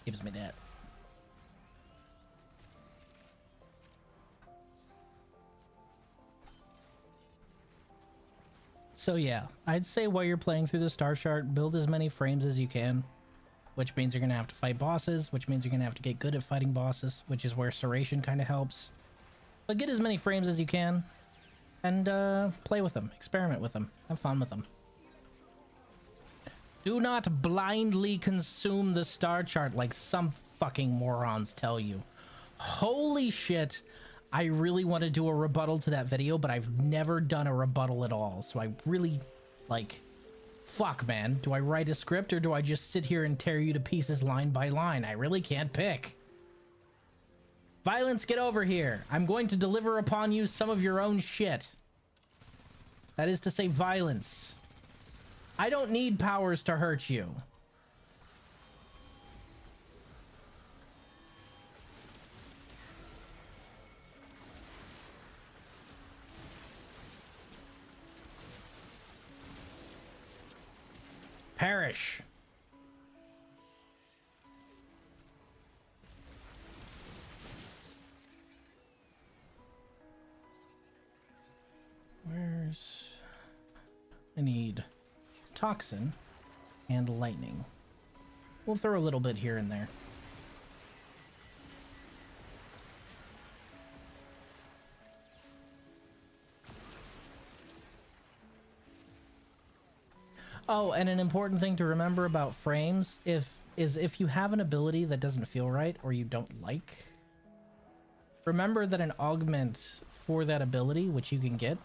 B: Gives me that. So yeah, I'd say while you're playing through the star chart, build as many frames as you can, which means you're gonna have to fight bosses, which means you're gonna have to get good at fighting bosses, which is where Serration kind of helps. But get as many frames as you can, and play with them, experiment with them, have fun with them. Do not blindly consume the star chart like some fucking morons tell you. Holy shit, I really want to do a rebuttal to that video, but I've never done a rebuttal at all. So I really, like, fuck, man. Do I write a script or do I just sit here and tear you to pieces line by line? I really can't pick. Violence, get over here. I'm going to deliver upon you some of your own shit. That is to say, violence. I don't need powers to hurt you. Perish. Where's... I need toxin and lightning. We'll throw a little bit here and there. Oh, and an important thing to remember about frames is if you have an ability that doesn't feel right or you don't like, remember that an augment for that ability, which you can get,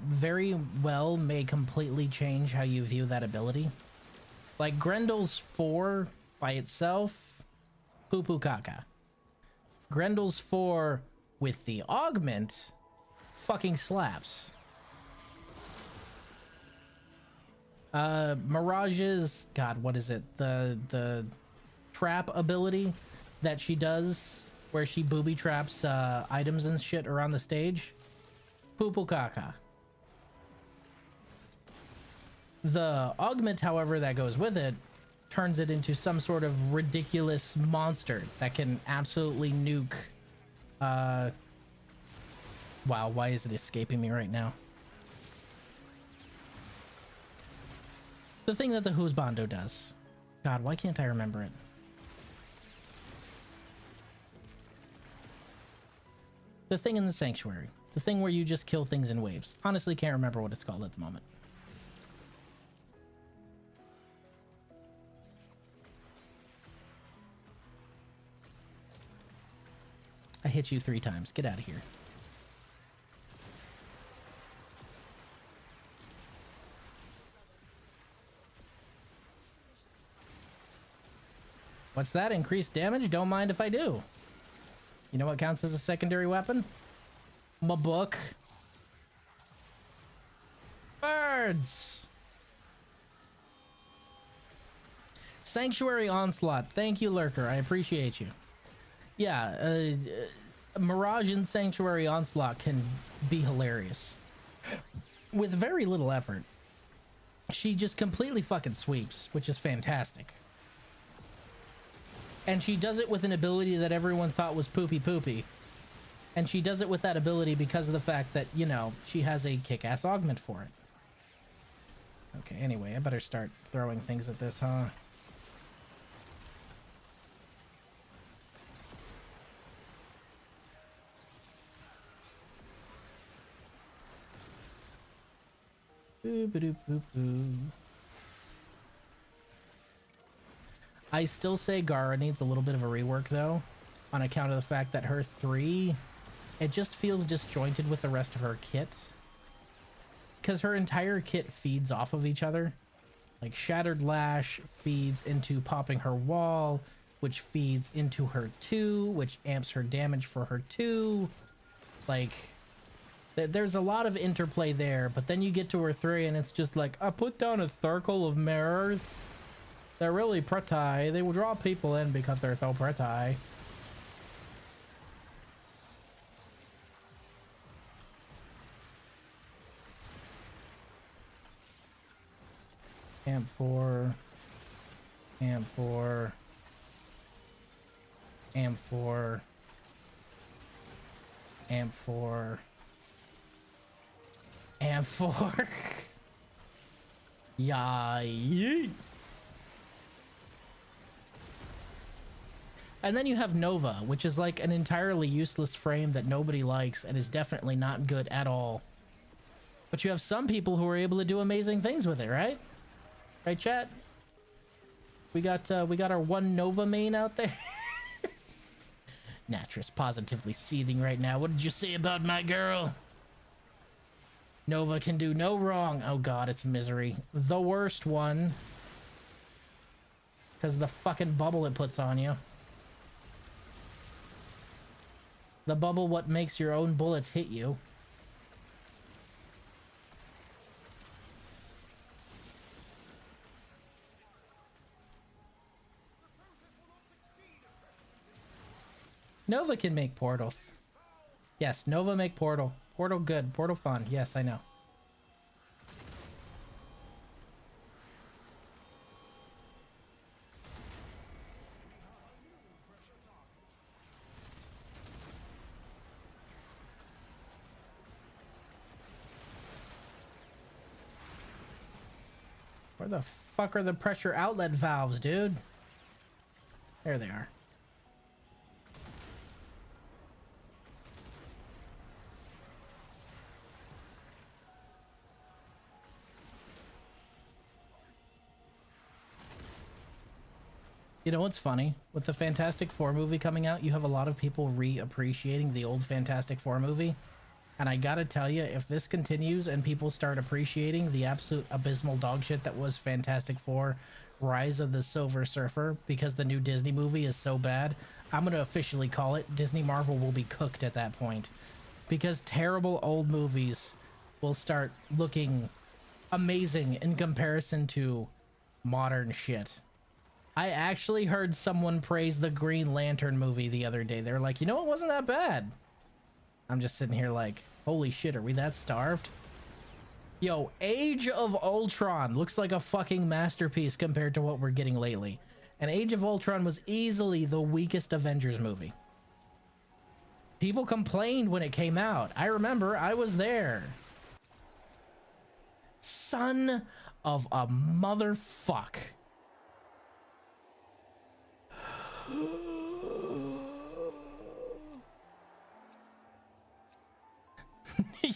B: very well may completely change how you view that ability. Like Grendel's 4 by itself, poo poo caca. Grendel's 4 with the augment fucking slaps. Mirage's, god, what is it? The trap ability that she does where she booby traps items and shit around the stage. Poo poo caca. The augment, however, that goes with it turns it into some sort of ridiculous monster that can absolutely nuke. Wow, why is it escaping me right now? The thing that the Husbando does. God, why can't I remember it? The thing in the sanctuary. The thing where you just kill things in waves. Honestly, can't remember what it's called at the moment. I hit you 3 times. Get out of here. What's that? Increased damage? Don't mind if I do. You know what counts as a secondary weapon? My book. Birds! Sanctuary Onslaught. Thank you, Lurker. I appreciate you. Yeah, Mirage in Sanctuary Onslaught can be hilarious. With very little effort. She just completely fucking sweeps, which is fantastic. And she does it with an ability that everyone thought was poopy poopy. And she does it with that ability because of the fact that, you know, she has a kick-ass augment for it. Okay, anyway, I better start throwing things at this, huh? Boo-ba-doo-boo-boo. I still say Gara needs a little bit of a rework, though, on account of the fact that her 3, it just feels disjointed with the rest of her kit. Because her entire kit feeds off of each other. Like, Shattered Lash feeds into popping her wall, which feeds into her 2, which amps her damage for her 2. Like, there's a lot of interplay there, but then you get to her 3 and it's just like, I put down a circle of mirrors. They're really pretty. They will draw people in because they're so pretty. Amp 4. Amp 4. Amp 4. Amp 4. Amp 4. Yay. And then you have Nova, which is like an entirely useless frame that nobody likes and is definitely not good at all. But you have some people who are able to do amazing things with it, right? Right, chat? We got our one Nova main out there. Natris positively seething right now. What did you say about my girl? Nova can do no wrong. Oh god, it's misery. The worst one. Because the fucking bubble it puts on you. The bubble what makes your own bullets hit you. Nova can make portals. Yes, Nova make portal. Portal good. Portal fun. Yes, I know. Where the fuck are the pressure outlet valves, dude? There they are. You know what's funny? With the Fantastic Four movie coming out, you have a lot of people re-appreciating the old Fantastic Four movie. And I gotta tell you, if this continues and people start appreciating the absolute abysmal dog shit that was Fantastic Four Rise of the Silver Surfer, because the new Disney movie is so bad, I'm gonna officially call it Disney Marvel will be cooked at that point. Because terrible old movies will start looking amazing in comparison to modern shit. I actually heard someone praise the Green Lantern movie the other day. They're like, you know, it wasn't that bad. I'm just sitting here like, holy shit, are we that starved? Yo, Age of Ultron looks like a fucking masterpiece compared to what we're getting lately. And Age of Ultron was easily the weakest Avengers movie. People complained when it came out. I remember, I was there. Son of a motherfuck.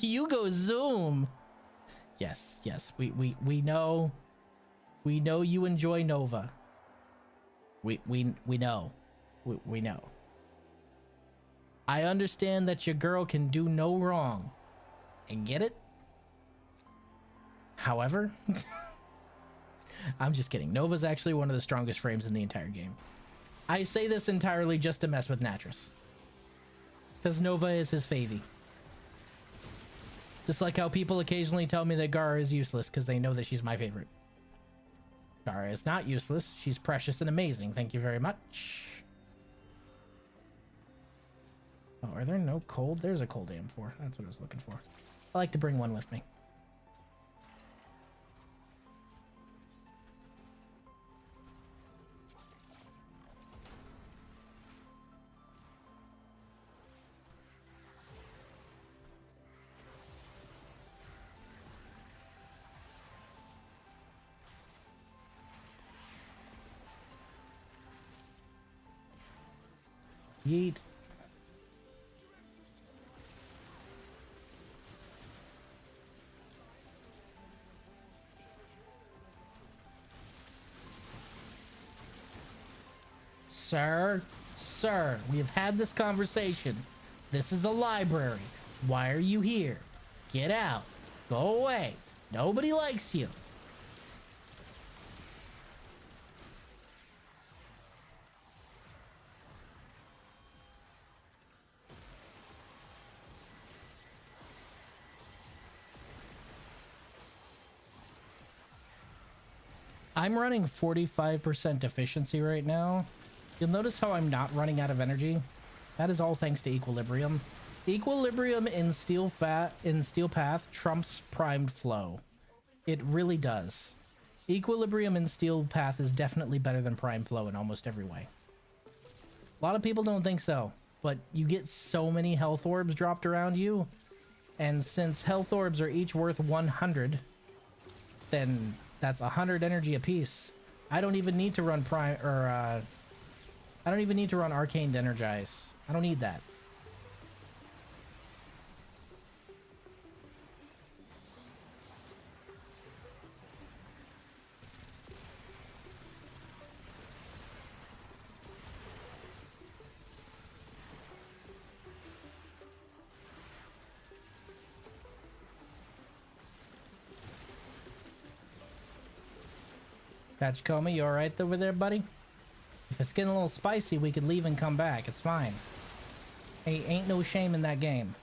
B: You go zoom. Yes, we know you enjoy Nova. We know. We know. I understand that your girl can do no wrong. I get it. However, I'm just kidding. Nova's actually one of the strongest frames in the entire game. I say this entirely just to mess with Natris. Because Nova is his favy. Just like how people occasionally tell me that Gara is useless because they know that she's my favorite. Gara is not useless. She's precious and amazing. Thank you very much. Oh, are there no cold? There's a cold AM4. That's what I was looking for. I like to bring one with me. Yeet. Sir, we have had this conversation. This is a library. Why are you here? Get out. Go away. Nobody likes you. I'm running 45% efficiency right now. You'll notice how I'm not running out of energy. That is all thanks to equilibrium. Equilibrium in Steel Path trumps primed flow. It really does. Equilibrium in Steel Path is definitely better than primed flow in almost every way. A lot of people don't think so, but you get so many health orbs dropped around you, and since health orbs are each worth 100, then that's 100 energy apiece. I don't even need to run I don't even need to run Arcane to Energize. I don't need that. Tachikoma, you alright over there, buddy? If it's getting a little spicy, we could leave and come back. It's fine. Hey, ain't no shame in that game.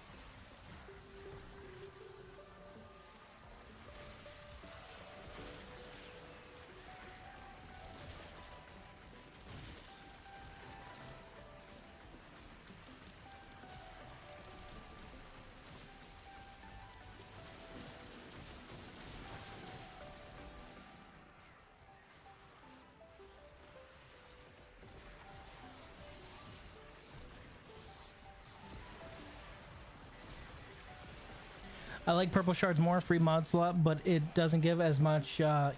B: I like purple shards more, free mod slot, but it doesn't give as much Yeah,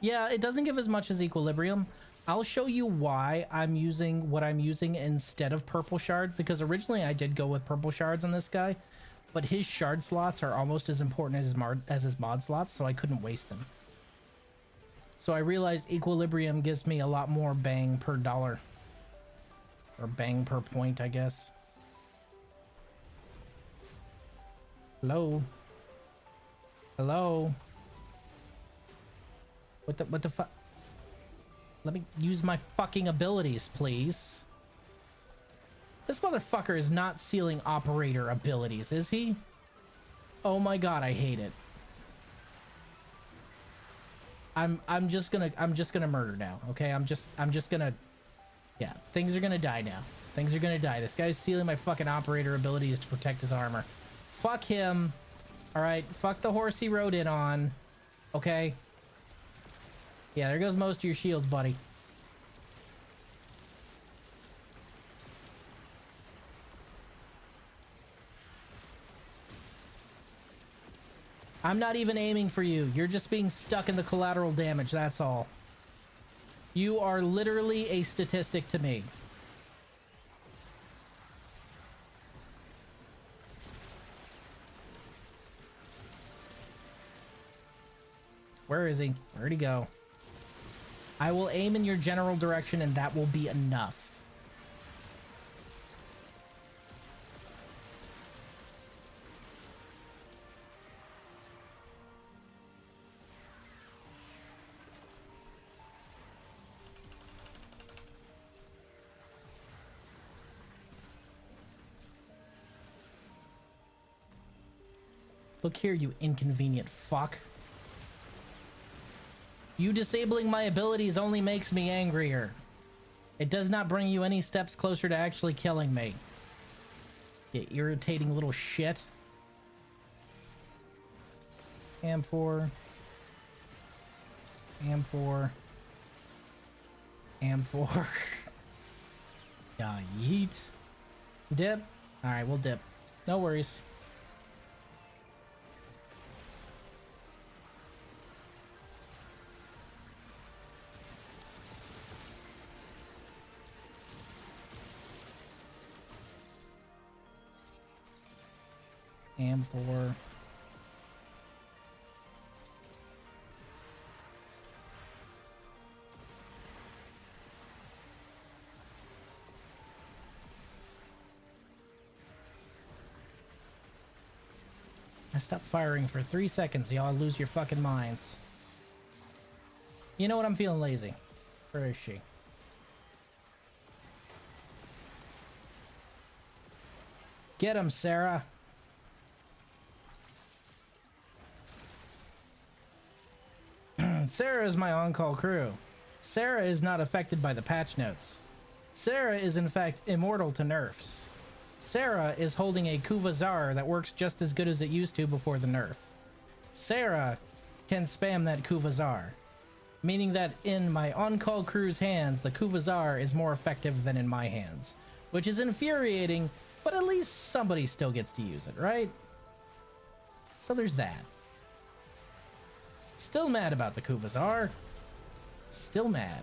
B: it doesn't give as much as equilibrium. I'll show you why I'm using what I'm using instead of purple shards, because originally I did go with purple shards on this guy, but his shard slots are almost as important as his mod slots, so I couldn't waste them. So I realized equilibrium gives me a lot more bang per dollar. Or bang per point, I guess. Hello? Hello? What the fuck? Let me use my fucking abilities, please. This motherfucker is not sealing operator abilities, is he? Oh my god, I hate it. I'm just gonna murder now, okay? I'm just gonna, yeah, things are gonna die now. Things are gonna die. This guy's sealing my fucking operator abilities to protect his armor. Fuck him. Alright, fuck the horse he rode in on. Okay? Yeah, there goes most of your shields, buddy. I'm not even aiming for you. You're just being stuck in the collateral damage, that's all. You are literally a statistic to me. Where is he? Where'd he go? I will aim in your general direction and that will be enough. Look here, you inconvenient fuck. You disabling my abilities only makes me angrier. It does not bring you any steps closer to actually killing me. You irritating little shit. Am4. Am4. Am4. Yeah, yeet. Dip? Alright, we'll dip. No worries. Am4. I stopped firing for 3 seconds, y'all lose your fucking minds. You know what? I'm feeling lazy. Where is she? Get him, Sarah. Sarah is my on-call crew. Sarah is not affected by the patch notes. Sarah is in fact immortal to nerfs. Sarah is holding a Kuvazar that works just as good as it used to before the nerf. Sarah can spam that Kuvazar, meaning that in my on-call crew's hands, the Kuvazar is more effective than in my hands, which is infuriating, but at least somebody still gets to use it, right? So there's that. Still mad about the Kuvazar. Still mad.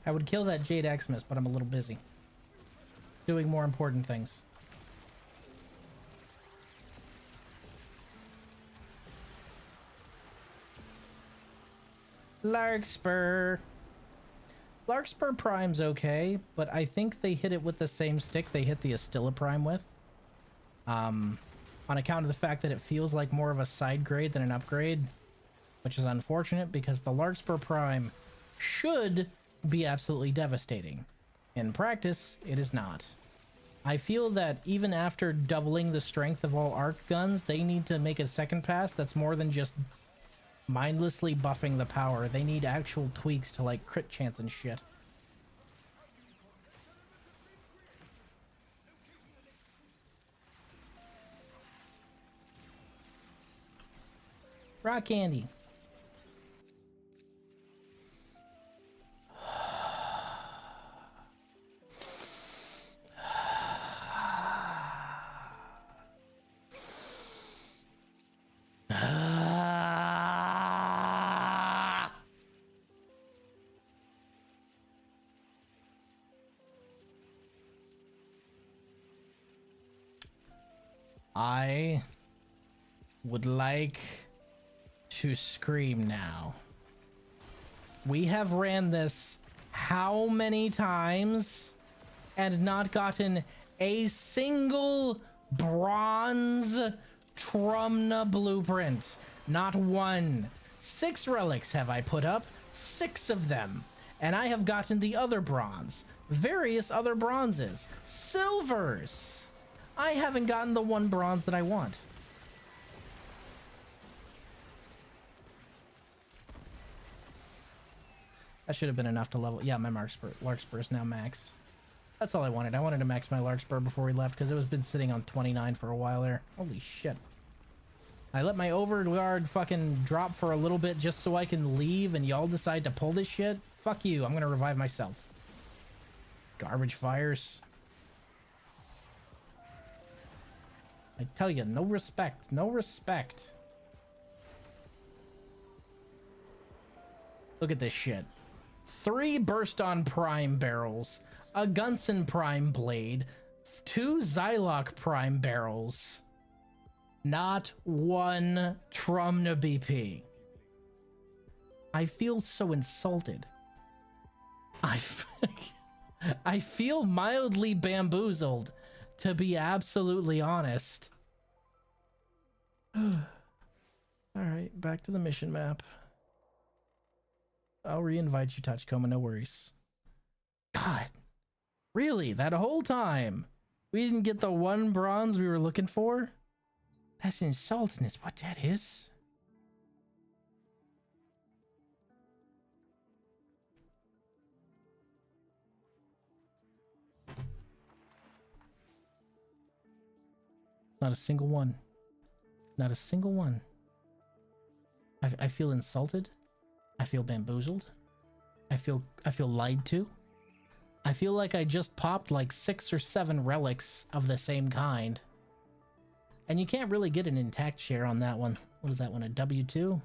B: I would kill that Jade Xmas, but I'm a little busy doing more important things. Larkspur. Larkspur Prime's okay, but I think they hit it with the same stick they hit the Astilla Prime with. On account of the fact that it feels like more of a side grade than an upgrade, which is unfortunate because the Larkspur Prime should be absolutely devastating. In practice, it is not. I feel that even after doubling the strength of all arc guns, they need to make a second pass that's more than just mindlessly buffing the power. They need actual tweaks to like crit chance and shit. Rock candy. I would like to scream now. We have ran this how many times and not gotten a single bronze Trumna blueprint. Not one. 6 relics have I put up, 6 of them, and I have gotten the other bronze, various other bronzes, silvers. I haven't gotten the one bronze that I want. That should have been enough to level. Yeah, my Larkspur is now maxed. That's all I wanted. I wanted to max my Larkspur before we left because it was been sitting on 29 for a while there. Holy shit. I let my overguard fucking drop for a little bit just so I can leave and y'all decide to pull this shit? Fuck you. I'm gonna revive myself. Garbage fires. I tell you, no respect. No respect. Look at this shit. 3 burst on prime barrels, a Gunson prime blade, 2 Zylok prime barrels, not one Trumna BP. I feel so insulted. I feel mildly bamboozled, to be absolutely honest. All right, back to the mission map. I'll re-invite you, Tachikoma, no worries. God, really? That whole time? We didn't get the one bronze we were looking for? That's insulting is what that is. Not a single one. Not a single one. I feel insulted. I feel bamboozled. I feel lied to. I feel like I just popped like 6 or 7 relics of the same kind. And you can't really get an intact share on that one. What is that one, a W2?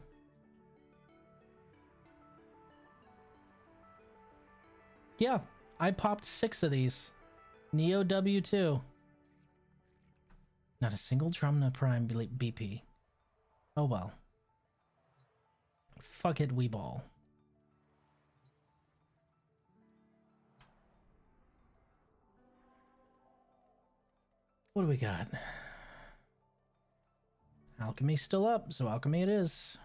B: Yeah, I popped 6 of these. Neo W2. Not a single Drumna Prime BP. Oh well. Fuck it, we ball. What do we got? Alchemy's still up, so alchemy it is.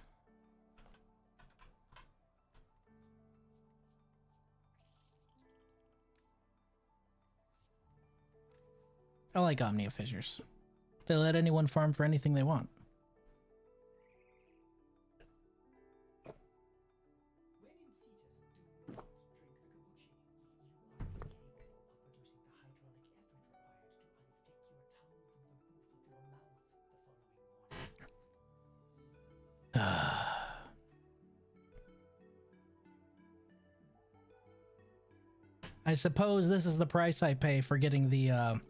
B: I like Omnia Fissures. They let anyone farm for anything they want. I suppose this is the price I pay for getting the,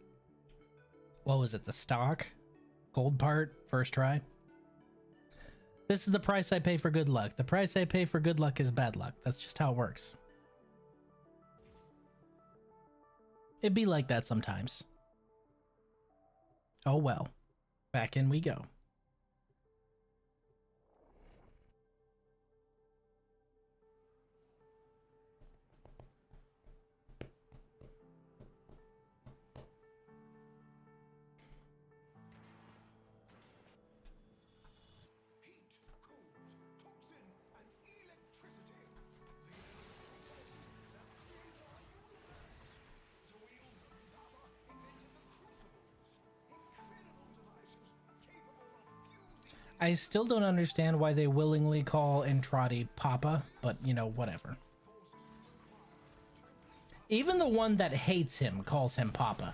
B: what was it, the stock? Gold part, first try? This is the price I pay for good luck. The price I pay for good luck is bad luck. That's just how it works. It'd be like that sometimes. Oh well. Back in we go. I still don't understand why they willingly call Entrati Papa, but, you know, whatever. Even the one that hates him calls him Papa.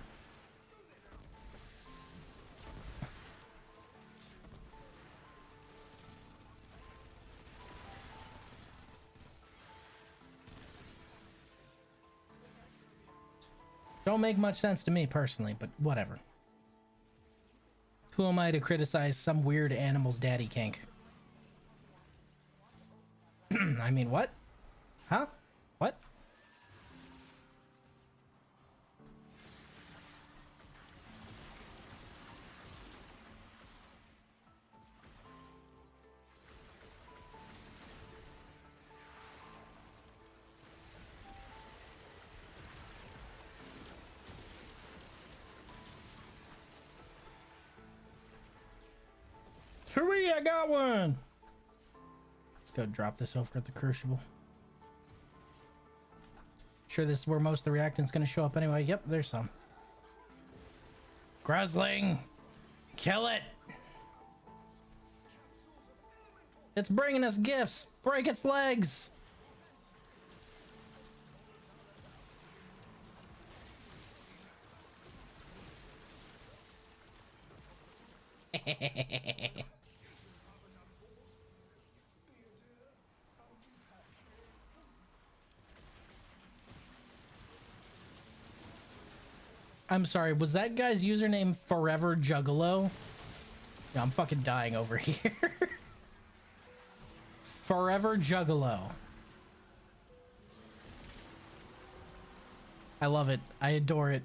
B: Don't make much sense to me personally, but whatever. Who am I to criticize some weird animal's daddy kink? I mean, what? Huh? What? Hurry, I got one! Let's go drop this over at the Crucible. Sure this is where most of the reactant's gonna show up anyway. Yep, there's some. Gruzling! Kill it! It's bringing us gifts! Break its legs! I'm sorry, was that guy's username Forever Juggalo? Yeah, I'm fucking dying over here. Forever Juggalo. I love it. I adore it.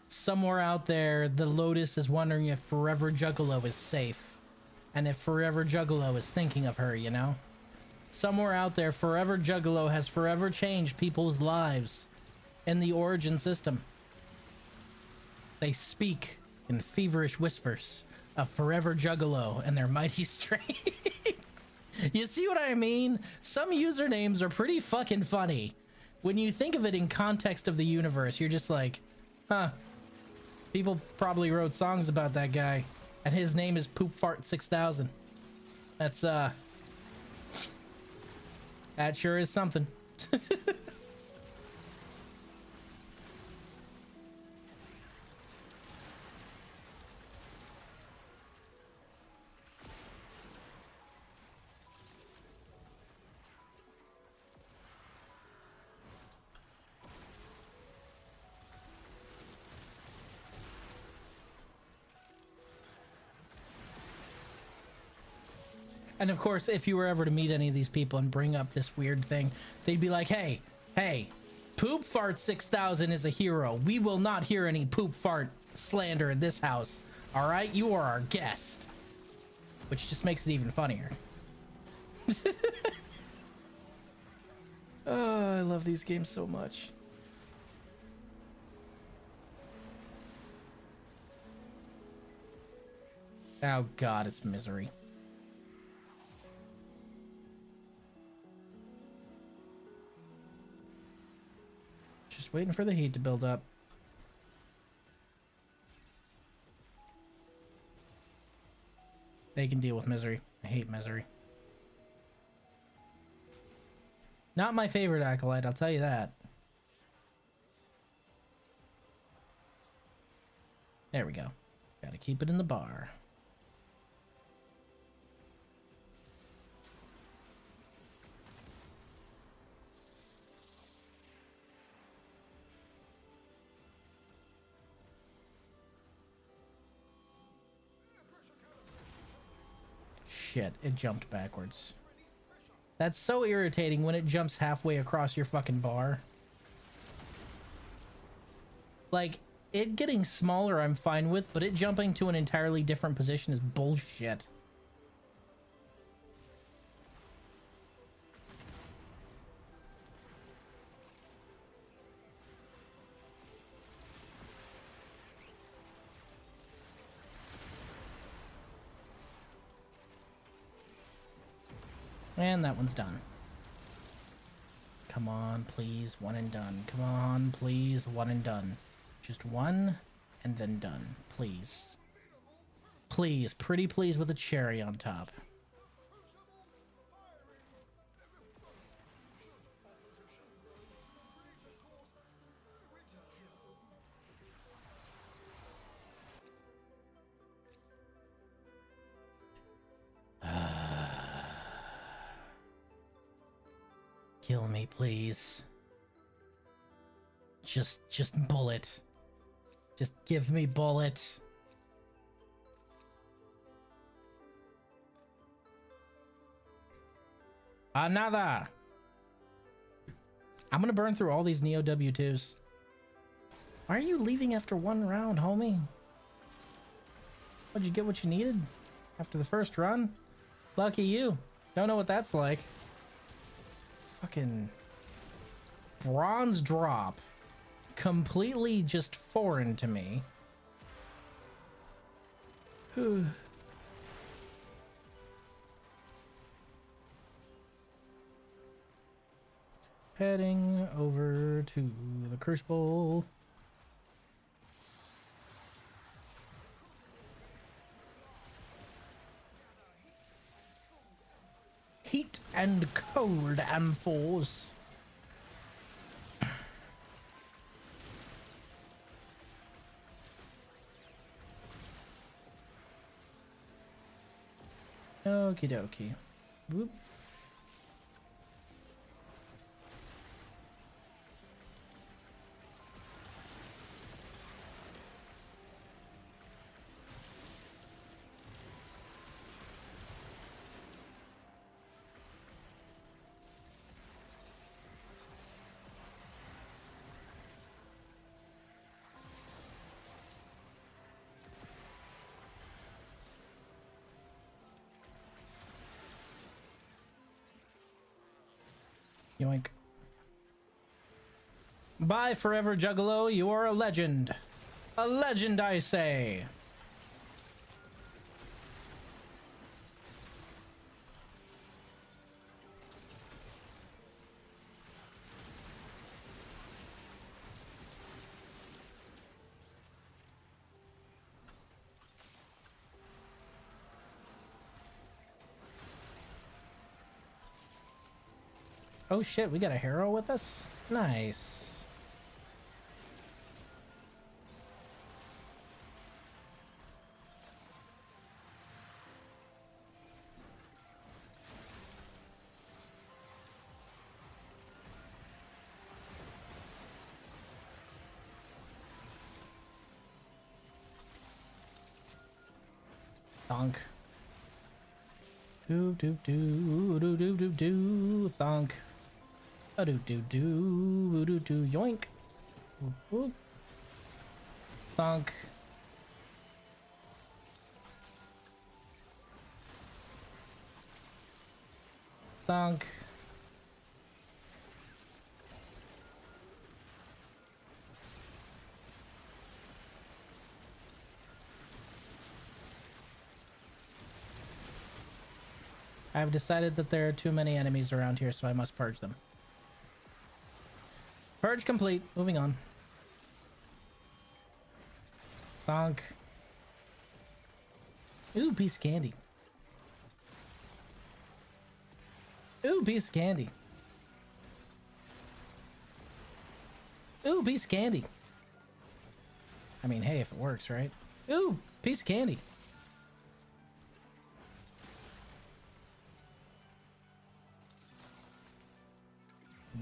B: Somewhere out there, the Lotus is wondering if Forever Juggalo is safe. And if Forever Juggalo is thinking of her, you know? Somewhere out there, Forever Juggalo has forever changed people's lives in the Origin system. They speak in feverish whispers of Forever Juggalo and their mighty strength. You see what I mean? Some usernames are pretty fucking funny. When you think of it in context of the universe, you're just like, huh. People probably wrote songs about that guy. And his name is Poop Fart 6000. That's, that sure is something. And of course, if you were ever to meet any of these people and bring up this weird thing, they'd be like, hey, Poop Fart 6000 is a hero. We will not hear any poop fart slander in this house. All right? You are our guest. Which just makes it even funnier. Oh, I love these games so much. Oh God, it's misery. Just waiting for the heat to build up. They can deal with misery. I hate misery. Not my favorite acolyte, I'll tell you that. There we go. Gotta keep it in the bar. Shit, it jumped backwards. That's so irritating when it jumps halfway across your fucking bar. Like, it getting smaller I'm fine with, but it jumping to an entirely different position is bullshit. And that one's done. Come on, please, one and done. Come on, please, one and done. Just one, and then done. Please. Please, pretty please with a cherry on top. Kill me, please. Just bullet. Just give me bullet. Another. I'm gonna burn through all these Neo W2s. Why are you leaving after one round, homie? Did you get what you needed after the first run? Lucky you. Don't know what that's like. Fucking bronze drop. Completely just foreign to me. Heading over to the Crucible. Heat and cold amphors. Okie dokie. Whoop. Yoink. Bye, Forever Juggalo. You are a legend. A legend, I say. Oh shit, we got a hero with us? Nice. Thunk. Do do do do do do do thunk. A do do do do do yoink. Whoop, whoop. Thunk. Thunk. I've decided that there are too many enemies around here, so I must purge them. Purge complete. Moving on. Thunk. Ooh, piece of candy. Ooh, piece of candy. Ooh, piece of candy. I mean, hey, if it works, right? Ooh, piece of candy.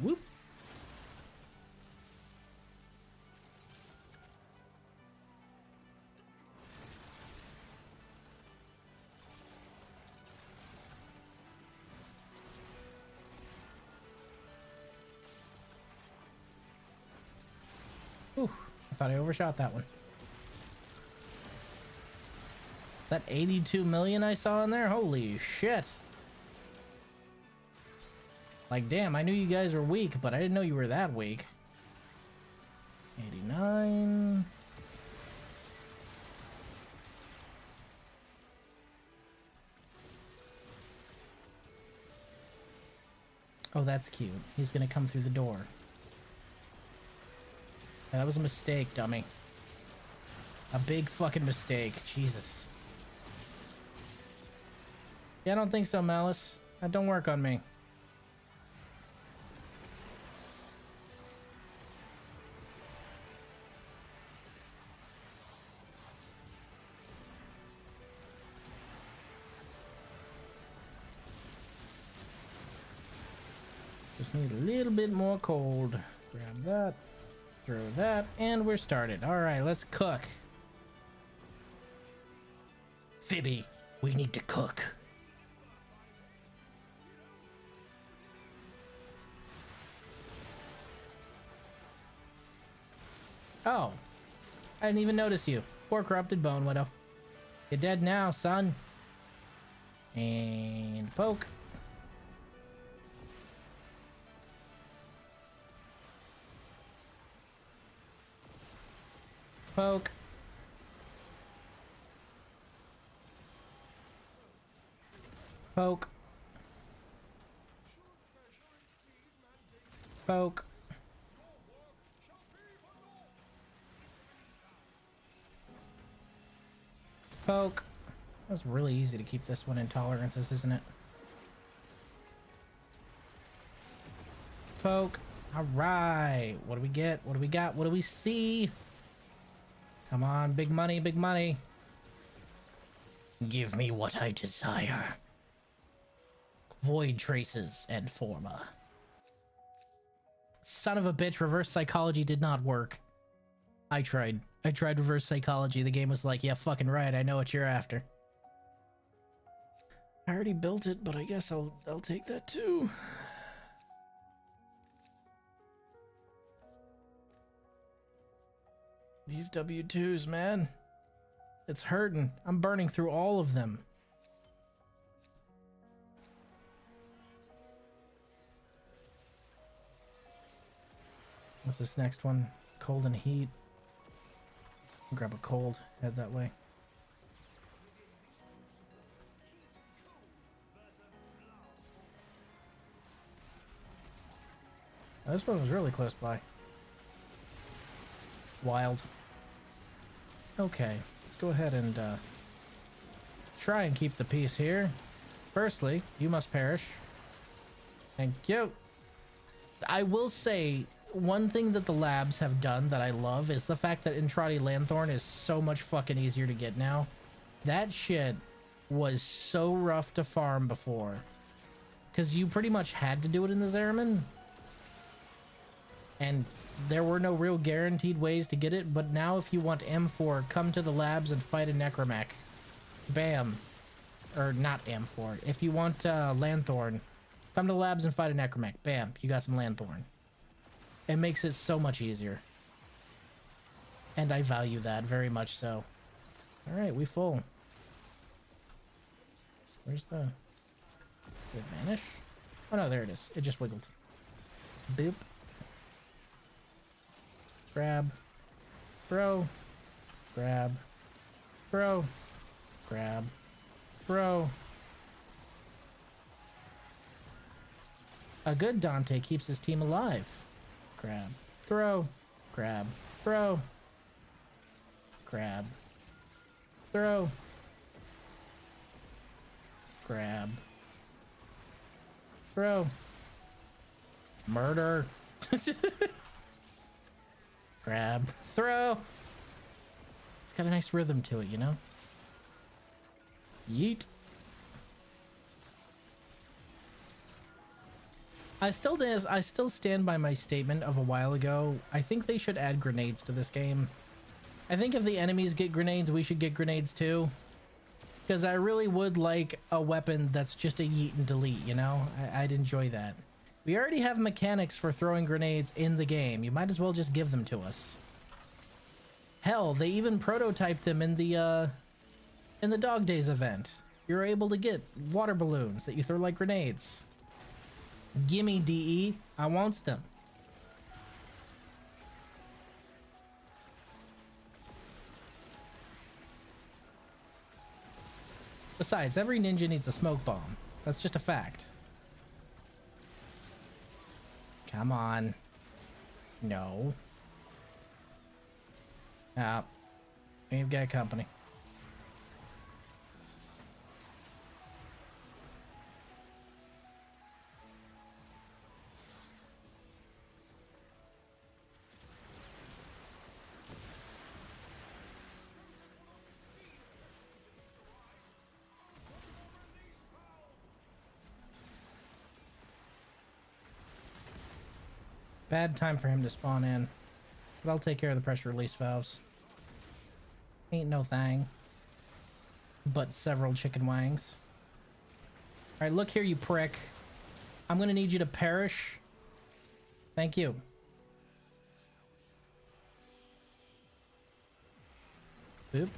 B: Whoop. Ooh, I thought I overshot that one. That 82 million I saw in there? Holy shit. Like, damn, I knew you guys were weak, but I didn't know you were that weak. 89. Oh, that's cute. He's gonna come through the door. Yeah, that was a mistake, dummy. A big fucking mistake. Jesus. Yeah, I don't think so, Malice. That don't work on me. Just need a little bit more cold. Grab that, throw that, and we're started. All right, let's cook. Phoebe, we need to cook. Oh, I didn't even notice you. Poor corrupted bone widow. You're dead now, son. And poke. Poke. Poke. Poke. Poke. That's really easy to keep this one in tolerances, isn't it? Poke. All right. What do we get? What do we got? What do we see? Come on, big money, big money. Give me what I desire. Void traces and forma. Son of a bitch, reverse psychology did not work. I tried reverse psychology. The game was like, yeah, fucking right, I know what you're after. I already built it, but I guess I'll take that too. These W2s, man. It's hurting. I'm burning through all of them. What's this next one? Cold and heat. I'll grab a cold. Head that way. Oh, this one was really close by. Wild. Okay, let's go ahead and try and keep the peace here. Firstly, you must perish. Thank you. I will say one thing that the labs have done that I love is the fact that Entrati Lanthorn is so much fucking easier to get now. That shit was so rough to farm before, because you pretty much had to do it in the Zariman, and there were no real guaranteed ways to get it. But now if you want M4, come to the labs and fight a Necromech. Bam. Or not M4. If you want Lanthorn, come to the labs and fight a Necromech. Bam, you got some Lanthorn. It makes it so much easier. And I value that very much so. Alright, we full. Where's the... Did it vanish? Oh no, there it is. It just wiggled. Boop. Grab. Throw. Grab. Throw. Grab. Throw. A good Dante keeps his team alive. Grab. Throw. Grab. Throw. Grab. Throw. Grab. Throw. Murder. Grab. Throw. It's got a nice rhythm to it, you know? Yeet. I still stand by my statement of a while ago. I think they should add grenades to this game. I think if the enemies get grenades, we should get grenades too. Because I really would like a weapon that's just a yeet and delete, you know? I'd enjoy that. We already have mechanics for throwing grenades in the game. You might as well just give them to us. Hell, they even prototyped them in the Dog Days event. You're able to get water balloons that you throw like grenades. Gimme, DE. I wants them. Besides, every ninja needs a smoke bomb. That's just a fact. Come on. No. Ah. We've got company. Bad time for him to spawn in. But I'll take care of the pressure release valves. Ain't no thing. But several chicken wangs. Alright, look here, you prick. I'm gonna need you to perish. Thank you. Boop.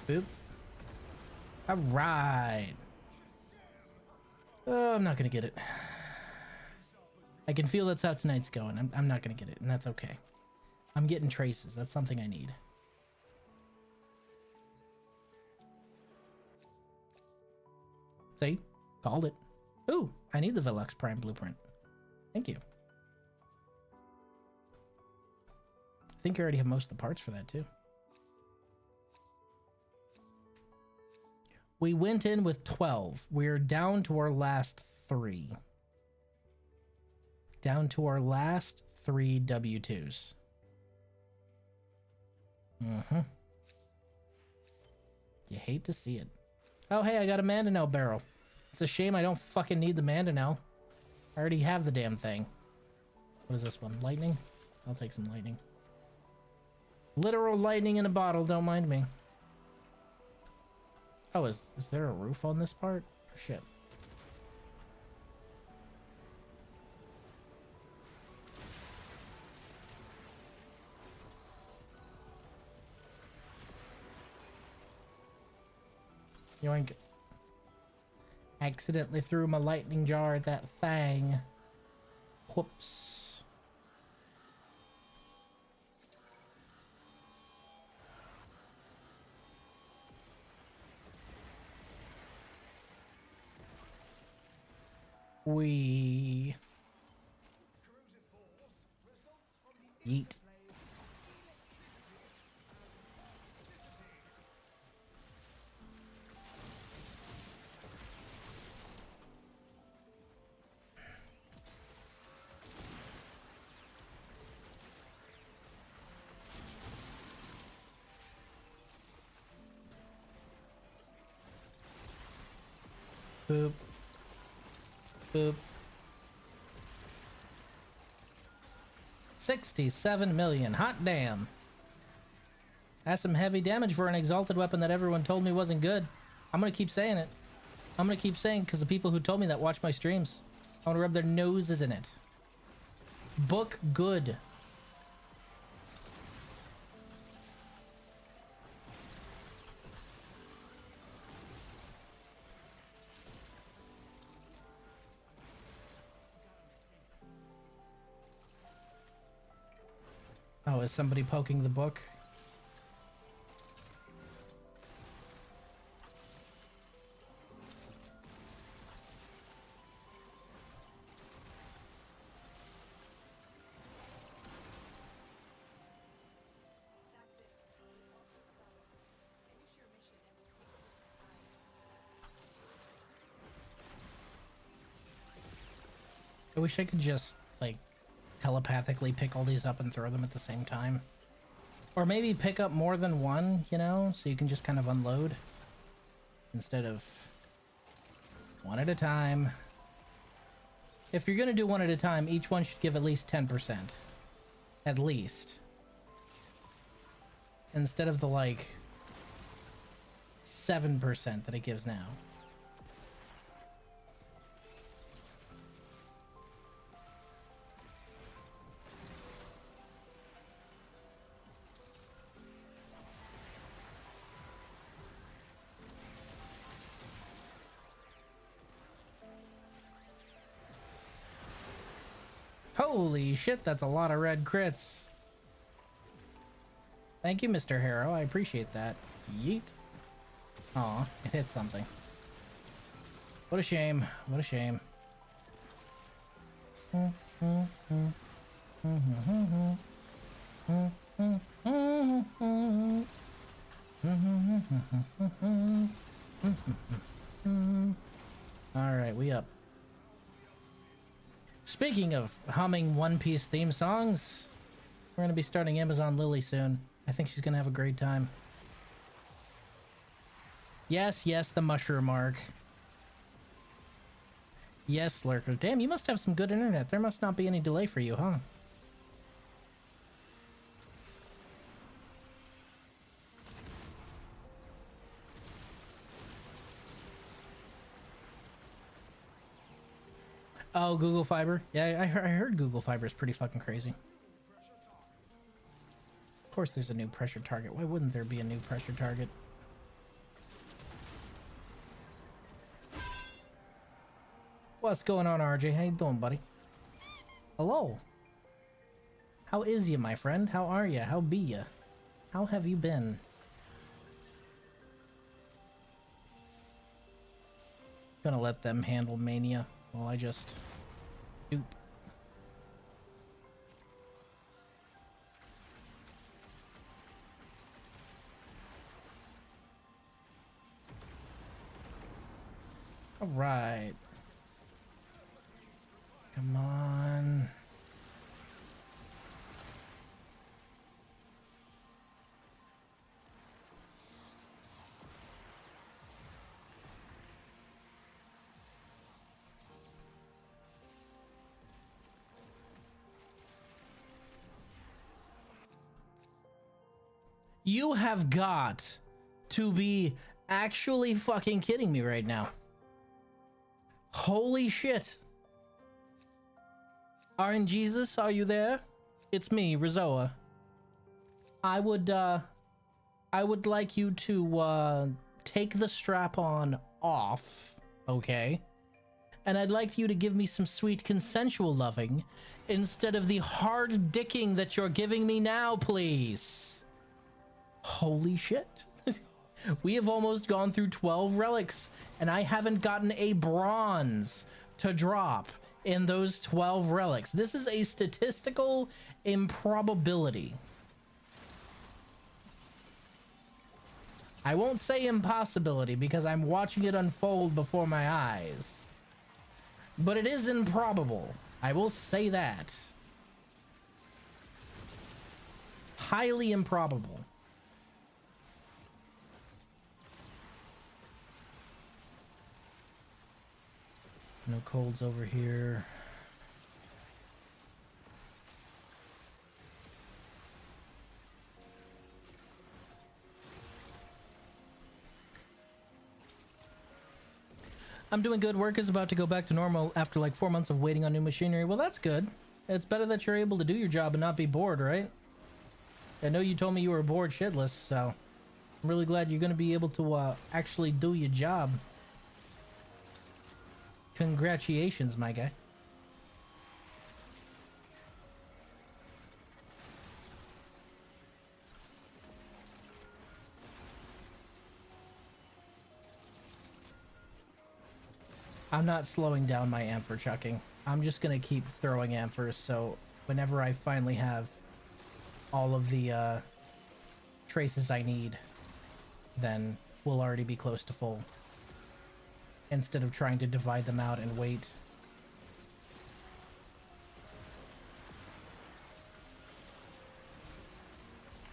B: Boop. Alright. Oh, I'm not gonna get it. I can feel that's how tonight's going. I'm not gonna get it, and that's okay. I'm getting traces. That's something I need. See? Called it. Ooh, I need the Velux Prime blueprint. Thank you. I think I already have most of the parts for that, too. We went in with 12. We're down to our last 3. Down to our last 3 W2s. Mm-hmm. You hate to see it. Oh, hey, I got a Mandanel barrel. It's a shame I don't fucking need the Mandanel. I already have the damn thing. What is this one? Lightning? I'll take some lightning. Literal lightning in a bottle, don't mind me. Oh, is there a roof on this part? Oh, shit. Yoink. Accidentally threw my lightning jar at that thing. Whoops. We yeet. Boop. Boop. 67 million. Hot damn. That's some heavy damage for an exalted weapon that everyone told me wasn't good. I'm gonna keep saying it. I'm gonna keep saying because the people who told me that watch my streams. I want to rub their noses in it. Book good. Oh, is somebody poking the book?
D: That's it. Finish your mission and we'll take a look inside.
B: I wish I could just, like, telepathically pick all these up and throw them at the same time. Or maybe pick up more than one, you know, so you can just kind of unload. Instead of one at a time. If you're gonna do one at a time, each one should give at least 10%. At least. Instead of the, like, 7% that it gives now. Holy shit, that's a lot of red crits. Thank you, Mr. Harrow. I appreciate that. Yeet. Aw, it hit something. What a shame. What a shame. Alright, we up. Speaking of humming One Piece theme songs, we're gonna be starting Amazon Lily soon. I think she's gonna have a great time. Yes, yes, the mushroom arc. Yes, Lurker. Damn, you must have some good internet. There must not be any delay for you, huh? Oh, Google Fiber. Yeah, I heard Google Fiber is pretty fucking crazy. Of course there's a new pressure target. Why wouldn't there be a new pressure target? What's going on, RJ? How you doing, buddy? Hello. How is you, my friend? How are you? How be you? How have you been? Gonna let them handle Mania while I just... Oop. All right. Come on. You have got to be actually fucking kidding me right now. Holy shit. RNGesus, are you there? It's me, Rizoa. I would like you to take the strap-on off, okay? And I'd like you to give me some sweet consensual loving instead of the hard dicking that you're giving me now, please. Holy shit. We have almost gone through 12 relics, and I haven't gotten a bronze to drop in those 12 relics. This is a statistical improbability. I won't say impossibility because I'm watching it unfold before my eyes. But it is improbable. I will say that. Highly improbable. No colds over here. I'm doing good. Work is about to go back to normal after like 4 months of waiting on new machinery. Well, that's good. It's better that you're able to do your job and not be bored, right? I know you told me you were bored shitless, so I'm really glad you're going to be able to actually do your job. Congratulations, my guy. I'm not slowing down my amphor chucking. I'm just gonna keep throwing amphors, so whenever I finally have all of the traces I need, then we'll already be close to full. Instead of trying to divide them out and wait.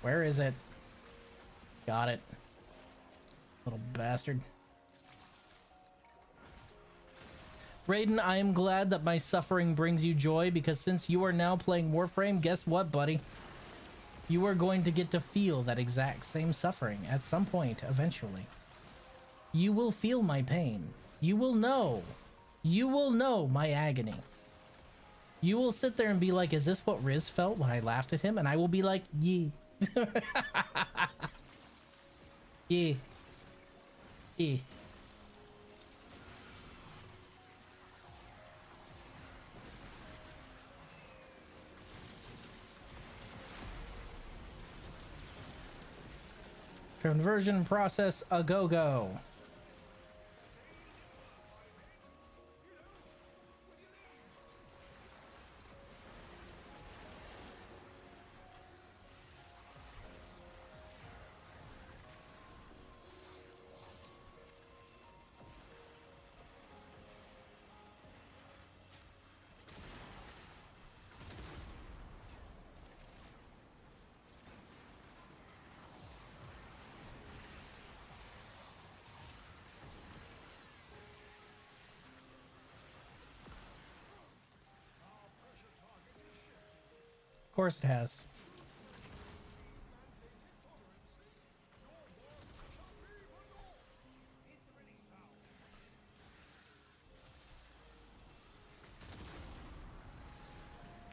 B: Where is it? Got it. Little bastard. Raiden, I am glad that my suffering brings you joy, because since you are now playing Warframe, guess what, buddy? You are going to get to feel that exact same suffering at some point, eventually. You will feel my pain. You will know. You will know my agony. You will sit there and be like, is this what Riz felt when I laughed at him? And I will be like, yeah. Yeah. Yeah. Conversion process a go-go. Of course it has.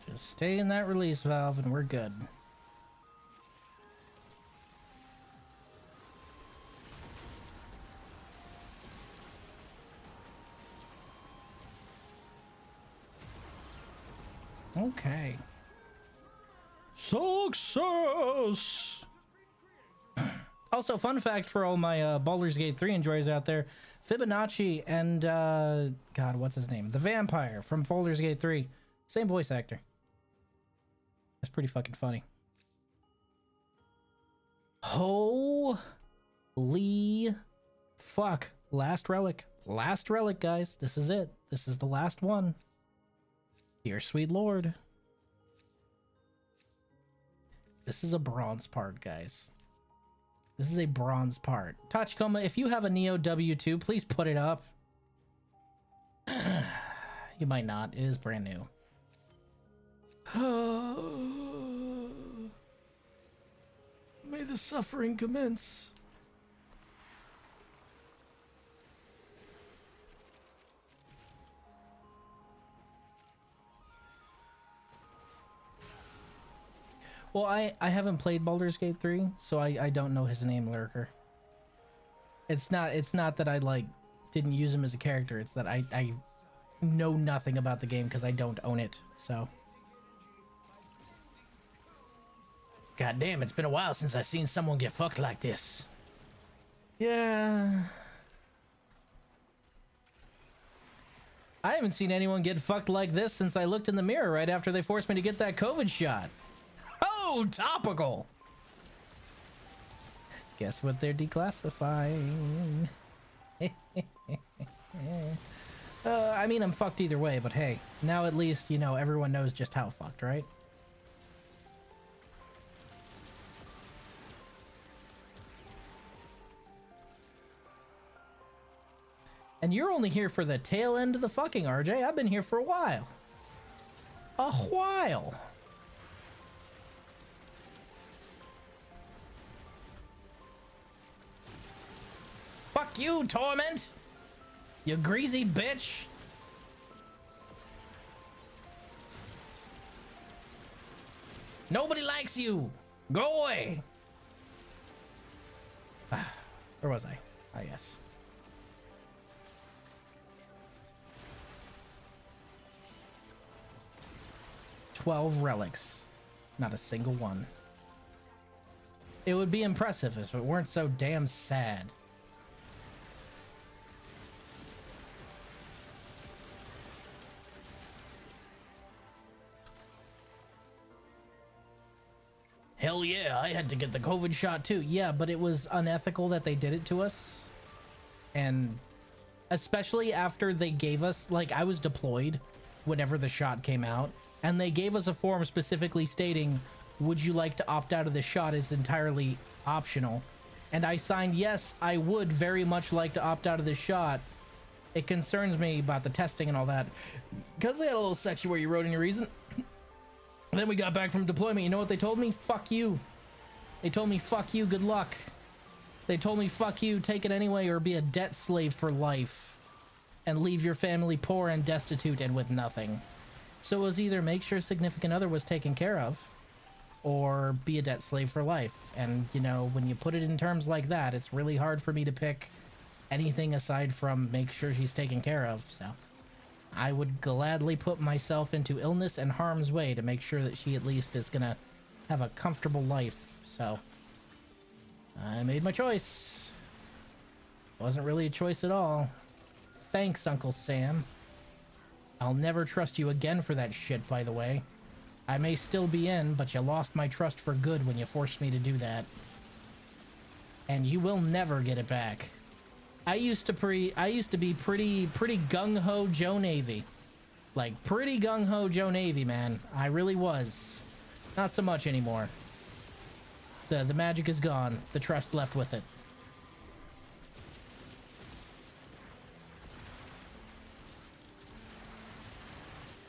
B: Just stay in that release valve and we're good. Okay. Success! Also, fun fact for all my Baldur's Gate 3 enjoyers out there, Fibonacci and, God, what's his name? The vampire from Baldur's Gate 3. Same voice actor. That's pretty fucking funny. Holy fuck. Last relic. Last relic, guys. This is it. This is the last one. Dear sweet lord. This is a bronze part, guys. This is a bronze part. Tachikoma, if you have a Neo W2, please put it up. You might not. It is brand new. May the suffering commence. Well, I haven't played Baldur's Gate 3, so I don't know his name, Lurker. It's not that I like didn't use him as a character, it's that I know nothing about the game because I don't own it, so. God damn, it's been a while since I've seen someone get fucked like this. Yeah. I haven't seen anyone get fucked like this since I looked in the mirror right after they forced me to get that COVID shot. Oh, topical. Guess what they're declassifying? I mean, I'm fucked either way, but hey, now at least, you know, everyone knows just how fucked, right? And you're only here for the tail end of the fucking, RJ. I've been here for a while. A while. Fuck you, Torment! You greasy bitch! Nobody likes you! Go away! Where was I? Ah, yes. "12 relics. Not a single one. It would be impressive if it weren't so damn sad. Hell yeah, I had to get the COVID shot too. Yeah, but it was unethical that they did it to us. And especially after they gave us, like, I was deployed whenever the shot came out, and they gave us a form specifically stating, would you like to opt out of the shot? It's entirely optional. And I signed, yes, I would very much like to opt out of this shot. It concerns me about the testing and all that. Because they had a little section where you wrote in your reason. Then we got back from deployment. You know what they told me? Fuck you. They told me, fuck you, good luck. They told me, fuck you, take it anyway or be a debt slave for life. And leave your family poor and destitute and with nothing. So it was either make sure significant other was taken care of, or be a debt slave for life. And, you know, when you put it in terms like that, it's really hard for me to pick anything aside from make sure she's taken care of, so... I would gladly put myself into illness and harm's way to make sure that she at least is gonna have a comfortable life, so... I made my choice. Wasn't really a choice at all. Thanks, Uncle Sam. I'll never trust you again for that shit, by the way. I may still be in, but you lost my trust for good when you forced me to do that. And you will never get it back. I used to be pretty gung-ho Joe Navy. Like, pretty gung-ho Joe Navy, man. I really was. Not so much anymore. The magic is gone. The trust left with it.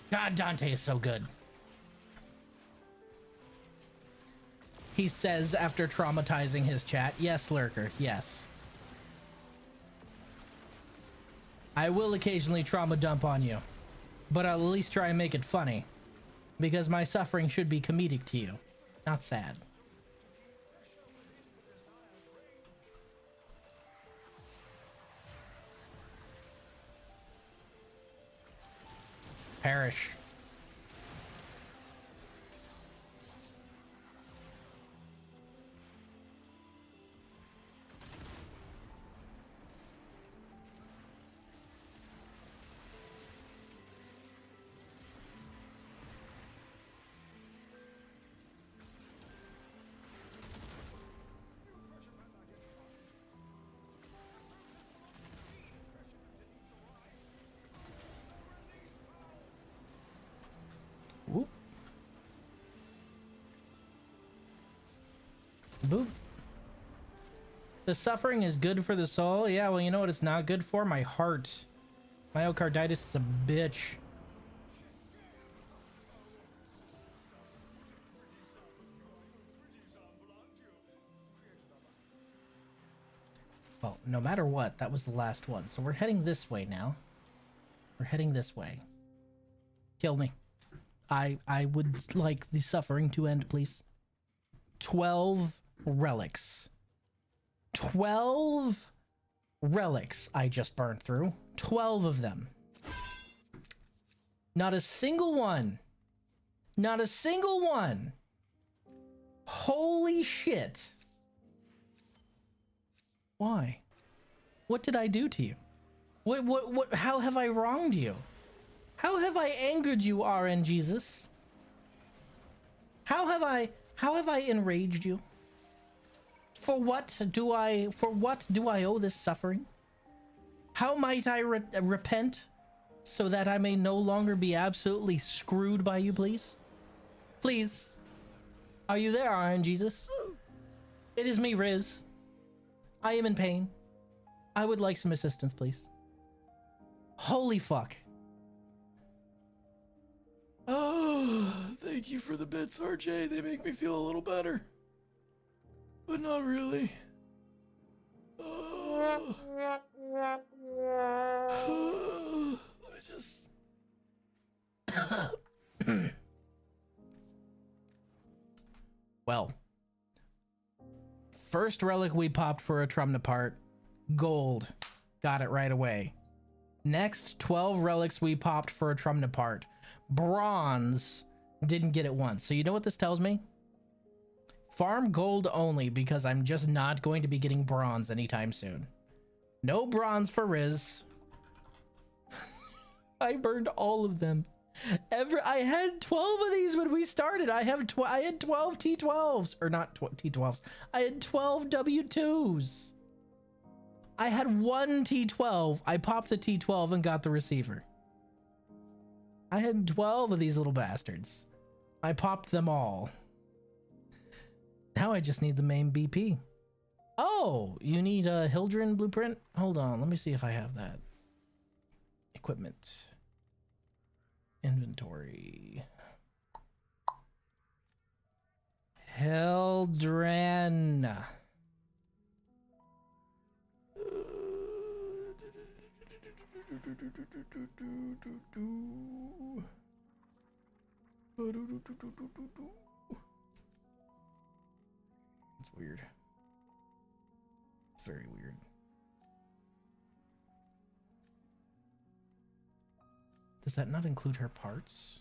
B: God, Dante is so good. He says after traumatizing his chat, yes, Lurker, yes. I will occasionally trauma dump on you, but I'll at least try and make it funny, because my suffering should be comedic to you, not sad. Perish. Whoop. Boop. The suffering is good for the soul. Yeah, well, you know what it's not good for? My heart. Myocarditis is a bitch. Well, no matter what, that was the last one. So we're heading this way now. We're heading this way. Kill me. I would like the suffering to end, please. 12 relics. 12 relics I just burned through. 12 of them. Not a single one. Not a single one. Holy shit. Why? What did I do to you? What, how have I wronged you? How have I angered you, RN Jesus? How have I enraged you? For what do I owe this suffering? How might I repent so that I may no longer be absolutely screwed by you, please? Please. Are you there, RN Jesus? It is me, Riz. I am in pain. I would like some assistance, please. Holy fuck.
A: Oh, thank you for the bits, RJ. They make me feel a little better. But not really. Oh. Let me just...
B: Well, first relic we popped for a Trumna part, gold. Got it right away. Next 12 relics we popped for a Trumna part, bronze. Didn't get it once. So you know what this tells me? Farm gold only, because I'm just not going to be getting bronze anytime soon. No bronze for Riz. I burned all of them. I had 12 of these when we started. I had 12 T12s, or not T12s. I had 12 W2s. I had one T12. I popped the T12 and got the receiver. I had 12 of these little bastards. I popped them all. Now I just need the main BP. Oh, you need a Hildren blueprint? Hold on, let me see if I have that. Equipment. Inventory. Hildren. It's weird. It's very weird. Does that not include her parts?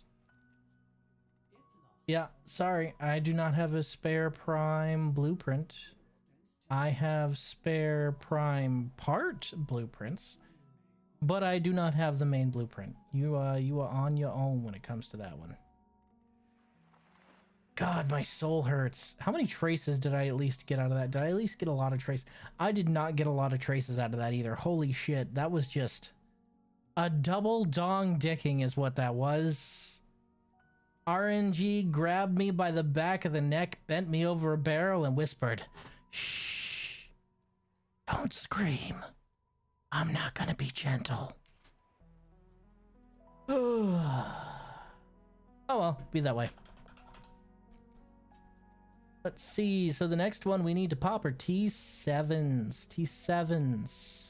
B: Yeah, sorry. I do not have a spare prime blueprint. I have spare prime part blueprints, but I do not have the main blueprint. You are on your own when it comes to that one. God, my soul hurts. How many traces did I at least get out of that? Did I at least get a lot of traces? I did not get a lot of traces out of that either. Holy shit, that was just a double dong dicking is what that was. RNG grabbed me by the back of the neck, bent me over a barrel, and whispered, "Shh, don't scream. I'm not gonna be gentle." Oh well, be that way. Let's see, so the next one we need to pop are T7s. T7s.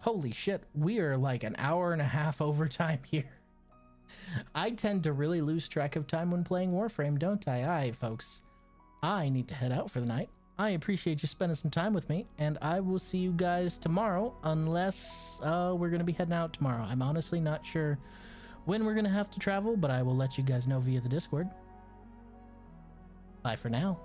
B: Holy shit, we are like an hour and a half overtime here. I tend to really lose track of time when playing Warframe, don't I? Aye, folks. I need to head out for the night. I appreciate you spending some time with me, and I will see you guys tomorrow, unless we're going to be heading out tomorrow. I'm honestly not sure when we're going to have to travel, but I will let you guys know via the Discord. Bye for now.